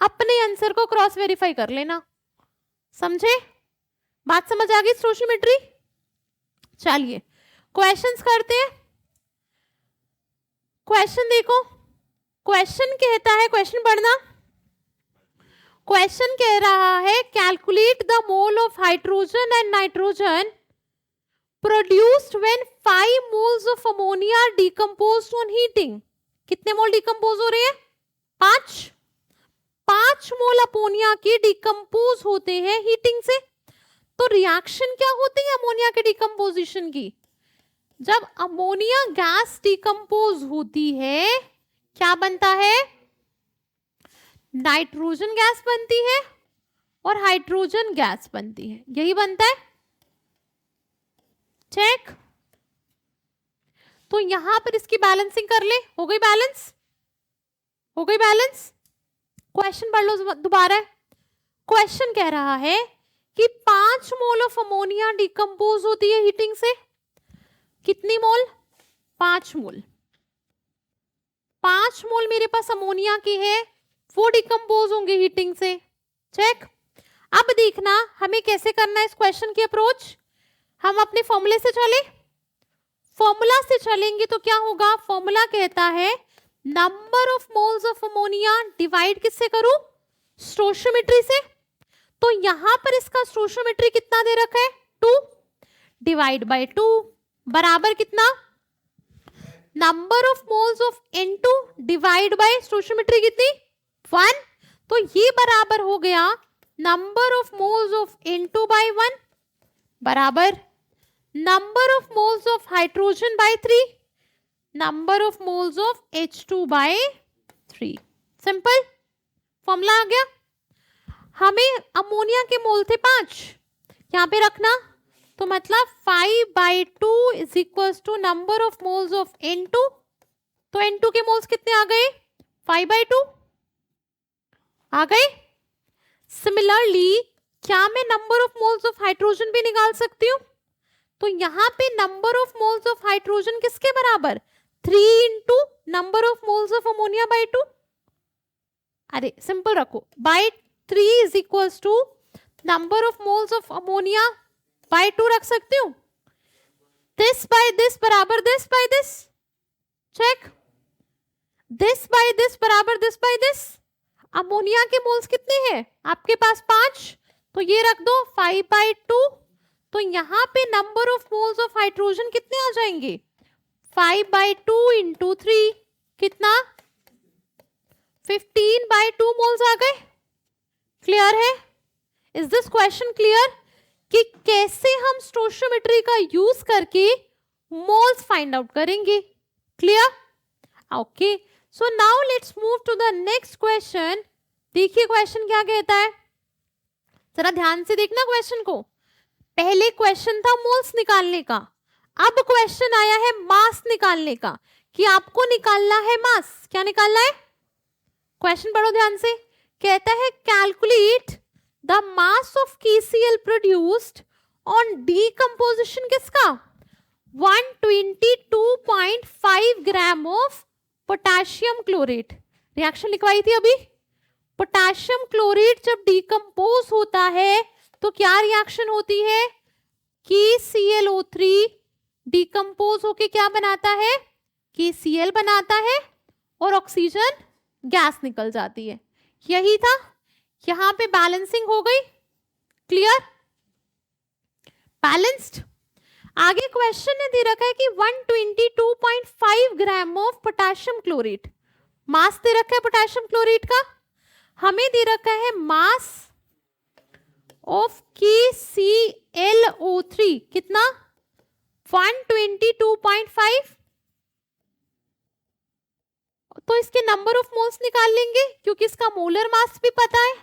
[SPEAKER 1] अपने आंसर को क्रॉस वेरीफाई कर लेना, समझे? बात समझ आ गई स्टोइचियोमेट्री? चलिए क्वेश्चंस करते हैं। क्वेश्चन देखो, क्वेश्चन कहता है, क्वेश्चन पढ़ना। क्वेश्चन कह रहा है calculate the mole of hydrogen and nitrogen produced when 5 moles of ammonia are decomposed on heating. कितने मोल डिकम्पोज हो रहे हैं? 5 मोल अमोनिया के डिकम्पोज होते हैं हीटिंग से। तो रिएक्शन क्या होती है अमोनिया के डिकम्पोजिशन की? जब अमोनिया गैस डिकम्पोज होती है क्या बनता है? नाइट्रोजन गैस बनती है और हाइड्रोजन गैस बनती है, यही बनता है। चेक, तो यहां पर इसकी बैलेंसिंग कर ले। हो गई बैलेंस? हो गई बैलेंस? क्वेश्चन पढ़ लो दोबारा। क्वेश्चन कह रहा है कि 5 मोल ऑफ अमोनिया डिकम्पोज होती है हीटिंग से। कितनी मोल? 5 मोल। 5 मोल मेरे पास अमोनिया की है, वो डिकम्पोज होंगे हीटिंग से। चेक, अब देखना हमें कैसे करना है इस क्वेश्चन की अप्रोच। हम अपने फॉर्मूले से चले, फॉर्मूला से चलेंगे तो क्या होगा? फॉर्मूला कहता है number of moles of ammonia divide किससे करूं? स्टोइचियोमेट्री से। तो यहां पर इसका स्टोइचियोमेट्री कितना दे रखा है? 2 डिवाइड बाय 2 बराबर कितना? Number of moles of N2 divide by stoichiometry कितनी? 1। तो ये बराबर हो गया number of moles of N2 by 1 बराबर number of moles of hydrogen by 3 number of moles of H2 by 3। Simple formula आ गया। हमें अमोनिया के मोल थे 5, यहां पे रखना, तो मतलब 5/2 is equal to number of moles of N2। तो N2 के मोल्स कितने आ गए? 5/2 आ गए। सिमिलरली क्या मैं number of moles of hydrogen भी निकाल सकती हूँ? तो यहाँ पे number of moles of hydrogen किसके बराबर? 3 into number of moles of ammonia by 2। अरे सिंपल रखो, by 3 is equal to number of moles of ammonia by 2 रख सकती हूँ. दिस बाय दिस बराबर this by this. Check. This by this बराबर this by this. Ammonia के moles कितने हैं आपके पास? 5. तो ये रख दो 5/2. तो यहाँ पे number of moles of hydrogen कितने आ जाएंगे? 5/2 इंटू 3 कितना? 15/2 मोल्स आ गए. क्लियर है? इज दिस क्वेश्चन क्लियर कि कैसे हम स्टोइचियोमेट्री का यूज करके मोल्स फाइंड आउट करेंगे? Clear? Okay, so now let's move to the next question. देखिए क्वेश्चन क्या कहता है, जरा ध्यान से देखना क्वेश्चन को. पहले क्वेश्चन था मोल्स निकालने का, अब क्वेश्चन आया है मास निकालने का, कि आपको निकालना है मास. क्या निकालना है? क्वेश्चन पढ़ो ध्यान से. कहता है calculate the mass of KCl produced on decomposition किसका? 122.5 gram of potassium chlorate. Reaction लिखवाई थी अभी. पोटेशियम क्लोरेट जब डीकंपोज होता है तो क्या रिएक्शन होती है? KClO3 डीकंपोज होके क्या बनाता है? KCl बनाता है और ऑक्सीजन गैस निकल जाती है. यही था. यहां पे बैलेंसिंग हो गई. क्लियर? बैलेंस्ड. आगे क्वेश्चन ने दे रखा है कि 122.5 ग्राम ऑफ पोटेशियम क्लोरेट. मास दे रखा है पोटेशियम क्लोरेट का. हमें दे रखा है मास ऑफ KClO3 कितना? 122.5. तो इसके नंबर ऑफ मोल्स निकाल लेंगे क्योंकि इसका मोलर मास भी पता है.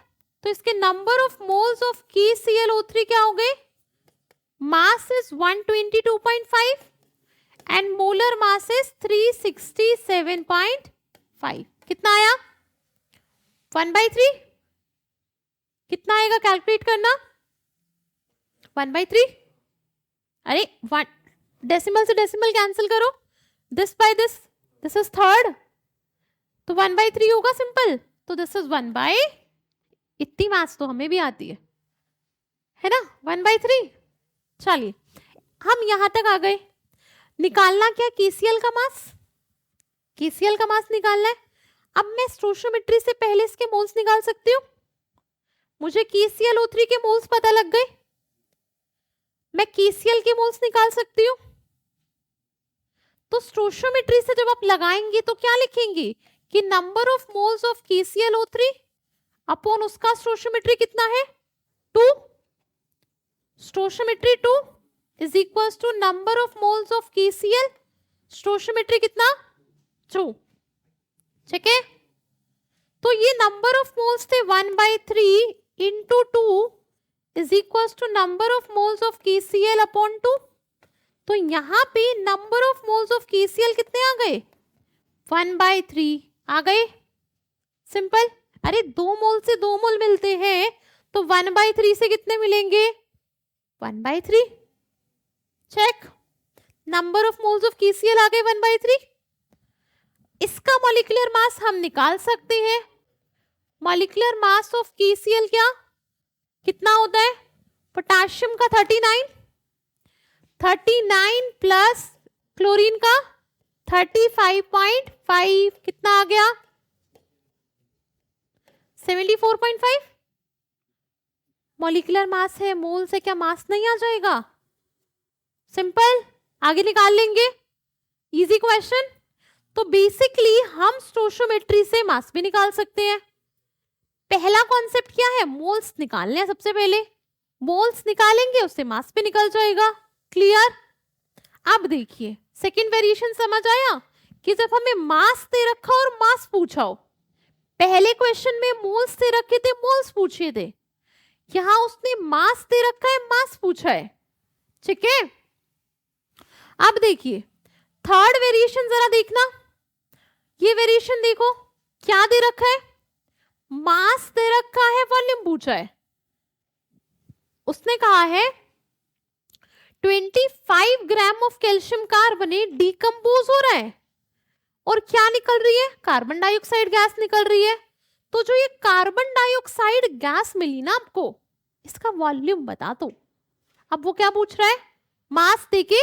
[SPEAKER 1] तो इसके number of moles of KClO3 क्या हो गए? Mass is 122.5 and molar mass is 367.5. कितना आया? 1/3. कितना आएगा कैलकुलेट करना? 1/3. अरे डेसिमल से डेसिमल कैंसिल करो. This by this, this is third, तो 1/3 होगा सिंपल. तो दिस इज 1/, इतनी मास तो हमें भी आती है ना, 1/3. चलिए हम यहां तक आ गए. निकालना क्या? KCl का मास. KCl का मास निकालना है. अब मैं स्टोइचियोमेट्री से पहले इसके मोल्स निकाल सकती हूँ. मुझे KClO3 के मोल्स पता लग गए, मैं KCl के मोल्स निकाल सकती हूँ. तो स्टोइचियोमेट्री से जब आप लगाएंगे तो क्या लिखेंगे कि number of moles of KClO3 upon उसका स्टोइचियोमेट्री कितना है? 2. Stoichiometry 2 is equals to number of moles of KCl. Stoichiometry कितना? 2. ठीक है. तो ये नंबर ऑफ मोल्स थे 1/3 into 2 is equals to number of moles of KCl upon 2. तो यहां पे number of moles of KCl कितने आ गए? 1/3 आ गए. सिंपल. अरे 2 मोल से 2 मोल मिलते हैं तो 1/3 से कितने मिलेंगे? 1/3. Check. Number of moles of KCl आ गए 1/3. इसका मॉलिक्यूलर मास हम निकाल सकते हैं. मॉलिक्यूलर मास ऑफ KCl क्या कितना होता है? पोटेशियम का 39 प्लस क्लोरीन का 35.5 कितना आ गया? 74.5. मॉलिक्यूलर मास है, मोल से क्या मास नहीं आ जाएगा? सिंपल. आगे निकाल लेंगे. Easy question. तो बेसिकली हम स्टोइचियोमेट्री से मास भी निकाल सकते हैं. पहला कॉन्सेप्ट क्या है? मोल्स निकालने हैं. सबसे पहले मोल्स निकालेंगे, उससे मास भी निकल जाएगा. क्लियर? अब देखिए सेकंड वेरिएशन समझ आया कि जब हमें मास दे रखा और मास पूछा हो. पहले क्वेश्चन में मोल्स दे रखे थे, मोल्स पूछे थे. यहां उसने मास दे रखा है, मास पूछा है. ठीक है. अब देखिए थर्ड वेरिएशन जरा देखना. ये वेरिएशन देखो क्या दे रखा है? मास दे रखा है, वॉल्यूम पूछा है. उसने कहा है 25 gram of calcium carbonate decompose हो रहा है और क्या निकल रही है? कार्बन डाइऑक्साइड गैस निकल रही है. तो जो ये कार्बन डाइऑक्साइड गैस मिली ना आपको, इसका वॉल्यूम बता दो। अब वो क्या पूछ रहा है, मास देके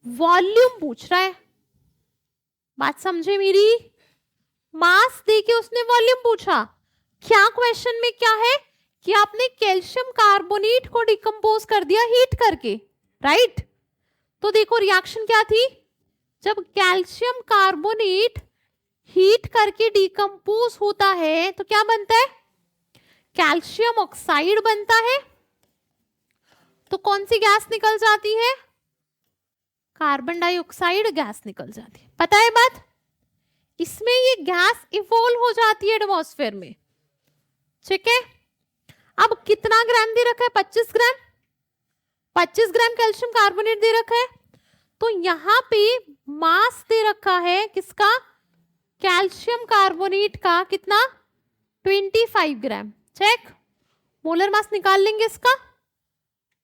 [SPEAKER 1] वॉल्यूम पूछ रहा है। बात समझे मेरी, मास देके उसने वॉल्यूम पूछा। क्या क्वेश्चन में क्या है कि आपने कैल्शियम कार्बोनेट को डिकम्पोज कर दिया हीट करके, राइट। तो देखो रिएक्शन क्या थी, जब कैल्शियम कार्बोनेट हीट करके डिकम्पोज होता है तो क्या बनता है, कैल्शियम ऑक्साइड बनता है। तो कौन सी गैस निकल जाती है, कार्बन डाइऑक्साइड गैस निकल जाती है। पता है बात, इसमें ये गैस इवॉल्व हो जाती है एटमॉस्फेयर में, ठीक है। अब कितना ग्राम दे रखा है, 25 ग्राम, 25 ग्राम कैल्शियम कार्बोनेट दे रखा है। तो यहां पे मास दे रखा है किसका, कैल्शियम कार्बोनेट का, कितना, 25 ग्राम। चेक, मोलर मास निकाल लेंगे इसका।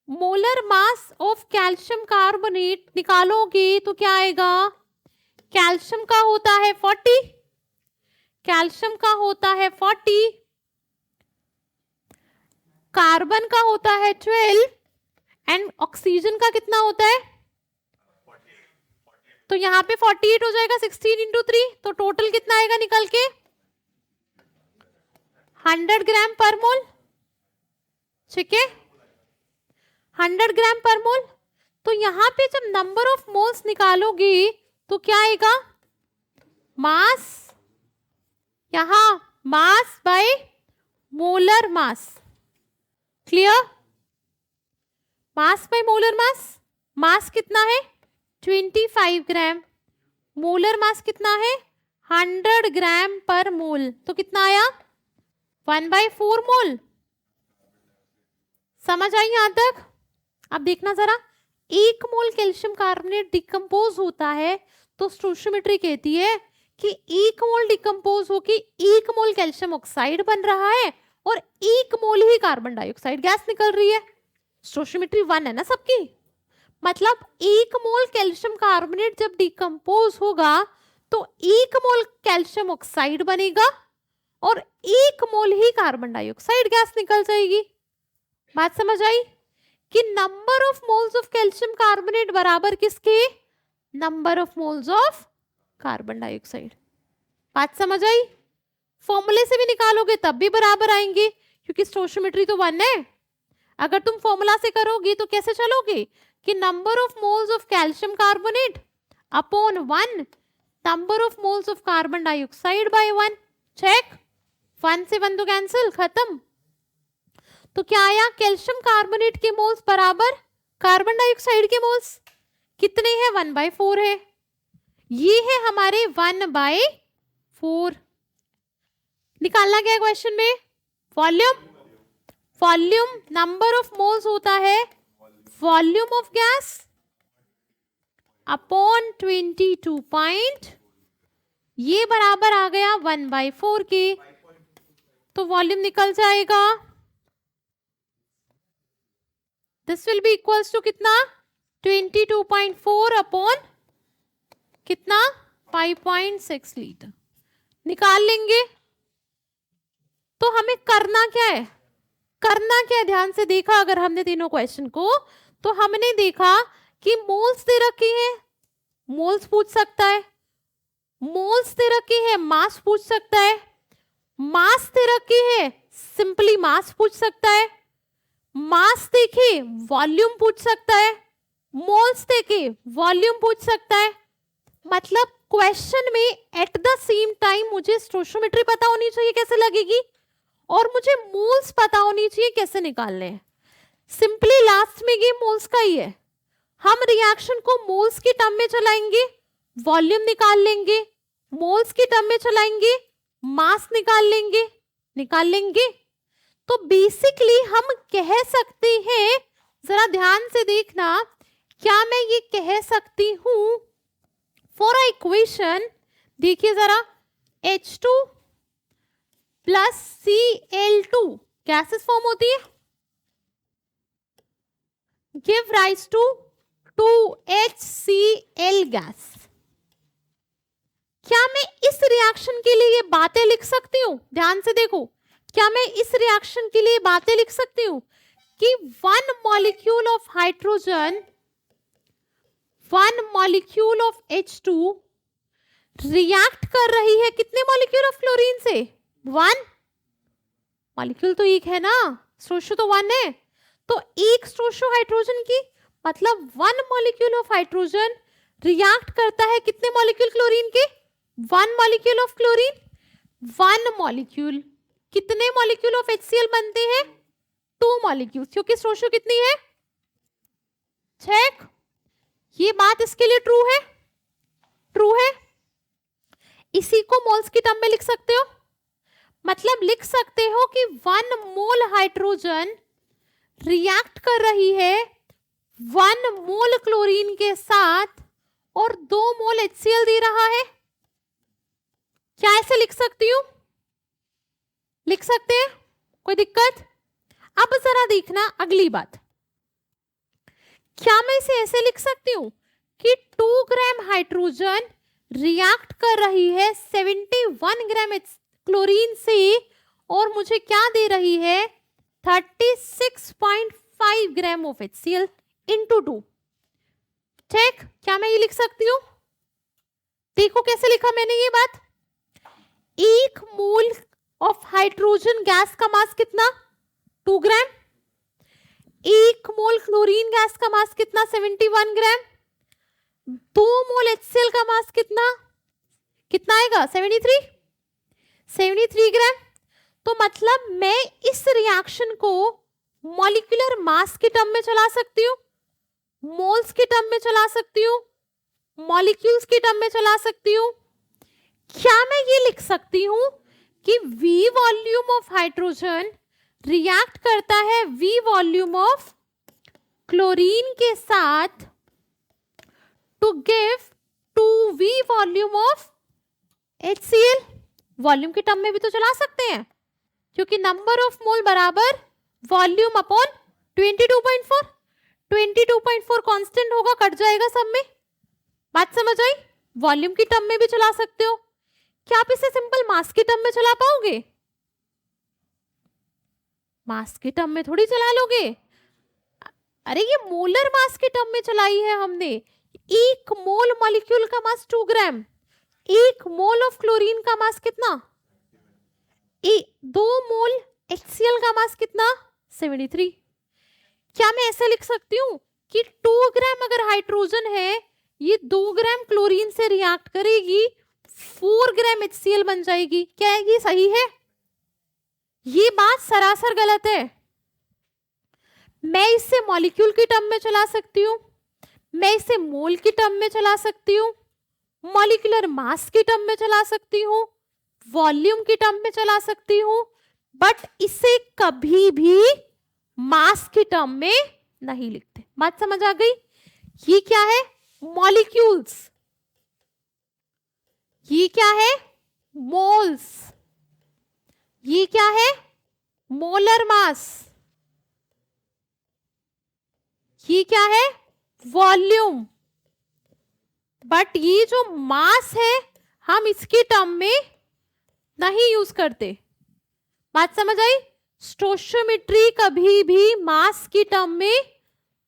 [SPEAKER 1] Molar mass of calcium carbonate निकालोगे तो क्या आएगा, कैल्शियम का होता है 40, कैल्शियम का होता है 40, कार्बन का होता है 12 एंड ऑक्सीजन का कितना होता है, तो यहां पे 48 हो जाएगा, 16 इंटू 3, तो टोटल कितना आएगा निकल के 100 ग्राम पर मोल, ठीक है, 100 ग्राम पर मोल। तो यहां पे जब नंबर ऑफ मोल्स निकालोगे तो क्या आएगा, मास, यहां mass by molar mass, clear, mass by molar mass. Mass कितना है 25 ग्राम, मोलर मास कितना है 100 ग्राम पर मोल, तो कितना आया 1/4 मोल। समझ आई यहां तक। अब देखना जरा, 1 मोल कैल्शियम कार्बोनेट डिकम्पोज होता है तो स्टोइचियोमेट्री कहती है कि 1 मोल डिकम्पोज होके 1 मोल कैल्शियम ऑक्साइड बन रहा है और 1 मोल ही कार्बन डाइऑक्साइड गैस निकल रही है। स्टोइचियोमेट्री 1 है ना सबकी, मतलब 1 मोल कैल्शियम कार्बोनेट जब डिकम्पोज होगा तो 1 मोल कैल्शियम ऑक्साइड बनेगा और 1 मोल ही कार्बन डाइऑक्साइड गैस निकल जाएगी। बात समझ आई कि number of moles of calcium carbonate बराबर किसके, number of moles of carbon dioxide. बात समझ आई, फॉर्मूले से भी निकालोगे तब भी बराबर आएंगे क्योंकि स्टोइचियोमेट्री तो 1 है। अगर तुम फॉर्मूला से करोगे तो कैसे चलोगे कि number of moles of calcium carbonate upon 1 number of moles of carbon dioxide by 1। Check, 1 से 1 तो कैंसिल, खत्म। तो क्या आया, कैल्शियम कार्बोनेट के मोल्स बराबर कार्बन डाइऑक्साइड के मोल्स, कितने हैं 1/4 है, ये है हमारे 1/4। निकालना क्या है क्वेश्चन में, volume, volume number of moles होता है वॉल्यूम ऑफ गैस अपॉन 22 ये बराबर आ गया 1/4 के, तो वॉल्यूम निकल जाएगा, this will be equals to कितना 22.4 अपॉन कितना 5.6 लीटर। निकाल लेंगे। तो हमें करना क्या है, करना क्या है, ध्यान से देखा अगर हमने तीनों क्वेश्चन को, तो हमने देखा कि मोल्स दे रखे हैं, मोल्स पूछ सकता है, मोल्स दे रखे हैं, मास पूछ सकता है, मास दे रखे हैं, सिंपली मास पूछ सकता है, मास देखे वॉल्यूम पूछ सकता है, मोल्स देखे वॉल्यूम पूछ सकता है। मतलब क्वेश्चन में एट द सेम टाइम मुझे स्टोइचियोमेट्री पता होनी चाहिए कैसे लगेगी और मुझे मोल्स पता होनी चाहिए कैसे निकालने हैं। सिंपली लास्ट में गेम मोल्स का ही है, हम रिएक्शन को मोल्स की टर्म में चलाएंगे, वॉल्यूम निकाल लेंगे, मोल्स की टर्म में चलाएंगे, मास निकाल लेंगे, निकाल लेंगे। तो बेसिकली हम कह सकते हैं, जरा ध्यान से देखना, क्या मैं ये कह सकती हूं फॉर अ इक्वेशन, देखिए जरा, H2 plus Cl2 gases form होती है, give rise to 2HCl gas. क्या मैं इस रिएक्शन के लिए ये बातें लिख सकती हूं, ध्यान से देखो, क्या मैं इस रिएक्शन के लिए बातें लिख सकती हूं कि one molecule of hydrogen, one molecule of H2 react कर रही है कितने मॉलिक्यूल ऑफ क्लोरीन से? वन मॉलिक्यूल तो एक है ना, स्ट्रोशो तो वन है, तो एक स्ट्रोशो हाइड्रोजन की, मतलब one molecule of hydrogen react करता है कितने मॉलिक्यूल क्लोरीन के? One molecule of chlorine. One molecule, कितने मॉलिक्यूल ऑफ HCl बनते हैं? टू मॉलिक्यूल, क्योंकि स्ट्रोशो कितनी है? चेक, ये बात इसके लिए ट्रू है, ट्रू है। इसी को मोल्स की टर्म में लिख सकते हो, मतलब लिख सकते हो कि वन मोल हाइड्रोजन रिएक्ट कर रही है वन मोल क्लोरीन के साथ और 2 मोल HCl दे रहा है। क्या ऐसे लिख सकती हूं? लिख सकते हैं, कोई दिक्कत? अब जरा देखना अगली बात, क्या मैं इसे ऐसे लिख सकती हूं कि 2 ग्राम हाइड्रोजन रिएक्ट कर रही है 71 ग्राम क्लोरीन से और मुझे क्या दे रही है? 36.5 ग्राम ऑफ HCl इंटू 2। ठीक, क्या मैं ये लिख सकती हूँ? देखो कैसे लिखा मैंने ये बात। 1 मोल ऑफ हाइड्रोजन गैस का मास कितना? 2 ग्राम। 1 मोल क्लोरीन गैस का मास कितना? 71 ग्राम। 2 मोल HCl का मास कितना आएगा? 73 ग्राम। तो मतलब मैं इस रिएक्शन को मॉलिक्यूलर मास की टर्म में चला सकती हूँ, मोल्स की टर्म में चला सकती हूँ, मॉलिक्यूल्स की टर्म में चला सकती हूँ। क्या मैं ये लिख सकती हूँ कि V volume of hydrogen react करता है V वॉल्यूम ऑफ क्लोरीन के साथ to give 2V volume of HCl? Volume की टर्म में भी तो चला सकते हैं, क्योंकि नंबर ऑफ मोल बराबर वॉल्यूम अपॉन 22.4। 22.4 कांस्टेंट होगा, कट जाएगा सब में। बात समझ आई? वॉल्यूम की टर्म में भी चला सकते हो। क्या आप इसे सिंपल मास की टर्म में चला पाओगे? मास की टर्म में थोड़ी चला लोगे। अरे ये मोलर मास की टर्म में चलाई है हमने। 1 मोल मॉलिक्यूल का मास 2 ग्राम, 1 मोल ऑफ क्लोरीन का मास कितना? 2 मोल HCl का मास कितना? 73। क्या मैं ऐसे लिख सकती हूँ कि 2 ग्राम अगर हाइड्रोजन है, ये 2 ग्राम क्लोरीन से रिएक्ट करेगी, 4 ग्राम HCl बन जाएगी। क्या ये सही है? ये बात सरासर गलत है। मैं इसे मॉलिक्यूल की टर्म में चला सकती हूँ, मैं इसे मोल की टर्म में चला सकती हूँ, मॉलिक्यूलर मास की टर्म में चला सकती हूँ, वॉल्यूम की टर्म में चला सकती हूँ, बट इसे कभी भी मास की टर्म में नहीं लिखते। बात समझ आ गई? ये क्या है? मॉलिक्यूल्स। ये क्या है? मोल्स। ये क्या है? Molar mass. ये क्या है? वॉल्यूम। बट ये जो मास है हम इसकी टर्म में नहीं यूज करते। बात समझ आई? स्टोइचियोमेट्री कभी भी मास की टर्म में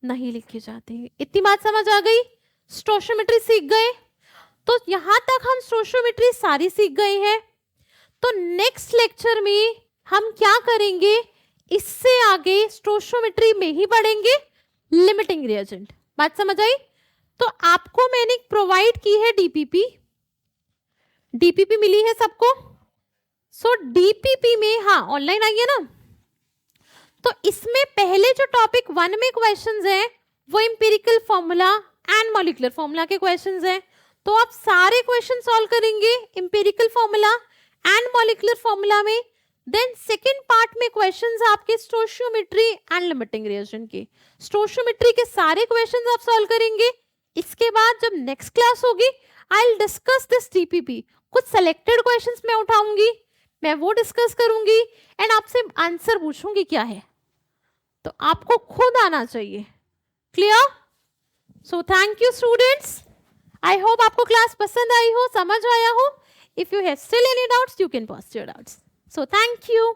[SPEAKER 1] नहीं लिखी जाती। इतनी बात समझ आ गई? स्टोइचियोमेट्री सीख गए? तो यहां तक हम स्टोइचियोमेट्री सारी सीख गए हैं। तो नेक्स्ट लेक्चर में हम क्या करेंगे? इससे आगे स्टोइचियोमेट्री में ही पढ़ेंगे लिमिटिंग रिएजेंट। बात समझ आई? तो आपको मैंने प्रोवाइड की है डीपीपी। डीपीपी मिली है सबको? सो डीपीपी में, हाँ ऑनलाइन आई है ना, तो इसमें पहले जो टॉपिक 1 में क्वेश्चंस हैं वो empirical formula and molecular formula के क्वेश्चंस हैं। तो आप सारे क्वेश्चन सॉल्व करेंगे empirical formula and molecular formula में। देन सेकेंड पार्ट में क्वेश्चंस आपके स्टोइचियोमेट्री एंड लिमिटिंग रिएजेंट के। स्टोइचियोमेट्री के सारे क्वेश्चंस आप सॉल्व करेंगे। इसके बाद जब नेक्स्ट क्लास होगी I will discuss this DPP. कुछ सिलेक्टेड क्वेश्चंस मैं उठाऊंगी, मैं वो डिस्कस करूंगी एंड आपसे आंसर पूछूंगी क्या है, तो आपको खुद आना चाहिए। Clear? So thank you students. I hope आपको क्लास पसंद आई हो, समझ आया हो। If you have still any doubts you can post your doubts. So thank you.